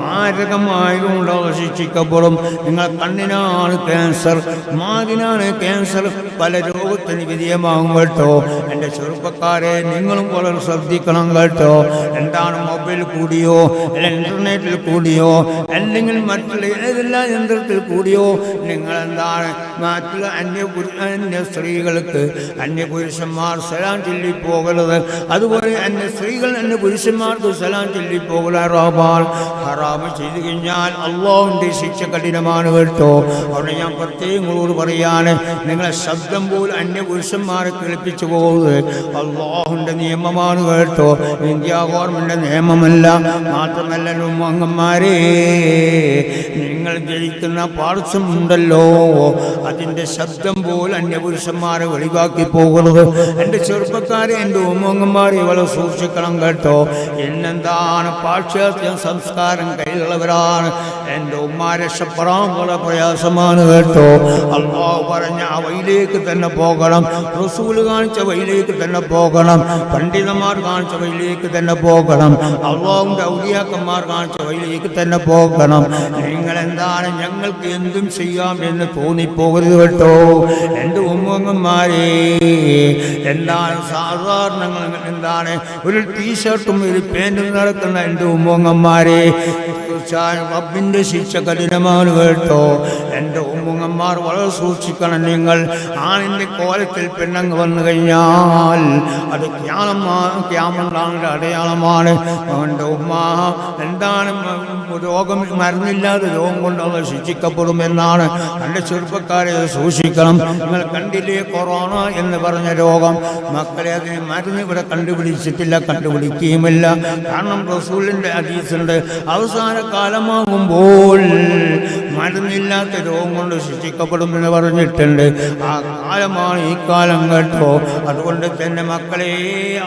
മാരകമായതുകൊണ്ട് ശിക്ഷിക്കപ്പെടും. നിങ്ങൾ കണ്ണിനാണ് ക്യാൻസർ, മാതിനാണ് ക്യാൻസർ, പല രോഗത്തിന് വിധേയമാകും കേട്ടോ. എൻ്റെ ചെറുപ്പക്കാരെ, നിങ്ങളും വളരെ ശ്രദ്ധിക്കണം കേട്ടോ. എന്താണ് മൊബൈൽ കൂടിയോ, അല്ലെങ്കിൽ ഇൻ്റർനെറ്റിൽ കൂടിയോ, അല്ലെങ്കിൽ മറ്റുള്ള ഏതെല്ലാം യന്ത്രത്തിൽ കൂടിയോ നിങ്ങളെന്താണ് മറ്റുള്ള അന്യ സ്ത്രീകൾക്ക് അന്യപുരുഷന്മാർ സലാം ചൊല്ലിപ്പോകരുത്. അതുപോലെ അന്യ സ്ത്രീകൾ അന്യ പുരുഷന്മാർക്ക് സലാം ചൊല്ലിപ്പോകല ഹറാം ചെയ്തു കഴിഞ്ഞാൽ അല്ലാഹുവിൻ്റെ ശിക്ഷ കഠിനമാണ് കേട്ടോ. അവിടെ ഞാൻ പ്രത്യേകങ്ങളോട് പറയാണ്, നിങ്ങളെ ശബ്ദം പോലും അന്യപുരുഷന്മാരെ കേൾപ്പിച്ചു പോകുന്നത് അല്ലാഹുവിൻ്റെ നിയമമാണ് കേട്ടോ. ഇന്ത്യ ഗവൺമെൻറ് നിയമമല്ല. മാത്രമല്ല ഉമ്മങ്ങന്മാരെ, നിങ്ങൾ ജയിക്കുന്ന പാർശ്വം ഉണ്ടല്ലോ, അതിൻ്റെ ശബ്ദം പോലും അന്യപുരുഷന്മാരെ ഒഴിവാക്കി പോകരുത്. എൻ്റെ ചെറുപ്പക്കാരെ, എൻ്റെ ഉമ്മങ്ങന്മാരെ വളരെ സൂക്ഷിക്കണം കേട്ടോ. എന്നെന്താണ് പാശ്ചാത്യ സംസ്കാരം കയ്യിലുള്ളവരാണ്. എൻ്റെ ഉമ്മ രക്ഷപ്പെടാൻ വളരെ പ്രയാസമാണ് കേട്ടോ. അല്ലാഹു പറഞ്ഞ ആ വഴിയിലേക്ക് തന്നെ പോകണം. പോകണം, റസൂൽ കാണിച്ച വഴിയിലേക്ക് തന്നെ പോകണം, പണ്ഡിതന്മാർ കാണിച്ച വഴിയിലേക്ക് തന്നെ പോകണം, അല്ലാഹുവിന്റെ ഔലിയാക്കന്മാർ കാണിച്ച വഴിയിലേക്ക് തന്നെ പോകണം. നിങ്ങൾ എന്താണ് ഞങ്ങൾക്ക് എന്തും ചെയ്യാം എന്ന് തോന്നിപ്പോകരുത് കേട്ടോ എൻ്റെ ഉമ്മങ്ങന്മാരെ. എന്താണ് സാധാരണ എന്താണ് ഒരു ടീഷർട്ടും ഒരു പാൻറ്റും നടക്കുന്ന എൻ്റെ ഉമ്മങ്ങന്മാരെ, തീർച്ചയായും റബ്ബിൻ്റെ ശിക്ഷ കഠിനമാണ് കേട്ടോ എൻ്റെ ഉമ്മങ്ങന്മാർ. വളരെ സൂക്ഷിക്കണം നിങ്ങൾ. ആണിൻ്റെ കോലത്തിൽ പെണ്ണങ്ങ് വന്നു കഴിഞ്ഞാൽ അത് ക്യാമറാണിൻ്റെ അടയാളമാണ്. അവൻ്റെ ഉമ്മ എന്താണ് രോഗം മരുന്നില്ലാതെ രോഗം കൊണ്ട് അവർ ശിക്ഷിക്കപ്പെടുമെന്നാണ്. എൻ്റെ ചെറുപ്പക്കാരെ സൂക്ഷിക്കണം. നിങ്ങൾ കണ്ടില്ലേ കൊറോണ എന്ന് പറഞ്ഞ രോഗം? മക്കളെ അതിന് മരുന്ന് ഇവിടെ കണ്ടുപിടിച്ചിട്ടില്ല, കണ്ടുപിടിക്കുകയുമില്ല. കാരണം റസൂലിൻ്റെ ഹദീസുണ്ട്, അവസാന കാലമാകുമ്പോൾ മരുന്നില്ലാത്ത രോഗം കൊണ്ട് ശിക്ഷിക്കപ്പെടുമെന്ന് പറഞ്ഞിട്ടുണ്ട്. ആ കാലമാണ് ഈ കാലം കേട്ടോ. അതുകൊണ്ട് തന്നെ മക്കളെ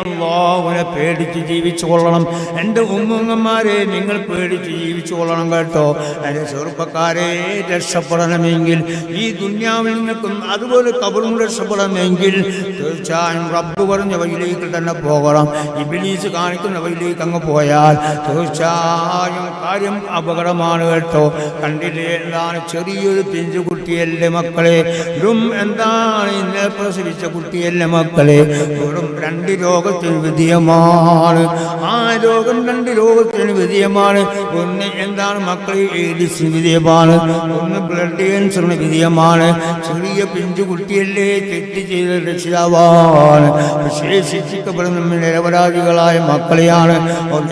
അല്ലാഹുവിനെ പേടിച്ച് ജീവിച്ചു കൊള്ളണം. എൻ്റെ ഉമ്മങ്ങന്മാരെ നിങ്ങൾ പേടിച്ച് ജീവിച്ചു കൊള്ളണം കേട്ടോ. എൻ്റെ ചെറുപ്പക്കാരെ രക്ഷപ്പെടണമെങ്കിൽ ഈ ദുനിയാവിൽ നിൽക്കും അതുപോലെ ഖബറും രക്ഷപ്പെടണമെങ്കിൽ തീർച്ചയായും റബ്ബ് പറഞ്ഞ വഴിയിലേക്ക് തന്നെ പോകണം. ഇബ്ലീസ് കാണിക്കുന്ന വഴിയിലേക്ക് അങ്ങ് പോയാൽ തീർച്ചയായും കാര്യം അപകടമാണ് കേട്ടോ. കണ്ടില്ലേ എന്താണ് ചെറിയൊരു പിഞ്ചു കുട്ടിയല്ലേ മക്കളെ, വെറും എന്താണ് ഇന്നലെ പ്രസവിച്ച കുട്ടിയല്ലേ മക്കളെ, വെറും 2 രോഗത്തിന് വിധേയമാണ്. ആ രോഗം 2 രോഗത്തിന് വിധേയമാണ്. ഒന്ന് എന്താണ് മക്കളെ എയ്ഡ്സിന് വിധേയമാണ്, ഒന്ന് ബ്ലഡ് ക്യാൻസറിന് വിധേയമാണ്. ചെറിയ പിഞ്ചു കുട്ടിയല്ലേ, തെറ്റ് ചെയ്ത രക്ഷിതാവാണ്. പക്ഷേ ശിക്ഷിക്കപ്പെടുന്ന നിരപരാധികളായ മക്കളെയാണ്.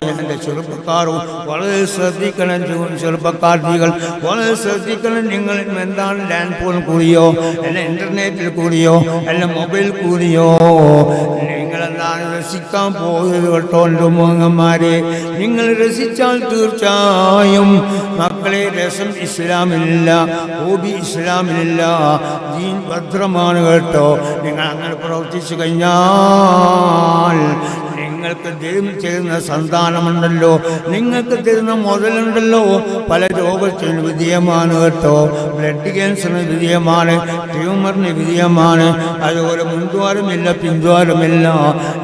എൻ്റെ ചെറുപ്പക്കാരും വളരെ ശ്രദ്ധിക്കണം. ചെറുപ്പക്കാർത്തികൾ വളരെ ശ്രദ്ധിക്കണം. നിങ്ങൾ എന്താണ് ലാൻഡ് ഫോൺ കൂടിയോ അല്ല ഇൻ്റർനെറ്റിൽ കൂടിയോ അല്ല മൊബൈൽ കൂടിയോ നിങ്ങളെന്താണ് രസിക്കാൻ പോകുന്നത് കേട്ടോ എൻ്റെ മോങ്ങന്മാരെ. നിങ്ങൾ രസിച്ചാൽ തീർച്ചയായും മക്കളെ രസം ഇസ്ലാമിലില്ല, ഹോബി ഇസ്ലാമിലില്ല, ദീൻ ഭദ്രമാണ് കേട്ടോ. നിങ്ങൾ അങ്ങനെ പ്രവർത്തിച്ചു കഴിഞ്ഞാൽ നിങ്ങൾക്ക് തരുന്ന സന്താനമുണ്ടല്ലോ, നിങ്ങൾക്ക് തരുന്ന മുതലുണ്ടല്ലോ, പല രോഗത്തിന് വിധേയമാണ് കേട്ടോ. ബ്ലഡ് ക്യാൻസറിന് വിധേയമാണ്, ട്യൂമറിന് വിധേയമാണ്. അതുപോലെ മുൻദ്വാരമില്ല, പിൻദ്വാരമില്ല.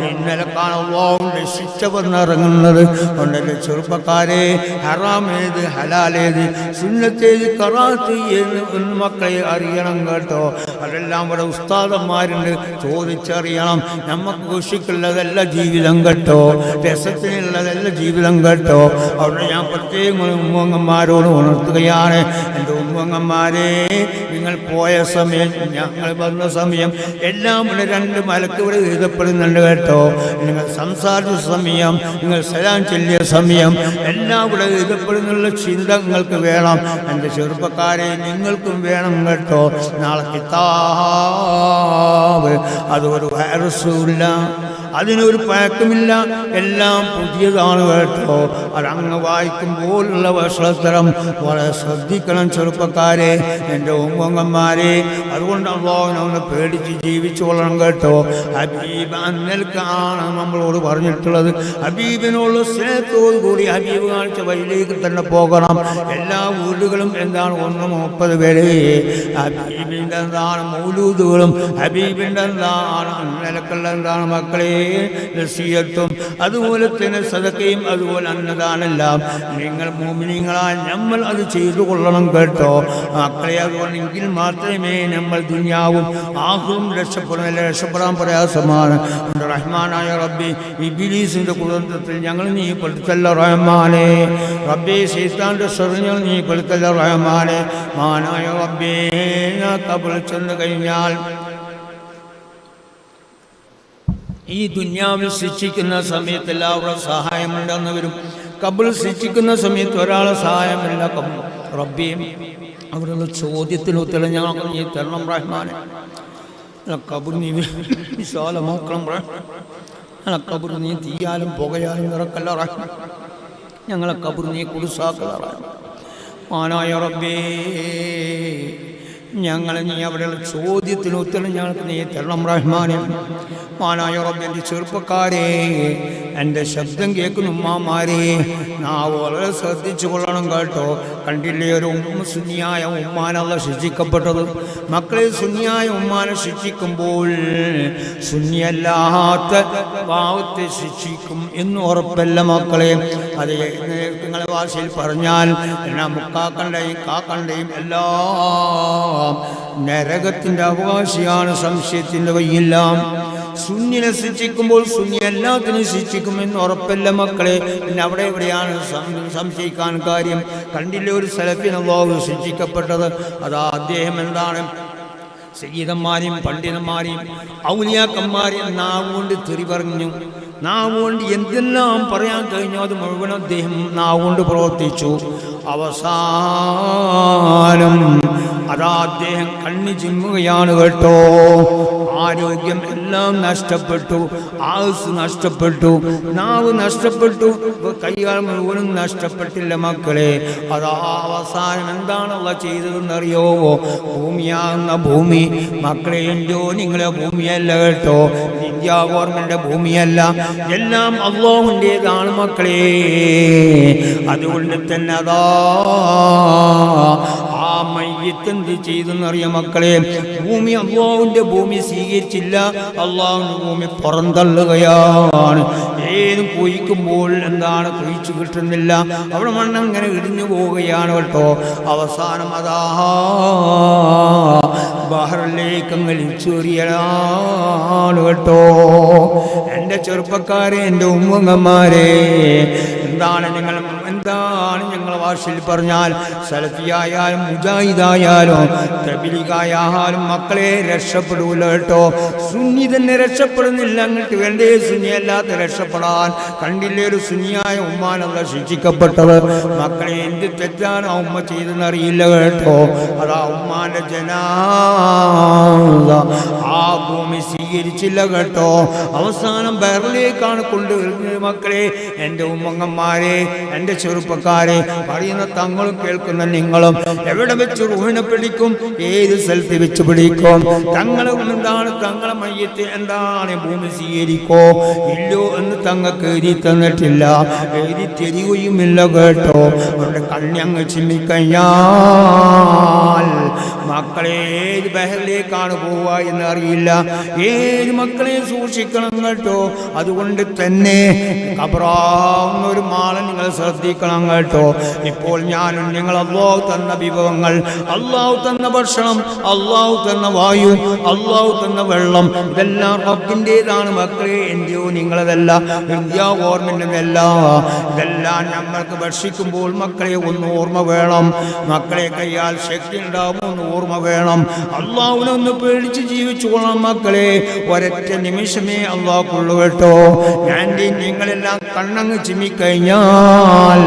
ഇന്നലെ കാണുവാണ്ട് ശിക്ഷ വന്നിറങ്ങുന്നത്. കൊണ്ടല്ലേ ചെറുപ്പക്കാരെ, ഹറാമേത് ഹലാലേത് സുന്നത്തേത് കറാത്ത് എന്ന് മക്കളെ അറിയണം കേട്ടോ. അതെല്ലാം ഇവിടെ ഉസ്താദന്മാരുണ്ട്, ചോദിച്ചറിയണം. നമുക്ക് ഖുഷിക്കുള്ളതല്ല ജീവിതം കേട്ടോ, രസത്തിനുള്ളതല്ല ജീവിതം കേട്ടോ. അവിടെ ഞാൻ പ്രത്യേകം ഉമ്മങ്ങന്മാരോട് ഉണർത്തുകയാണ്. എൻ്റെ ഉമ്മങ്ങന്മാരെ, നിങ്ങൾ പോയ സമയം ഞങ്ങൾ വന്ന സമയം എല്ലാം ഇവിടെ 2 മലക്ക് ഇവിടെ എഴുതപ്പെടുന്നുണ്ട് കേട്ടോ. നിങ്ങൾ സംസാരിച്ച സമയം, നിങ്ങൾ സലാം ചൊല്ലിയ സമയം എല്ലാം ഇവിടെ എഴുതപ്പെടുന്നുള്ള ചിന്ത നിങ്ങൾക്ക് വേണം. എൻ്റെ ചെറുപ്പക്കാരെ നിങ്ങൾക്കും വേണം കേട്ടോ. നാളെ കിതാബ് അതൊരു വൈറസുമില്ല, അതിനൊരു പഴക്കമില്ല, എല്ലാം പുതിയതാണ് കേട്ടോ. അതങ്ങ് വായിക്കുമ്പോഴുള്ള വഷളത്തരം വളരെ ശ്രദ്ധിക്കണം ചെറുപ്പക്കാരെ, എൻ്റെ ഉമ്മങ്ങന്മാരെ. അതുകൊണ്ട് അല്ലാഹുവിനെ പേടിച്ച് ജീവിച്ചു കൊള്ളണം കേട്ടോ. ഹബീബ് അന്നൽക്കാണ് നമ്മളോട് പറഞ്ഞിട്ടുള്ളത്. ഹബീബിനുള്ള സ്നേഹത്തോടു കൂടി ഹബീബ് കാണിച്ച വഴിയിലേക്ക് തന്നെ പോകണം. എല്ലാ വീടുകളും എന്താണ് 130 പേര് ഹബീബിൻ്റെ എന്താണ് മൗലൂദുകളും ഹബീബിൻ്റെ എന്താണ് അന്നലക്കുള്ള എന്താണ് മക്കളെ നസീഹത്തും അതുപോലെ തന്നെ സദഖയും അതുപോലെ അന്നദാനെല്ലാം നിങ്ങൾ മുഅ്മിനീങ്ങളാൽ നമ്മൾ അത് ചെയ്തു കൊള്ളണം കേട്ടോ മക്കളെ. അതുകൊണ്ടെങ്കിൽ മാത്രമേ നമ്മൾ ദുനിയാവും ആഖിറവും രക്ഷപ്പെടാൻ പ്രയാസമാണ്. റഹ്മാനായ റബ്ബി, ഇബ്ലീസിന്റെ കുതന്ത്രത്തിൽ ഞങ്ങൾ നീ പെടുത്തല്ല റഹ്മാനെ. റബ്ബി ശൈത്താന്റെ ശർറിൽ നീ പെടുത്തല്ല റഹ്മാനെ. മാനായ റബ്ബി, ഖബർ ചെന്ന് കഴിഞ്ഞാൽ ഈ ദുനിയാവിൽ ശിക്ഷിക്കുന്ന സമയത്ത് എല്ലാവരുടെ സഹായമുണ്ടെന്ന് വരും. ഖബർ ശിക്ഷിക്കുന്ന സമയത്ത് ഒരാളെ സഹായമില്ല. റബ്ബിയും അവരുടെ ചോദ്യത്തിന് ഉത്തരം ഞങ്ങൾക്ക് നീ തരണം റഹ്മാനെ. ഖബർ നീ വിശാലമാക്കണം റഹ്മാനെ. ഖബർ നീ തീയാലും പുകയാലും നിറക്കല്ല റഹ്മാൻ. ഞങ്ങളെ ഖബർ നീ കുടുസാക്കല്ല റഹ്മാൻ. മാനായ റബ്ബേ, ഞങ്ങളെ നീ അവിടെയുള്ള ചോദ്യത്തിന് ഉത്തരം ഞങ്ങൾക്ക് നീ തരണം റഹ്മാനെ. മാനായ റബ്ബേ, എൻ്റെ ചെറുപ്പക്കാരെ, എൻ്റെ ശബ്ദം കേൾക്കുന്ന ഉമ്മാമാരെ, നാം വളരെ ശ്രദ്ധിച്ചു കൊള്ളണം കേട്ടോ. കണ്ടില്ലേ ഒരു സുന്നിയായ ഉമ്മാനല്ല ശിക്ഷിക്കപ്പെട്ടത്. മക്കളെ സുന്നിയായ ഉമ്മാനെ ശിക്ഷിക്കുമ്പോൾ സുന്നിയല്ലാത്ത ഭാവത്തെ ശിക്ഷിക്കും എന്ന് ഉറപ്പല്ല മക്കളെ. അത് നിങ്ങളെ ഭാഷയിൽ പറഞ്ഞാൽ മുക്കാക്കണ്ടയും കാക്കണ്ടയും എല്ലാം നരകത്തിൻ്റെ അവകാശിയാണ്, സംശയത്തിൻ്റെ കയ്യില്ല. സുന്നിനെ ശിക്ഷിക്കുമ്പോൾ സുന്നി എല്ലാത്തിനും ശിക്ഷിക്കുമെന്ന് ഉറപ്പല്ല മക്കളെ. പിന്നെ അവിടെ എവിടെയാണ് സംശയിക്കാൻ കാര്യം? കണ്ടില്ലേ ഒരു സലഫിന് അല്ലാഹു ശിക്ഷിക്കപ്പെട്ടത്? അതാ അദ്ദേഹം എന്താണ്, സയ്യിദന്മാരെയും പണ്ഡിതന്മാരെയും ഔലിയാക്കന്മാരെയും നാവുകൊണ്ട് തെറി പറഞ്ഞു. നാവുകൊണ്ട് എന്തെല്ലാം പറയാൻ കഴിഞ്ഞോ അത് മുഴുവൻ അദ്ദേഹം നാവുകൊണ്ട് പ്രവർത്തിച്ചു. അവസാനം അതാ അദ്ദേഹം കണ്ണു ചിമ്മുകയാണ് കേട്ടോ. ആരോഗ്യം എല്ലാം നഷ്ടപ്പെട്ടു, ആയുസ് നഷ്ടപ്പെട്ടു, നാവ് നഷ്ടപ്പെട്ടു, കൈകാൽ മുഴുവനും നഷ്ടപ്പെട്ടില്ല മക്കളെ. അതാ അവസാനം എന്താണുള്ള ചെയ്തതെന്നറിയോ? ഭൂമിയാകുന്ന ഭൂമി മക്കളെ, എൻ്റെയോ നിങ്ങളെ ഭൂമിയല്ല കേട്ടോ, ഇന്ത്യ ഗവൺമെൻറ് ഭൂമിയല്ല, എല്ലാം അല്ലാഹുവിൻ്റേതാണ് മക്കളെ. അതുകൊണ്ട് തന്നെ അതാ ആ മയ്യിത്ത് എന്ത് ചെയ്തെന്നറിയാം മക്കളെ? ഭൂമി അല്ലാഹുവിൻ്റെ ഭൂമി സ്വീകരിച്ചില്ല, അല്ലാഹുവിൻ്റെ ഭൂമി പുറന്തള്ളുകയാണ്. ഏതും കുഴിക്കുമ്പോൾ എന്താണ് കുഴിച്ചു കിട്ടുന്നില്ല, അവിടെ മണ്ണങ്ങനെ ഇടിഞ്ഞു പോവുകയാണ് കേട്ടോ. അവസാനം അതാ ബഹറിലേക്ക് വലിച്ചെറിയലാണ് കേട്ടോ. എൻ്റെ ചെറുപ്പക്കാരെ, എൻ്റെ ഉമ്മങ്ങന്മാരെ, എന്താണ് ഞങ്ങൾ ഭാഷയിൽ പറഞ്ഞാൽ സലഫിയായാലും മുജാഹിദായാലും തബ്ലീഗായാലും മക്കളെ രക്ഷപ്പെടൂല കേട്ടോ. സുന്നി തന്നെ രക്ഷപ്പെടുന്നില്ല, അങ്ങോട്ട് വേണ്ടേ സുന്നി അല്ലാത്ത രക്ഷപ്പെടാൻ? കണ്ടില്ലേ ഒരു സുന്നിയായ ഉമ്മാനല്ല ശിക്ഷിക്കപ്പെട്ടത്. മക്കളെ എന്ത് തെറ്റാണ് ആ ഉമ്മ ചെയ്തെന്നറിയില്ല കേട്ടോ. അതാ ഉമ്മാന്റെ ജനാസ ആ ഭൂമി സ്വീകരിച്ചില്ല കേട്ടോ. അവസാനം ബഹറിലേക്കാണ് കൊണ്ടുവരുന്നത് മക്കളെ. എൻ്റെ ഉമ്മങ്ങന്മാരെ, എൻ്റെ ചെറുപ്പക്കാരെ, പറയുന്ന തങ്ങളും കേൾക്കുന്ന നിങ്ങളും എവിടെ വെച്ച് റൂഹിനെ പിടിക്കും? ഏത് സ്ഥലത്ത് വെച്ച് പിടിക്കും? തങ്ങളും എന്താണ്, തങ്ങളെ മയ്യത്ത് എന്താണ് ഭൂമി സ്വീകരിക്കോ ഇല്ലോ എന്ന് തങ്ങൾക്ക് എഴുതി തന്നിട്ടില്ല, എഴുതി തരികയുമില്ല കേട്ടോ. അവരുടെ കണ്ണങ്ങ് ചിമ്മിക്കഴിഞ്ഞാൽ മക്കളെ ഏത് ബഹറിലേക്കാണ് പോവുക എന്നറിയില്ല. ഏത് മക്കളെ സൂക്ഷിക്കണം കേട്ടോ. അതുകൊണ്ട് തന്നെ ഖബറാവുന്ന ഒരു മാളം നിങ്ങൾ ശ്രദ്ധിക്കണം കേട്ടോ. ഇപ്പോൾ ഞാനും നിങ്ങൾ അല്ലാഹു തന്ന വിഭവങ്ങൾ, അല്ലാഹു തന്ന ഭക്ഷണം, അല്ലാഹു തന്ന വായു, അല്ലാഹു തന്ന വെള്ളം, ഇതെല്ലാം റബ്ബിൻ്റെതാണ് മക്കളെ, എൻ്റെയോ നിങ്ങളതല്ല, ഇന്ത്യ ഗവൺമെൻറ്റിനല്ല. ഇതെല്ലാം നമ്മൾക്ക് ഭക്ഷിക്കുമ്പോൾ മക്കളെ ഒന്ന് ഓർമ്മ വേണം. മക്കളെ കയ്യാൽ ശക്തി ഉണ്ടാവും, ഒന്ന് ഓർമ്മ വേണം. അല്ലാഹുവിനെ ഒന്ന് പേടിച്ച് ജീവിച്ചുകൊള്ളാം മക്കളെ. ഒരൊറ്റ നിമിഷമേ അല്ലാഹുള്ളൂ കേട്ടോ. ഞാൻ നിങ്ങളെല്ലാം കണ്ണങ്ങ് ചിമ്മിക്കഴിഞ്ഞാൽ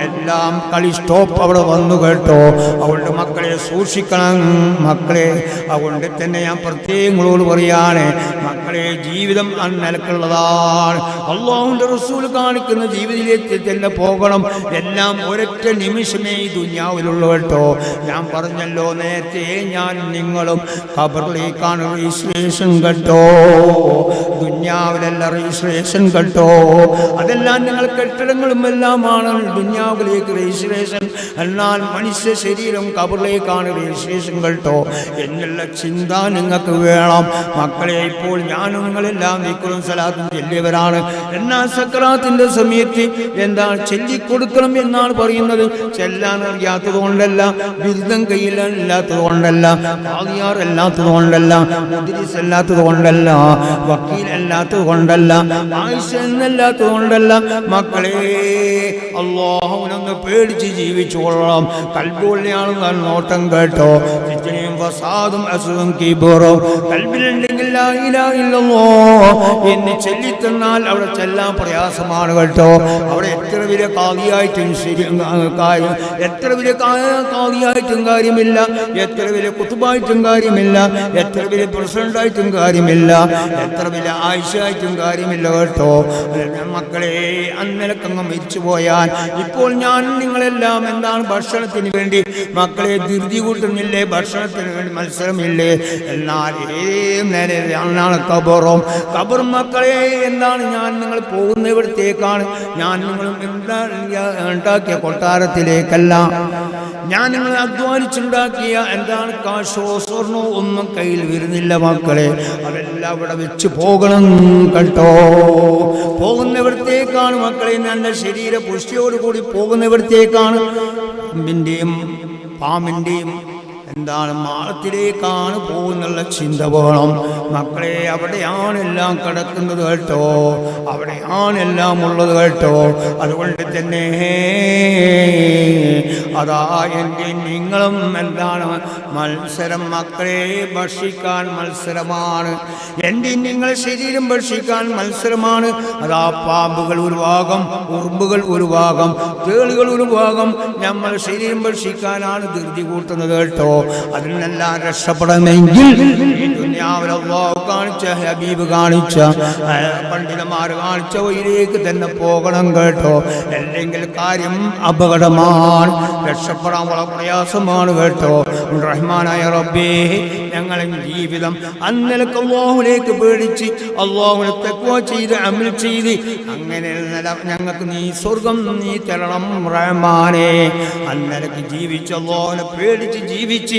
എല്ലാം കളി സ്റ്റോപ്പ് അവിടെ വന്നു കേട്ടോ. അതുകൊണ്ട് മക്കളെ സൂക്ഷിക്കണം മക്കളെ. അതുകൊണ്ട് തന്നെ ഞാൻ പ്രത്യേകങ്ങളോട് പറയാണ് മക്കളെ, ജീവിതം നിലക്കുള്ളതാണ്. അല്ലാഹുവിൻ്റെ റസൂൽ കാണിക്കുന്ന ജീവിതത്തിലേക്ക് തന്നെ പോകണം. എല്ലാം ഒരൊറ്റ നിമിഷമേ ഈ ദുനിയാവിലുള്ളൂ കേട്ടോ. ഞാൻ പറഞ്ഞല്ലോ നേരത്തെ, ഞാൻ നിങ്ങളും ഖബറിലേക്കാണ് രജിസ്ട്രേഷൻ കേട്ടോ. ദുനിയാവിലല്ല രജിസ്ട്രേഷൻ കേട്ടോ. അതെല്ലാം നിങ്ങൾ കെട്ടിടങ്ങളും എല്ലാമാണ് ദുനിയാവിലേക്ക് രജിസ്ട്രേഷൻ. എന്നാൽ മനുഷ്യ ശരീരം ഖബറിലേക്കാണ് രജിസ്ട്രേഷൻ കേട്ടോ എന്നുള്ള ചിന്ത നിങ്ങൾക്ക് വേണം മക്കളെ. ഇപ്പോൾ ഞാനും നിങ്ങളെല്ലാം ദിക്റും സലാത്തും ചൊല്ലിയവരാണ്. എന്നാൽ സക്രാത്തിന്റെ സമയത്ത് എന്താണ് ചൊല്ലിക്കൊടുക്കണം എന്നാണ് പറയുന്നത്. ചെല്ലാൻ അറിയാത്തത് കൊണ്ടല്ല, ബിരുദം കയ്യിലില്ലാത്തത് കൊണ്ടല്ല, ഖാദിയാർ അല്ലാത്തത് കൊണ്ടല്ല, മുദ്രിസ് അല്ലാത്തത് കൊണ്ടല്ല, വക്കീൽ അല്ലാത്തത് കൊണ്ടല്ല, ആയിഷ എന്നല്ലാത്തത് കൊണ്ടല്ല മക്കളെ. അല്ലാഹുവിനൊന്ന് പേടിച്ച് ജീവിച്ചു കൊള്ളണം. കൽബുള്ളിയാണ് നോട്ടം കേട്ടോ. ഫിത്നയും ഫസാദും അസുഖം കിബറും ഖൽബിലുണ്ടെങ്കിൽ ലാ ഇലാഹ ഇല്ലല്ലാഹ് എന്ന് ചൊല്ലിത്തന്നാൽ അവിടെ ചെല്ലാൻ പ്രയാസമാണ് കേട്ടോ. അവിടെ എത്ര വലിയ കാദിയായിട്ടും ശരി എത്ര വലിയ കാദിയായിട്ടും കാര്യമില്ല, എത്ര വലിയ കുത്തുബായിട്ടും കാര്യമില്ല, എത്ര വലിയ പ്രസിഡന്റായിട്ടും കാര്യമില്ല, എത്ര വലിയ ആയിഷായിട്ടും കാര്യമില്ല കേട്ടോ. മക്കളെ അന്നലക്കങ്ങ് മരിച്ചു പോയാൽ ഇപ്പോൾ ഞാൻ നിങ്ങളെല്ലാം എന്താണ് ഭക്ഷണത്തിന് വേണ്ടി മക്കളെ ധൃതി കൂട്ടുന്നില്ലേ, ഭക്ഷണത്തിന് വേണ്ടി മത്സരമില്ലേ? എന്നാൽ നേരെ കബറും കബറും മക്കളെ എന്താണ് ഞാൻ നിങ്ങൾ പോകുന്നിടത്തേക്കാണ്. ഞാൻ നിങ്ങളും എന്താ ഉണ്ടാക്കിയ കൊട്ടാരത്തിലേക്കല്ല, ഞാൻ നിങ്ങൾ അധ്വാനിച്ചുണ്ടാക്കിയ എന്താണ് കാശോ സ്വർണ്ണോ ഒന്നും കയ്യിൽ വരുന്നില്ല മക്കളെ. അതെല്ലാം അവിടെ വെച്ച് പോകണം കേട്ടോ. പോകുന്നിടത്തേക്കാണ് മക്കളെ, നല്ല ശരീര പുഷ്ടിയോടുകൂടി പോകുന്നിടത്തേക്കാണ്. പാമ്പിൻ്റെയും പാമ്പിൻ്റെയും എന്താണ് മാളത്തിലേക്കാണ് പോകുന്നുള്ള ചിന്ത വേണം മക്കളെ. അവിടെയാണ് എല്ലാം കിടക്കുന്നത് കേട്ടോ, അവിടെയാണ് എല്ലാം ഉള്ളത് കേട്ടോ. അതുകൊണ്ട് തന്നെ അതാ എൻ്റെ നിങ്ങളും എന്താണ് മത്സരം മക്കളെ, ഭക്ഷിക്കാൻ മത്സരമാണ്. എൻ്റെ നിങ്ങൾ ശരീരം ഭക്ഷിക്കാൻ മത്സരമാണ്. അതാ പാമ്പുകൾ ഒരു ഭാഗം, ഉറുമ്പുകൾ ഒരു ഭാഗം, തേളുകൾ ഒരു ഭാഗം, നമ്മൾ ശരീരം ഭക്ഷിക്കാനാണ് ധൃതി കൂട്ടുന്നത് കേട്ടോ. അതിൽ നിന്നെല്ലാം രക്ഷപ്പെടണമെങ്കിൽ ഈ ദുനിയാവിൽ അല്ലാഹു കാണിച്ച ഹബീബ് കാണിച്ച പണ്ഡിതന്മാർ കാണിച്ച വഴിയിലേക്ക് തന്നെ പോകണം കേട്ടോ. അല്ലെങ്കിൽ കാര്യം അപകടമാണ്, രക്ഷപ്പെടാൻ വളരെ പ്രയാസമാണ് കേട്ടോ. റഹ്മാനായ റബ്ബേ, ഞങ്ങളെ ജീവിതം അന്നലക്ക് അല്ലാഹുവിലേക്ക് പേടിച്ച് അല്ലാഹുവിനെ തഖ്വ ചെയ്ത് അമൽ ചെയ്ത് അങ്ങനെ ഞങ്ങൾക്ക് നീ സ്വർഗം നീ തരണം റഹ്മാനേ. അന്നലക്ക് ജീവിച്ച് അല്ലാഹുവിനെ പേടിച്ച് ജീവിച്ച്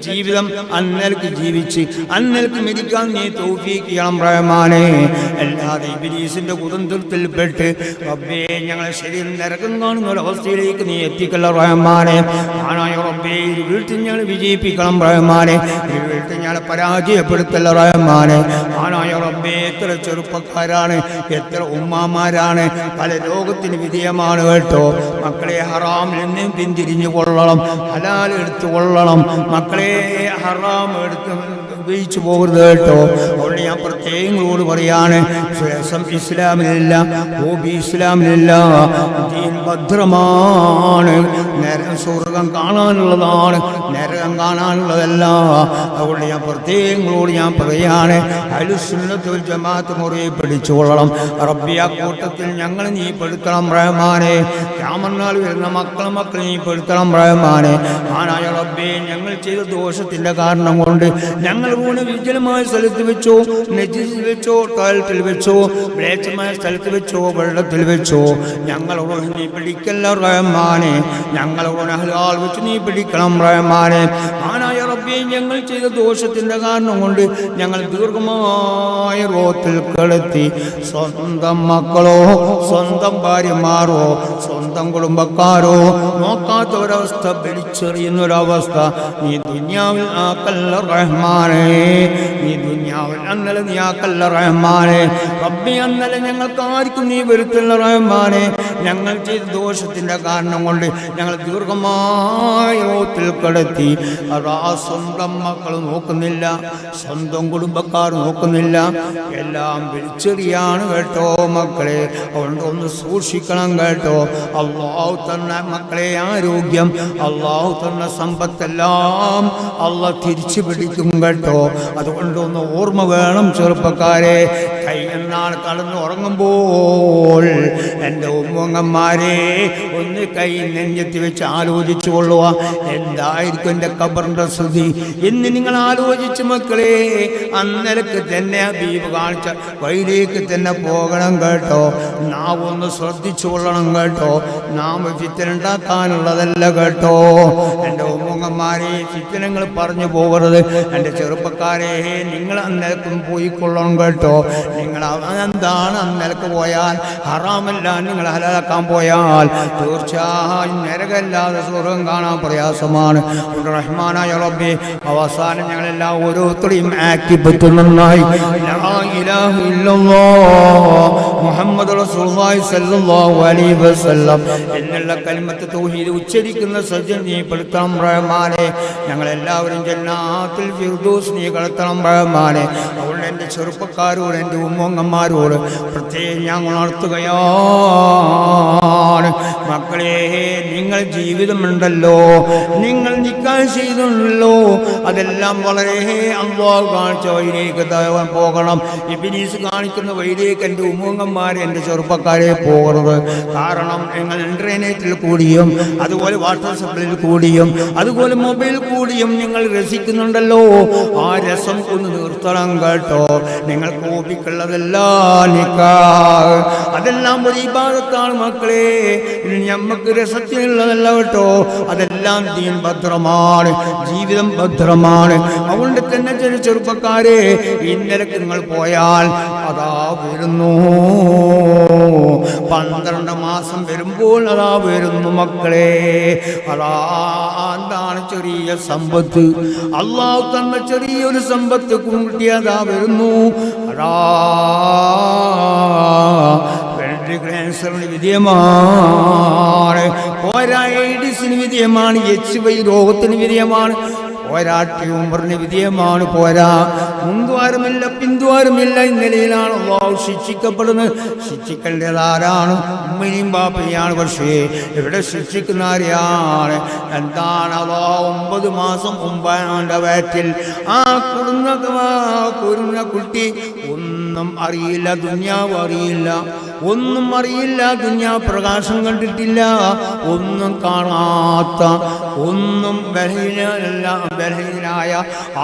ജീവിതം അന്നലക്ക് ജീവിച്ച് അന്നലക്ക് മരിക്കാൻ നീ തൗഫീഖ് ചെയ്യണം റഹ്മാനേ. അല്ലാതെ ഇബ്ലീസിന്റെ കുതന്ത്രത്തിൽപ്പെട്ട് റബ്ബേ ഞങ്ങളെ ശരീരം നരകം കാണുന്ന ഒരവസ്ഥയിലേക്ക് നീ എത്തിക്കല്ല റഹ്മാനേ. ആനായ റബ്ബേ, ഈ വീട്ടിൽ ഞങ്ങൾ വിജയിപ്പിക്കണം റഹ്മാനേ, ഈ വീട്ടിൽ ഞങ്ങളെ പരാജയപ്പെടുത്തല്ല റഹ്മാനേ. ആനായ റബ്ബേ, എത്ര ചെറുപ്പക്കാരാണ്, എത്ര ഉമ്മാമാരാണ് പല രോഗത്തിന് വിധേയമാണ് കേട്ടോ. മക്കളെ ഹറാമിൽ നിന്നും പിന്തിരിഞ്ഞു കൊള്ളണം, ഹലാൽ എടുത്തു കൊള്ളണം മക്കളെ, ഹറാം എടുത്ത് ഉപയോഗിച്ചു പോകരുത് കേട്ടോ. അതുകൊണ്ട് ഞാൻ പ്രത്യേകങ്ങളോട് പറയാണ്, ശേഷം ഇസ്ലാമിലില്ല, ഹോബി ഇസ്ലാമിലില്ല, ദീൻ ഭദ്രമാണ്. സ്വർഗം കാണാനുള്ളതാണ്, നരകം കാണാനുള്ളതല്ല. അതുകൊണ്ട് ഞാൻ പ്രത്യേകങ്ങളോട് ഞാൻ പറയാണ്, അഹ്ലുസുന്നത്ത് വൽ ജമാഅത്ത് മുറിയെ പിടിച്ചുകൊള്ളണം റബ്ബി. ആ കൂട്ടത്തിൽ ഞങ്ങൾ നീ പെടുത്തണം റഹ്മാനെ. രാമനാൾ വരുന്ന മക്കളെ നീ പെടുത്തണം റഹ്മാനെ. ആനായ റബ്ബേ, ഞങ്ങൾ ചെയ്ത ദോഷത്തിന്റെ കാരണം കൊണ്ട് ഞങ്ങൾ ഊണ് വിജലമായ സ്ഥലത്ത് വെച്ചോ, നജീസിൽ വെച്ചോ, ടോയ്ലറ്റിൽ വെച്ചോ, മ്ലേച്ഛമായ സ്ഥലത്ത് വെച്ചോ, വെള്ളത്തിൽ വെച്ചോ, ഞങ്ങളോട് നീ പിടിക്കല്ല റഹ്മാനെ. ഞങ്ങളോട് ഹലാൽ വെച്ച് നീ പിടിക്കണം റഹ്മാനെ. ആനായ റബ്ബേ, ഞങ്ങൾ ചെയ്ത ദോഷത്തിന്റെ കാരണം കൊണ്ട് ഞങ്ങൾ ദീർഘമായ റോത്തിൽ കിടത്തി സ്വന്തം മക്കളോ സ്വന്തം ഭാര്യമാരോ സ്വന്തം കുടുംബക്കാരോ നോക്കാത്ത ഒരവസ്ഥ, വലിച്ചെറിയുന്ന ഒരവസ്ഥ നീ ദുനിയാവിൽ ആക്കല്ല റഹ്മാനെ. നീ ദുനിയാവിൽ അന്നലെ നീ ആക്കല്ല റഹ്മാനെ. റബ്ബി, അന്നലെ ഞങ്ങൾക്ക് ആർക്കും നീ വരുത്തല്ല റഹ്മാനെ. ഞങ്ങൾ ചെയ്ത ദോഷത്തിന്റെ കാരണം കൊണ്ട് ഞങ്ങൾ ദീർഘമായ റോത്തിൽ കിടത്തി. അതാ സ്വന്തം മക്കൾ നോക്കുന്നില്ല, സ്വന്തം കുടുംബക്കാർ നോക്കുന്നില്ല, എല്ലാം വിളിച്ചെറിയാണ് കേട്ടോ മക്കളെ. അതുകൊണ്ട് ഒന്ന് സൂക്ഷിക്കണം കേട്ടോ. അല്ലാഹു തന്ന മക്കളെ ആരോഗ്യം, അല്ലാഹു തന്ന സമ്പത്തെല്ലാം അല്ലാഹു തിരിച്ചു പിടിക്കും കേട്ടോ. അതുകൊണ്ട് ഒന്ന് ഓർമ്മ വേണം ചെറുപ്പക്കാരെ. കൈ എന്നാൾ കടന്ന് ഉറങ്ങുമ്പോൾ എൻ്റെ ഉമ്മങ്ങന്മാരെ ഒന്ന് കൈ നെഞ്ഞെത്തി വെച്ച് ആലോചിച്ചു കൊള്ളുക, എന്തായിരിക്കും എൻ്റെ ഖബറിൻ്റെ സ്ഥിതി എന്ന് നിങ്ങൾ ആലോചിച്ച് മക്കളെ. അന്നലക്ക് തന്നെ ഹബീബ് കാണിച്ച വഴിയിലേക്ക് തന്നെ പോകണം കേട്ടോ. നാം ഒന്ന് ശ്രദ്ധിച്ചു കൊള്ളണം കേട്ടോ. നാം ഫിത്തന ഉണ്ടാക്കാനുള്ളതല്ല കേട്ടോ. എൻ്റെ ഉമ്മങ്ങന്മാരെ, ഫിത്തനങ്ങൾ പറഞ്ഞു പോകരുത്. എൻ്റെ ചെറുപ്പക്കാരെ, നിങ്ങൾ അന്നലക്കും പോയിക്കൊള്ളണം കേട്ടോ. നിങ്ങൾ എന്താണ് അന്നലക്ക് പോയാൽ ഹറാമല്ല, നിങ്ങൾ ഹലാലാക്കാൻ പോയാൽ തീർച്ചയായും നരകല്ലാതെ സ്വർഗം കാണാൻ പ്രയാസമാണ്. റഹ്മാനായ റബ്ബേ, അവസാനം ഞങ്ങളെല്ലാം ഓരോരുത്തരെയും ആക്കി പറ്റുന്നതായി ലാ ഇലാഹ ഇല്ലല്ലാഹ് മുഹമ്മദ് റസൂലുള്ളാഹി സ്വല്ലല്ലാഹു അലൈഹി വസല്ലം എന്നുള്ള കലിമത്ത് തൗഹീദ് ഉച്ചരിക്കുന്ന സജ്ജൻ നീ പെടുത്തണം റഹ്മാനെ. ഞങ്ങളെല്ലാവരും ജന്നാത്തുൽ ഫിർദൗസ് നീ കടത്തണം റഹ്മാനെ. അതുകൊണ്ട് എൻ്റെ ചെറുപ്പക്കാരോട് എൻ്റെ ഉമ്മങ്ങന്മാരോട് പ്രത്യേകം ഞാൻ ഉണർത്തുകയാണ്. മക്കളെ, നിങ്ങൾ ജീവിതമുണ്ടല്ലോ, നിങ്ങൾ നിക്കാഹ് ചെയ്തുണ്ടല്ലോ, അതെല്ലാം വളരെ അല്ലാഹു കാണിച്ച വഴിയിലേക്ക് പോകണം. ഇബ്ലീസ് കാണിക്കുന്ന വഴിയിലേക്ക് എൻ്റെ ഉമ്മങ്ങന്മാരെ എൻ്റെ ചെറുപ്പക്കാരെ പോകരുത്. കാരണം നിങ്ങൾ ഇൻ്റർനെറ്റിൽ കൂടിയും അതുപോലെ വാട്സാപ്പിൽ കൂടിയും അതുപോലെ മൊബൈൽ കൂടിയും നിങ്ങൾ രസിക്കുന്നുണ്ടല്ലോ, ആ രസം ഒന്ന് നിർത്തണം കേട്ടോ. നിങ്ങൾ കോപിക്കുള്ളതെല്ലാം നിക്കാഹ്, അതെല്ലാം ഒരു ഇബാദത്താണ് മക്കളെ. നമുക്ക് രസത്തിനുള്ളതല്ല കേട്ടോ, അതെല്ലാം ദീൻ ഭദ്രമാണ്, ജീവിതം ഭദ്രമാണ്. അതുകൊണ്ട് തന്നെ ചില ചെറുപ്പക്കാരെ ഇന്നലെ നിങ്ങൾ പോയാൽ അതാ വരുന്നു, 12 മാസം വരുമ്പോൾ അതാ വരുന്നു മക്കളെ. അതാ എന്താണ് ചെറിയ സമ്പത്ത്, അള്ളാഹു തന്ന ചെറിയൊരു സമ്പത്ത് കൂട്ടിയതാ വരുന്നു. അതാ ക്യാൻസറിന് വിധേയമാണ്, പോരാ എയ്ഡ്സിന് വിധേയമാണ്, HIV രോഗത്തിന് വിധേയമാണ്, പോരാ ട്യൂമറിന് വിധേയമാണ്, പോരാ മുൻദ്വാരമില്ല പിൻദ്വാരമില്ല. ഇന്നലെയിലാണ് അല്ലാഹു ശിക്ഷിക്കപ്പെടുന്നത്. ശിക്ഷിക്കേണ്ടത് ആരാണ്? ഉമ്മയും ബാപ്പയാണ്. പക്ഷേ ഇവിടെ ശിക്ഷിക്കുന്ന ആരെയാണ്? എന്താണ്? അല്ലാഹു 9 മാസം ഉമ്മാന്റെ വയറ്റിൽ ആ കുരുന്ന കുട്ടി ഒന്നും അറിയില്ല, ദുനിയാവ് അറിയില്ല, ഒന്നും അറിയില്ല, ദുനിയാ പ്രകാശം കണ്ടിട്ടില്ല, ഒന്നും കാണാത്ത, ഒന്നും ബലഹീനായ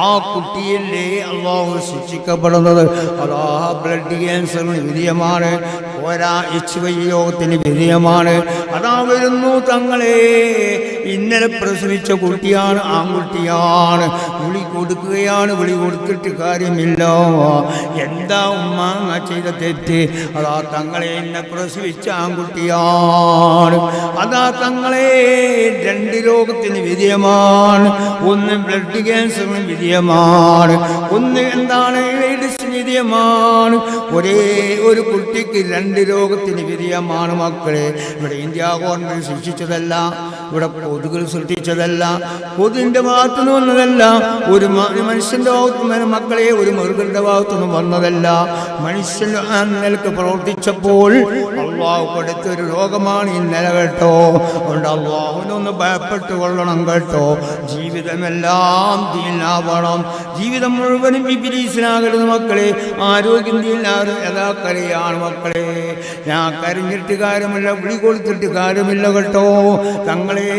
ആ കുട്ടിയല്ലേ അല്ലാഹു ശിക്ഷിക്കപ്പെടുന്നത്. അതാ ബ്ലഡ് ക്യാൻസറിന് വിധേയമാണ്, പോരാ HIV രോഗത്തിന് വിധേയമാണ്. അതാ വരുന്നു തങ്ങളെ. ഇന്നലെ പ്രസവിച്ച കുട്ടിയാണ്, ആൺകുട്ടിയാണ്. വിളി കൊടുക്കുകയാണ്, വിളി കൊടുത്തിട്ട് കാര്യമില്ല. എന്താ ഉമ്മ ചെയ്ത തെറ്റ്? അതാ തങ്ങളെ, എന്നെ പ്രസവിച്ച ആൺകുട്ടിയാണ്. അതാ തങ്ങളെ 2 രോഗത്തിന് വിധേയമാണ്. ഒന്ന് ബ്ലഡ് ക്യാൻസറിന് വിധേയമാണ്, ഒന്ന് എന്താണ് എയ്ഡ്സിന് വിധേയമാണ്. ഒരേ ഒരു കുട്ടിക്ക് 2 രോഗത്തിന് വിധേയമാണ് മക്കളെ. ഇവിടെ ഇന്ത്യ ഗവൺമെന്റ് സൃഷ്ടിച്ചതല്ല, ഇവിടെ കൊതുകൾ സൃഷ്ടിച്ചതല്ല, കൊതുകിന്റെ ഭാഗത്തുനിന്ന് വന്നതല്ല, ഒരു മനുഷ്യന്റെ ഭാഗത്തുനിന്ന് മക്കളെ, ഒരു മൃഗന്റെ ഭാഗത്തുനിന്ന് വന്നതല്ല. മനുഷ്യൻ നിലക്ക് പ്രവർത്തിച്ചപ്പോൾ അള്ളാഹു കൊടുത്തൊരു രോഗമാണ് ഇന്നലെ കേട്ടോ. അതുകൊണ്ട് അള്ളാഹുവിനൊന്ന് ഭയപ്പെട്ടു കൊള്ളണം കേട്ടോ. ജീവിതമെല്ലാം ദീനാവണം, ജീവിതം മുഴുവനും ഇബ്ലീസിനാകരുത് മക്കളെ. ആരോഗ്യം ദീനാരും യഥാ കരയാണ് മക്കളെ. ഞാൻ കരഞ്ഞിട്ട് കാര്യമില്ല, വിളി കൊടുത്തിട്ട് കാര്യമില്ല കേട്ടോ. തങ്ങളെ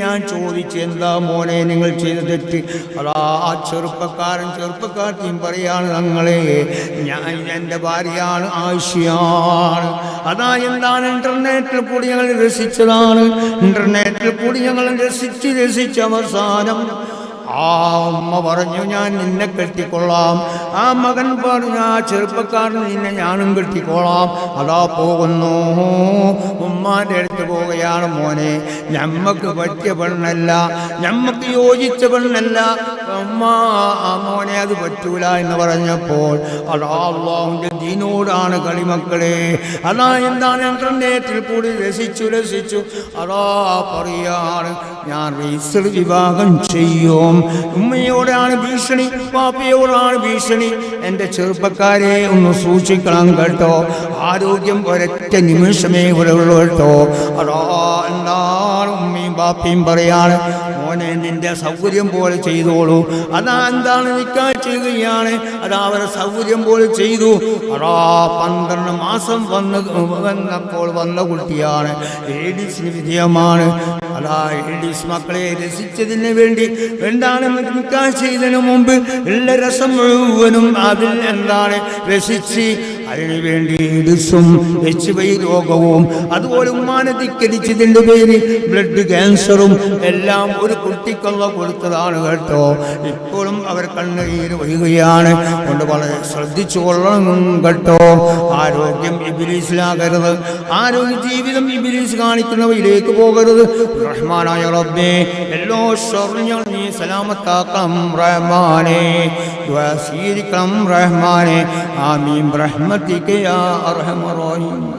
ഞാൻ ചോദിച്ചു, എന്താ മോനെ നിങ്ങൾ ചെയ്ത തെറ്റ്? അതാ ആ ചെറുപ്പക്കാരത്തെയും പറയാണ്, തങ്ങളെ ഞാൻ എൻ്റെ ഭാര്യയാണ്, ആയിഷയാണ്. അതാ എന്താണ്? ഇന്റർനെറ്റിൽ കൂടി ഞങ്ങൾ രസിച്ചതാണ്, ഇന്റർനെറ്റിൽ കൂടി ഞങ്ങൾ രസിച്ച് അവസാനം ആ ഉമ്മ പറഞ്ഞു, ഞാൻ നിന്നെ കെട്ടിക്കൊള്ളാം. ആ മകൻ പറഞ്ഞു, ആ ചെറുപ്പക്കാരൻ നിന്നെ ഞാനും കെട്ടിക്കൊള്ളാം. അതാ പോകുന്നു, ഉമ്മാൻ്റെ അടുത്ത് പോവുകയാണ്. മോനെ, ഞമ്മക്ക് പറ്റിയ പെണ്ണല്ല, ഞമ്മക്ക് യോജിച്ച പെണ്ണല്ല ഉമ്മ, മോനെ അത് പറ്റൂല എന്ന് പറഞ്ഞപ്പോൾ അതാ അല്ലാഹുവിൻ്റെ ദീനോടാണ് കളിമക്കളെ. അതാ എന്താണ്? ഇന്റർനെറ്റിൽ കൂടി രസിച്ചു അതാ പറയാണ്, ഞാൻ രജിസ്റ്റർ വിവാഹം ചെയ്യും. ഉമ്മയോടാണ് ഭീഷണി, പാപ്പയോടാണ് ഭീഷണി. എൻ്റെ ചെറുപ്പക്കാരെ ഒന്ന് സൂക്ഷിക്കണം കേട്ടോ. ആരോഗ്യം ഒരൊറ്റ നിമിഷമേ ഇവിടെ ഉള്ളൂ കേട്ടോ. അതാ എന്താണ് ഉമ്മയും ബാപ്പയും പറയാണ്, മോനെ നിന്റെ സൗകര്യം പോലെ ചെയ്തോളൂ. അതാ എന്താണ്? നിക്കാഹ് ചെയ്യുകയാണ്. അതാ അവരെ സൗകര്യം പോലെ ചെയ്തു. അതാ 12 മാസം വന്നപ്പോൾ വന്ന കുട്ടിയാണ്, എയ്ഡ്സിന് വിധേയമാണ്. അതാ എയ്ഡ്സ് മക്കളെ രസിച്ചതിന് വേണ്ടി എന്താണ്? നിക്കാഹ് ചെയ്തതിന് മുമ്പ് ഉള്ള രസം മുഴുവനും അതിൽ എന്താണ് രസിച്ച് അതിനുവേണ്ടി എയ്ഡ്സും HIV രോഗവും അതുപോലെ ഉമ്മാനെ ധിക്കരിച്ചതിൻ്റെ പേര് ബ്ലഡ് ക്യാൻസറും എല്ലാം ഒരു കുട്ടിക്കുള്ള കൊടുത്തതാണ് കേട്ടോ. ഇപ്പോഴും അവർ കണ്ണീര് വരികയാണ്. കൊണ്ട് വളരെ ശ്രദ്ധിച്ചു കൊള്ളണം കേട്ടോ. ആരോഗ്യം ഇബ്ലീസിലാകരുത്, ആരോഗ്യ ജീവിതം ഇബ്ലീസ് കാണിക്കുന്നവയിലേക്ക് പോകരുത്. റഹ്മാനായ റബ്ബേ, എല്ലാ ഷർറിനും നീ സലാമത്താക്കണം റഹ്മാനേ, ദുആ സ്വീകരിക്കണം റഹ്മാനേ. ആമീൻ റഹ്മ برحمتك يا أرحم الراحمين.